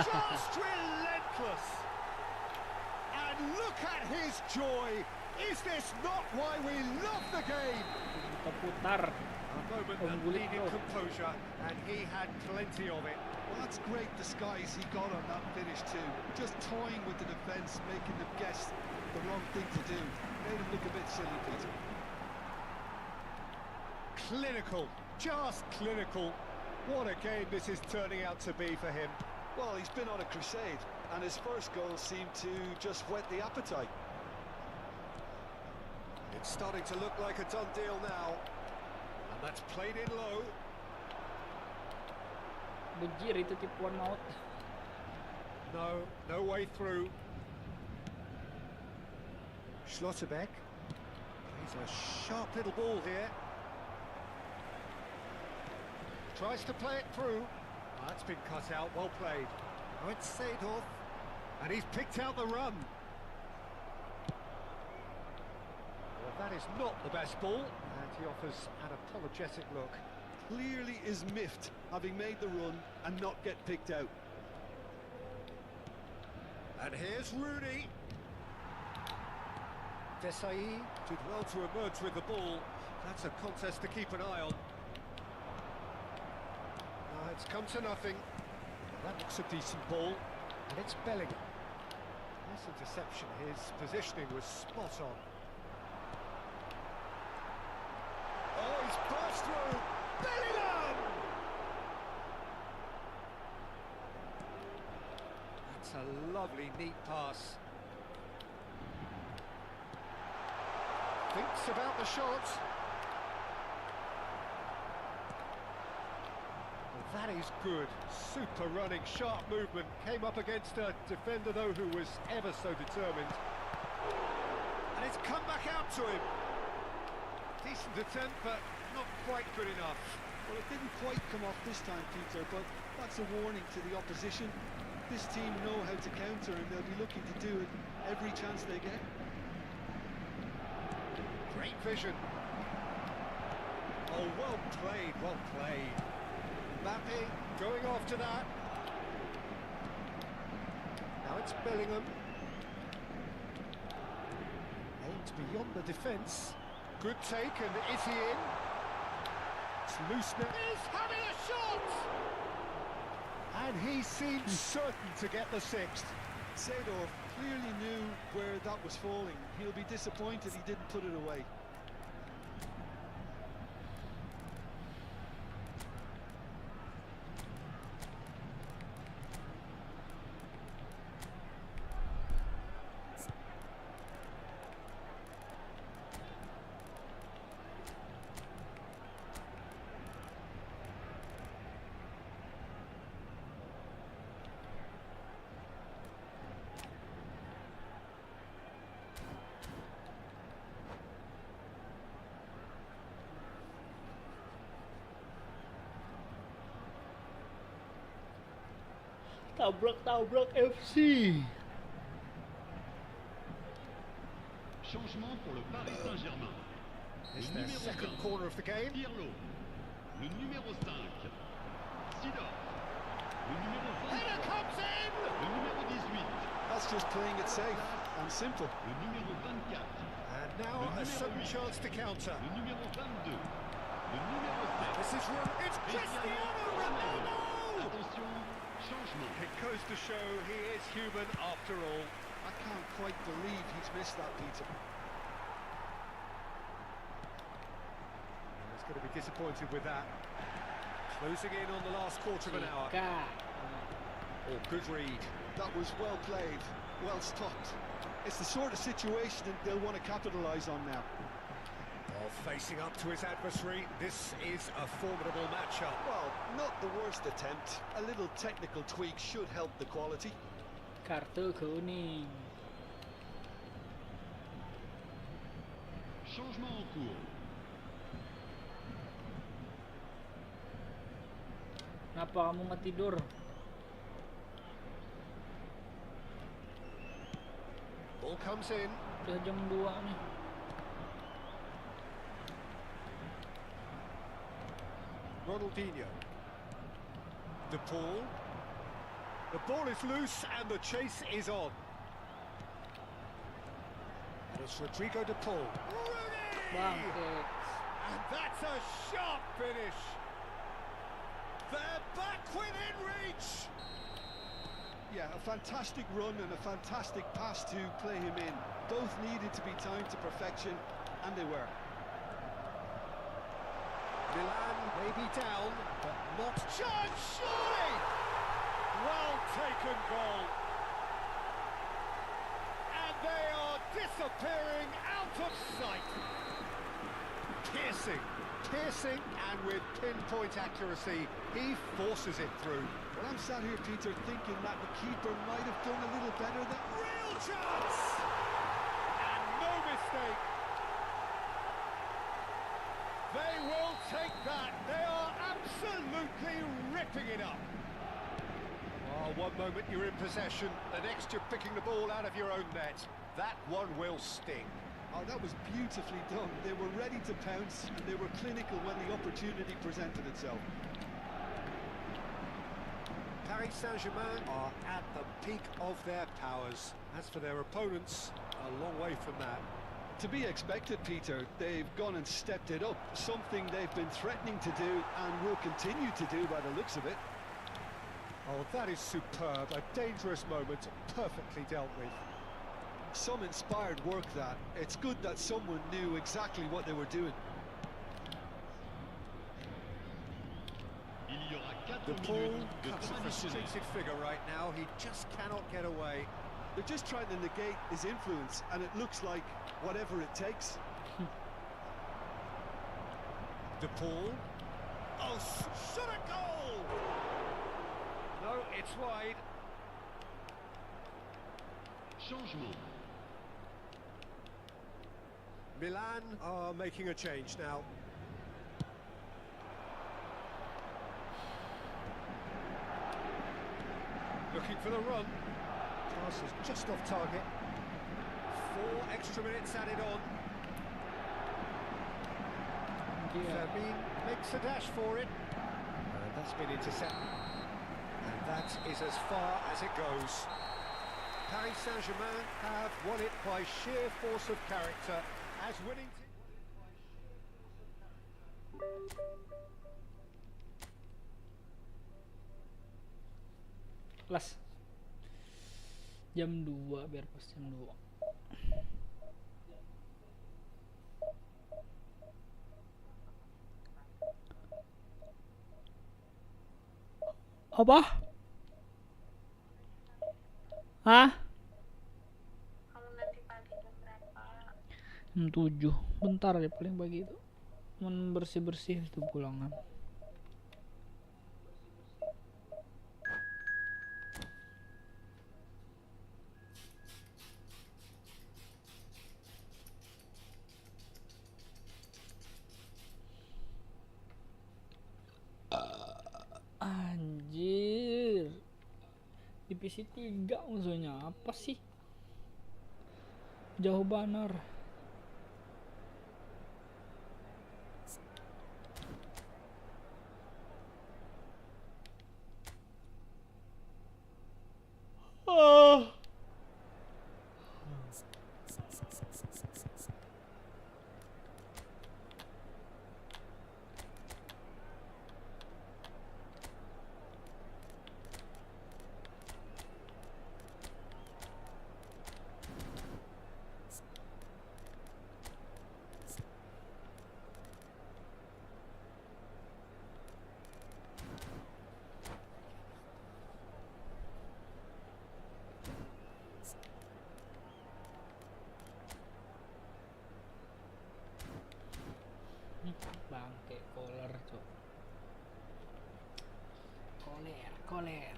Just relentless! And look at his joy! Is this not why we love the game?
Terputar.
A moment that needed composure, and he had plenty of it.
Well, that's great disguise he got on that finish too. Just toying with the defence, making them guess the wrong thing to do. Made him look a bit silly, Peter.
Clinical, just clinical. What a game this is turning out to be for him.
Well, he's been on a crusade, and his first goal seemed to just whet the appetite.
It's starting to look like a done deal now. And that's played in low.
Bejir itu tipuan maut.
No, no way through. Schlotterbeck. He's a sharp little ball here. Tries to play it through. That's been cut out, well played. Now it's Seedorf. And he's picked out the run. Well, that is not the best ball. And he offers an apologetic look.
Clearly is miffed, having made the run and not get picked out.
And here's Rooney. Desai did well to emerge with the ball. That's a contest to keep an eye on. It's come to nothing. That looks a decent ball. And it's Bellingham. Nice interception. His positioning was spot on. Oh, he's burst through. Bellingham! That's a lovely, neat pass. Thinks about the shot. Well, that is good. Super running, sharp movement. Came up against a defender, though, who was ever so determined. And it's come back out to him. Decent attempt, but not quite good enough.
Well, it didn't quite come off this time, Peter, but that's a warning to the opposition. This team know how to counter, and they'll be looking to do it every chance they get.
Great vision. Oh, well played, well played. Mbappe going after that. Now it's Bellingham. Aimed beyond the defence. Good take, and is he in? It's loose now. He's having a shot! And he seems certain to get the sixth.
Seedorf clearly knew where that was falling. He'll be disappointed he didn't put it away.
Tabrak FC.
Changement pour le Paris Saint-Germain.
It's
Le
their
numéro
second
20,
corner of the game.
Pirlo. Le numéro 5, Seedorf. Le numéro 23,
Header comes in!
le numéro 18,
That's just playing it safe and simple.
le numéro 24,
And now a sudden chance to counter.
le numéro 22, le numéro 7.
This is It's Cristiano Ronaldo!
Attention, changement.
It goes to show he is human after all.
I can't quite believe he's missed that, Peter.
He's going to be disappointed with that. Closing in on the last quarter of an hour. Oh, good read.
That was well played, well stopped. It's the sort of situation that they'll want to capitalise on now.
Well, facing up to his adversary, this is a formidable matchup.
Well, not the worst attempt. A little technical tweak should help the quality.
Kartu kuning.
Changement en cours.
Kenapa kamu nggak tidur?
Ball comes in.
Udah jam 2 nih.
Ronaldinho. De Paul. The ball is loose and the chase is on. And it's Rodrigo De Paul. Rooney!
Bangkit.
And that's a sharp finish. They're back within reach.
Yeah, a fantastic run and a fantastic pass to play him in. Both needed to be timed to perfection, and they were.
Milan may be down, but not just surely. Well taken goal. And they are disappearing out of sight. Piercing, and with pinpoint accuracy, he forces it through.
Well, I'm sat here, Peter, thinking that the keeper might have done a little better than...
Real chance! And no mistake. They will take that. They are absolutely ripping it up. Oh, one moment you're in possession, the next you're picking the ball out of your own net. That one will sting.
Oh, that was beautifully done. They were ready to pounce, and they were clinical when the opportunity presented itself.
Paris Saint-Germain are at the peak of their powers. As for their opponents, a long way from that.
To be expected, Peter. They've gone and stepped it up, something they've been threatening to do and will continue to do by the looks of it.
Oh, that is superb. A dangerous moment, perfectly dealt with.
Some inspired work, that. It's good that someone knew exactly what they were doing.
Il y aura 4
The ball
minutes de
cuts a
temps additionnel.
frustrated figure right now. He just cannot get away.
They're just trying to negate his influence, and it looks like whatever it takes.
De Paul. Oh, shot a goal! No, it's wide.
Changement.
Milan are making a change now. Looking for the run. Pass is just off target. 4 extra minutes added on. Fermin makes a dash for it. And that's been intercepted. And that is as far as it goes. Paris Saint-Germain have won it by sheer force of character, as winning
Kelas jam 2 biar pas jam 2. Apa? Hah?
Kalau nanti pagi jam berapa?
Jam 7. Bentar ya paling pagi itu. Cuman bersih-bersih itu pulangan. Anjir. Divisi 3 musuhnya apa sih? Jauh banner. Oh. Bangke koler cok. Koler.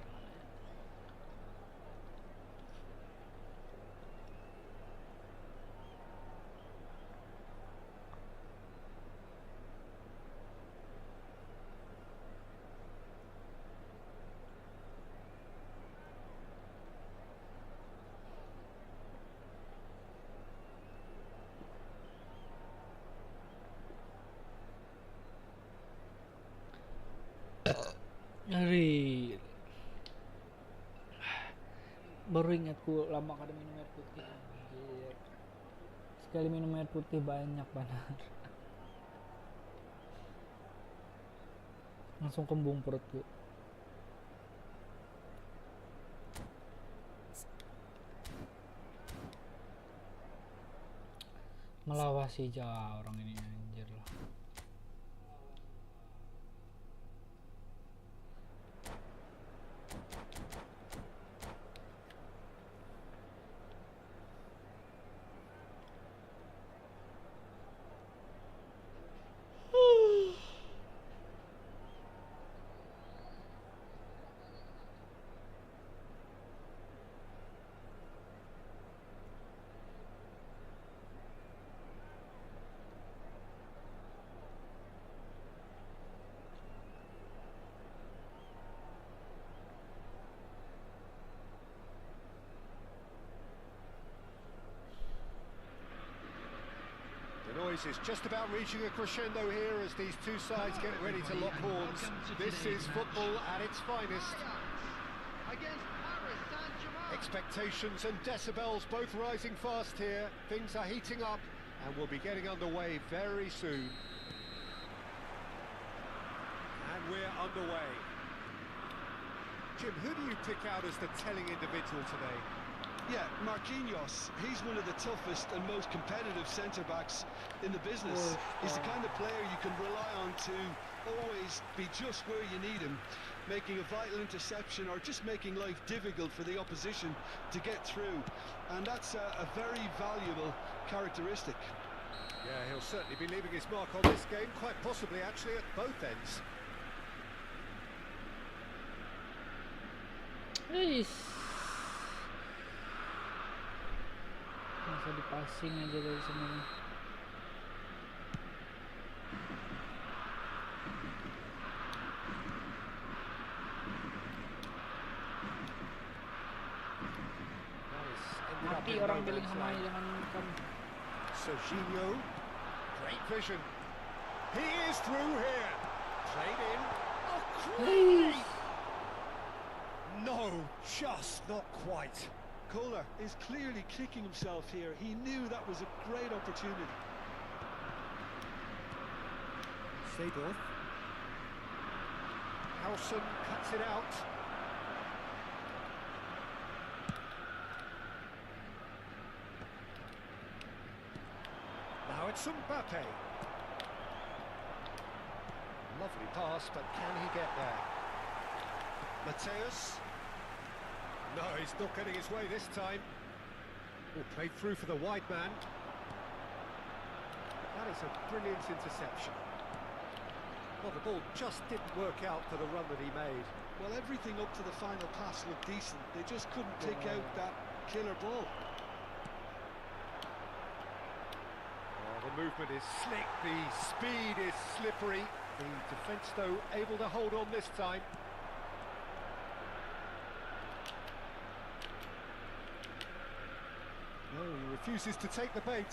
Hari baru ingatku lama kada minum air putih. Anjir. Sekali minum air putih banyak banget. Langsung kembung perutku. Melawasi jauh orang ini anjir lah.
news is just about reaching a crescendo here as these two sides get ready to lock horns. This is football at its finest.
Against Paris Saint-Germain.
Expectations and decibels both rising fast here. Things are heating up and we'll be getting underway very soon. And we're underway. Jim, who do you pick out as the telling individual today?
Yeah, Marquinhos. He's one of the toughest and most competitive centre-backs in the business. He's the kind of player you can rely on to always be just where you need him, making a vital interception or just making life difficult for the opposition to get through. And that's a very valuable characteristic.
Yeah, he'll certainly be leaving his mark on this game, quite possibly actually at both ends.
Bisa dipasing aja dari semuanya. Mati orang Bellingham aja, jangan kamu.
Serginho, great vision. He is through here. Played in. Oh, crazy! No, just not quite.
Kohler is clearly kicking himself here. He knew that was a great opportunity.
Seedorf. Howson cuts it out. Now it's Mbappe. Lovely pass, but can he get there? Mateus. No, he's not getting his way this time. Oh, played through for the wide man. That is a brilliant interception. Well, the ball just didn't work out for the run that he made.
Well, everything up to the final pass looked decent. They just couldn't pick out that killer ball.
Oh, the movement is slick, the speed is slippery. The defence, though, able to hold on this time. No, he refuses to take the bait.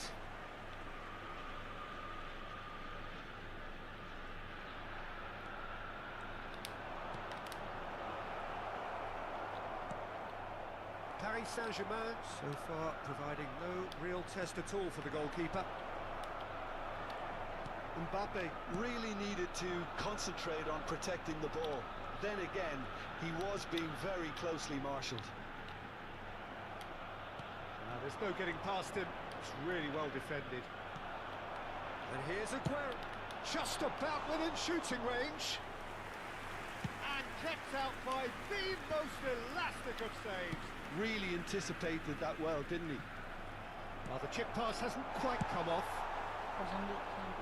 Paris Saint-Germain so far providing no real test at all for the goalkeeper.
Mbappe really needed to concentrate on protecting the ball. Then again, he was being very closely marshalled.
There's no getting past him. It's really well defended. And here's Aguero. Just about within shooting range. And kept out by the most elastic of saves.
Really anticipated that well, didn't he?
Well, the chip pass hasn't quite come off. And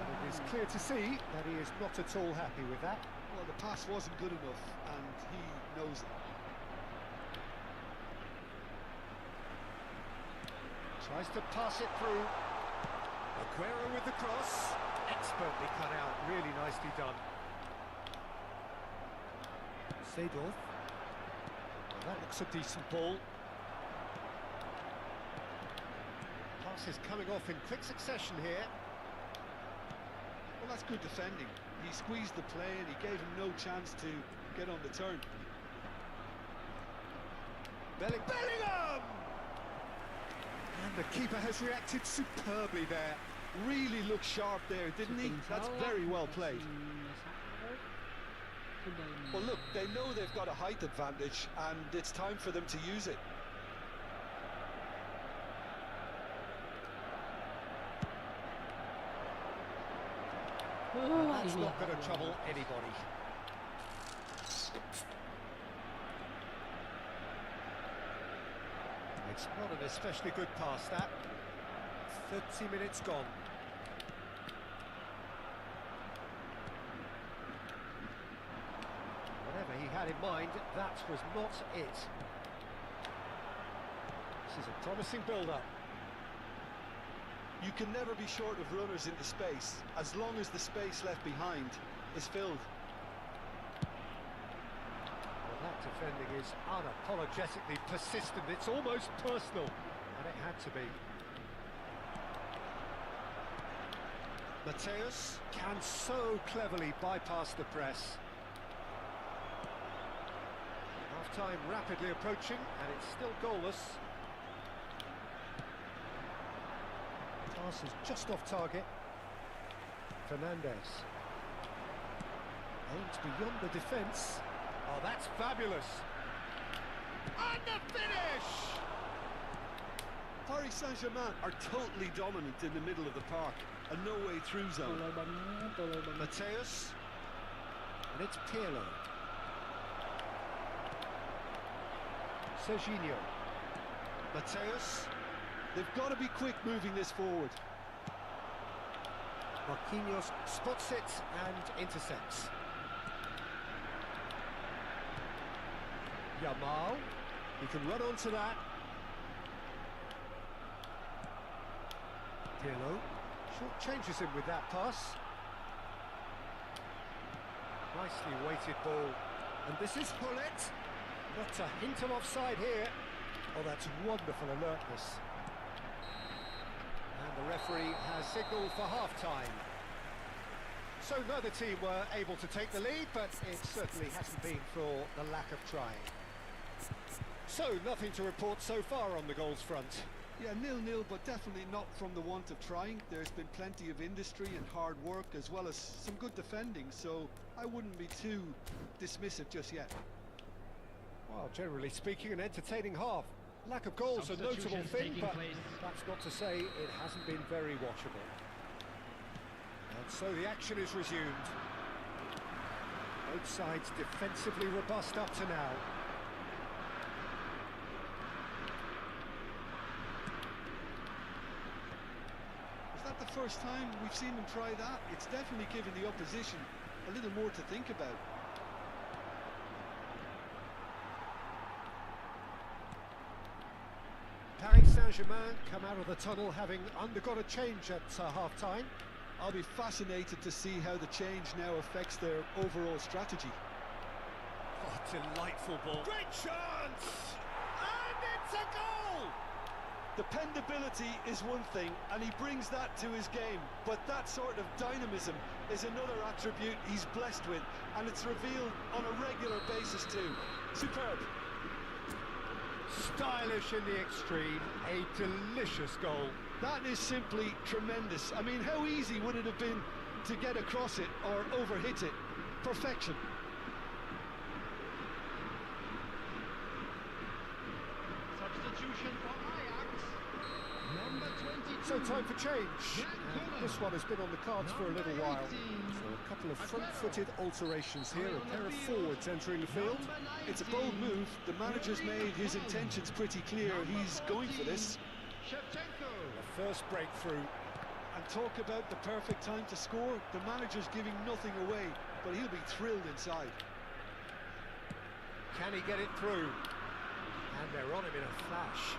it is clear to see that he is not at all happy with that.
Well, the pass wasn't good enough, and he knows it.
Tries to pass it through. Aguero with the cross. Expertly cut out. Really nicely done. Seedorf. Well, that looks a decent ball. Pass is coming off in quick succession here.
Well, that's good defending. He squeezed the play and he gave him no chance to get on the turn.
Bellingham! And the keeper has reacted superbly there.
Really looked sharp there, didn't he? That's very well played. Well, look, they know they've got a height advantage, and it's time for them to use it.
That's not going to trouble anybody. It's not an especially good pass, that. 30 minutes gone. Whatever he had in mind, that was not it. This is a promising build-up.
You can never be short of runners into space, as long as the space left behind is filled.
Well, that defending is unapologetically persistent. It's almost personal, and it had to be. Mateus can so cleverly bypass the press. Half-time rapidly approaching, and it's still goalless. Pass is just off target. Fernandez. Aims beyond the defence. Oh, that's fabulous. And the finish!
Paris Saint-Germain are totally dominant in the middle of the park. A no-way through zone.
Tolol banget.
Mateus. And it's Pirlo. Serginho. Mateus.
They've got to be quick moving this forward.
Marquinhos spots it and intercepts. Yamal. He can run onto that. Pirlo. Short changes him with that pass. Nicely weighted ball. And this is Hullet. Not a hint of offside here. Oh, that's wonderful alertness. And the referee has signalled for half-time. So neither team were able to take the lead, but it certainly hasn't been for the lack of trying. So nothing to report so far on the goals front.
Yeah, 0-0, but definitely not from the want of trying. There's been plenty of industry and hard work, as well as some good defending, so I wouldn't be too dismissive just yet.
Well, generally speaking, an entertaining half. Lack of goals a notable thing, but that's not to say it hasn't been very watchable. And so the action is resumed. Both sides defensively robust up to now.
Is that the first time we've seen them try that? It's definitely given the opposition a little more to think about.
Paris Saint-Germain come out of the tunnel having undergone a change at half-time.
I'll be fascinated to see how the change now affects their overall strategy.
Oh, delightful ball. Great chance! And it's a goal!
Dependability is one thing, and he brings that to his game, but that sort of dynamism is another attribute he's blessed with, and it's revealed on a regular basis too. Superb.
Stylish in the extreme, a delicious goal.
That is simply tremendous. I mean, how easy would it have been to get across it or overhit it? Perfection.
Substitution for Ajax. Number 22.
So time for change. And this one has been on the cards for a little while. So a couple of front-footed alterations here, a pair of forwards entering the field.
It's a bold move. The manager's made his intentions pretty clear. He's going for this.
The first breakthrough.
And talk about the perfect time to score. The manager's giving nothing away, but he'll be thrilled inside.
Can he get it through? And they're on him in a flash.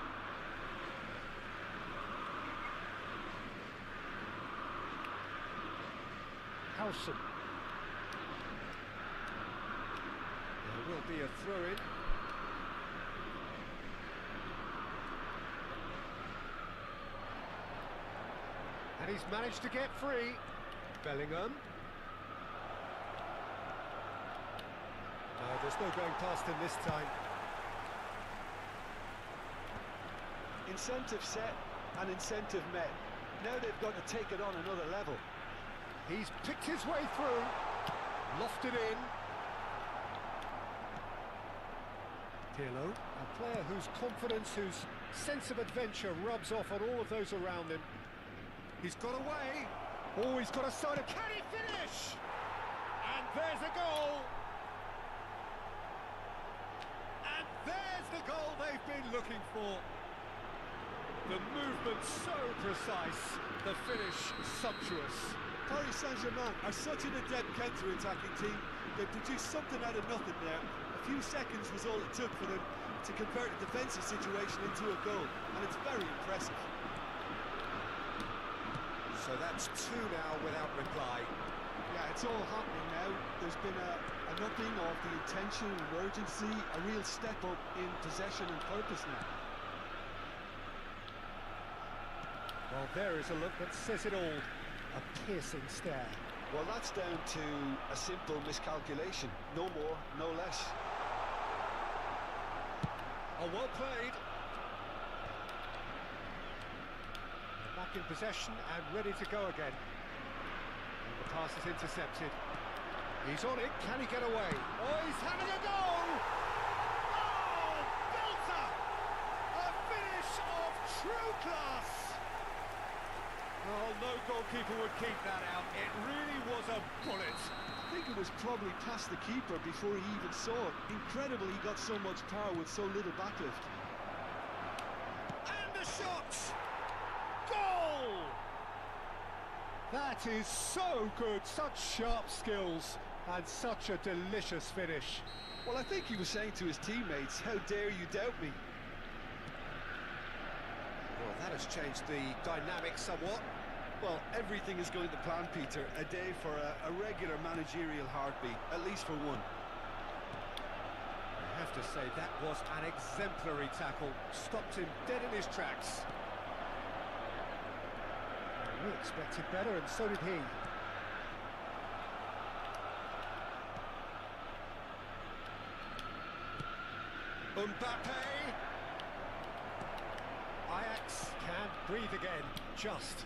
Howson. There will be a throw-in. And he's managed to get free. Bellingham. No, there's no going past him this time.
Incentive set and incentive met. Now they've got to take it on another level.
He's picked his way through. Lofted in. Pirlo, a player whose confidence, whose sense of adventure rubs off on all of those around him. He's got away. Oh, he's got a side of... Can he finish? And there's a goal. And there's the goal they've been looking for. The movement so precise, the finish sumptuous.
Paris Saint-Germain are such an adept counter-attacking team. They produced something out of nothing there. A few seconds was all it took for them to convert a defensive situation into a goal, and it's very impressive.
So that's two now without reply.
Yeah, it's all happening now. There's been an upping of the intention and urgency, a real step up in possession and purpose now.
Well, there is a look that says it all. A A piercing stare.
Well, that's down to a simple miscalculation. No more, no less.
Oh, well played. They're back in possession and ready to go again. And the pass is intercepted. He's on it. Can he get away? Oh, he's having a go! Oh, belter! A finish of true class! Oh, no goalkeeper would keep that out. It really was a bullet.
I think it was probably past the keeper before he even saw it. Incredible he got so much power with so little backlift.
And a shot! Goal! That is so good. Such sharp skills and such a delicious finish.
Well, I think he was saying to his teammates, how dare you doubt me?
Well, that has changed the dynamic somewhat.
Well, everything is going to plan, Peter. A day for a regular managerial heartbeat, at least for one.
I have to say, that was an exemplary tackle. Stopped him dead in his tracks. We expected better, and so did he. Mbappe! Ajax can breathe again, just.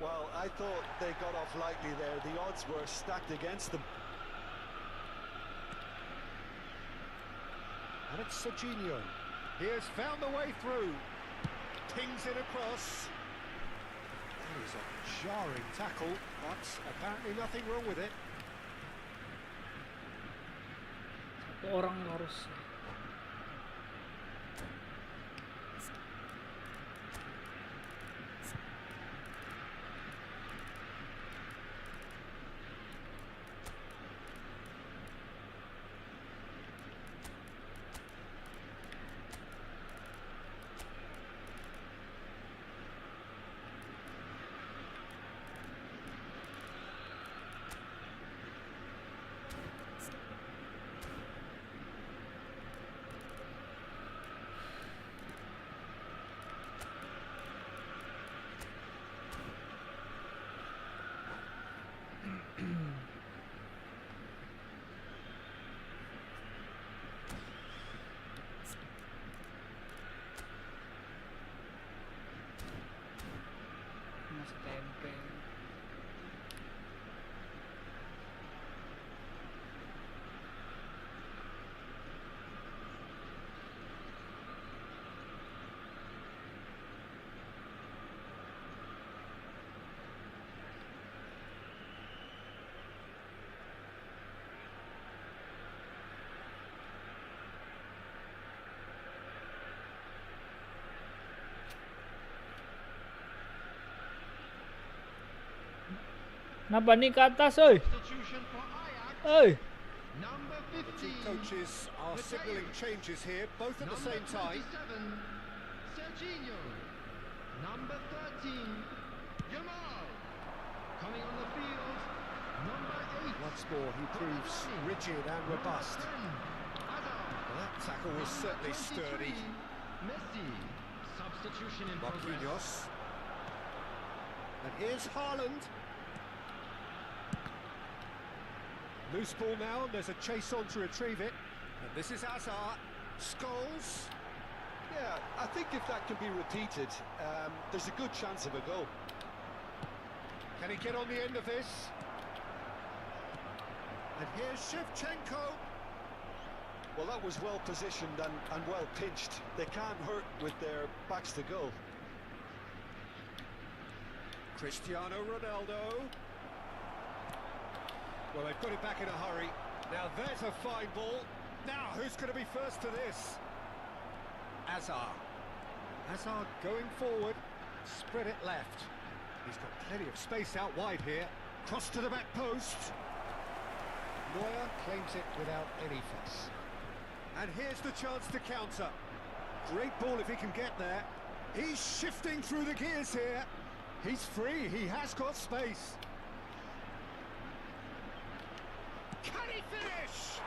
Well, I thought they got off lightly there. The odds were stacked against them.
And it's Serginho. He has found the way through. Pings it across. That is a jarring tackle, but apparently nothing wrong with it.
Satu orang harus. Masih tempe. Kenapa nih ke atas, oi?
Substitution for Ajax.
Oi.
Number
The two
15.
coaches are signalling changes here, both at the
Number
same time.
27, Serginho. Number 13, Jamal. Coming on the field, number 8.
Once more, he proves rigid and robust. Well, that tackle was certainly sturdy.
Messi. Substitution in progress.
Marquinhos. And here's Haaland. Loose ball now, and there's a chase on to retrieve it. And this is Hazard. Scholes.
Yeah, I think if that can be repeated, there's a good chance of a goal.
Can he get on the end of this? And here's Shevchenko.
Well, that was well positioned and well pinched. They can't hurt with their backs to goal.
Cristiano Ronaldo. Well, they've got it back in a hurry. Now there's a fine ball. Now who's going to be first to this? Hazard. Hazard going forward. Spread it left. He's got plenty of space out wide here. Cross to the back post. Neuer claims it without any fuss. And here's the chance to counter. Great ball if he can get there. He's shifting through the gears here. He's free. He has got space. Can he finish?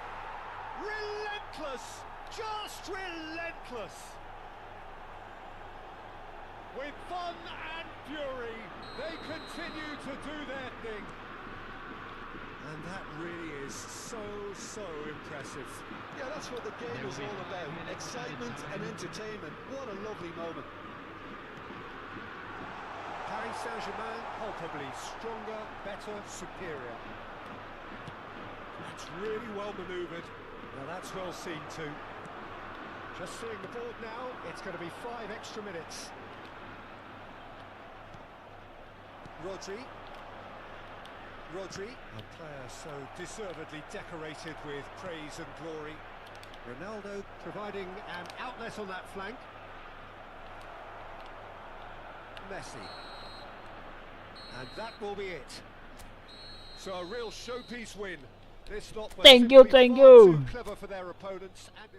Relentless! Just relentless! With fun and fury. They continue to do their thing. And that really is so impressive.
Yeah, that's what the game is all about. Excitement and entertainment. What a lovely moment.
Paris Saint-Germain, palpably stronger, better, superior. That's really well manoeuvred. Now that's well seen too. Just seeing the board now, it's going to be 5 extra minutes. Rodri. A player so deservedly decorated with praise and glory. Ronaldo providing an outlet on that flank. Messi. And that will be it. So a real showpiece win. This lot were
Thank you,
simply
thank
far
you.
too clever for their opponents. And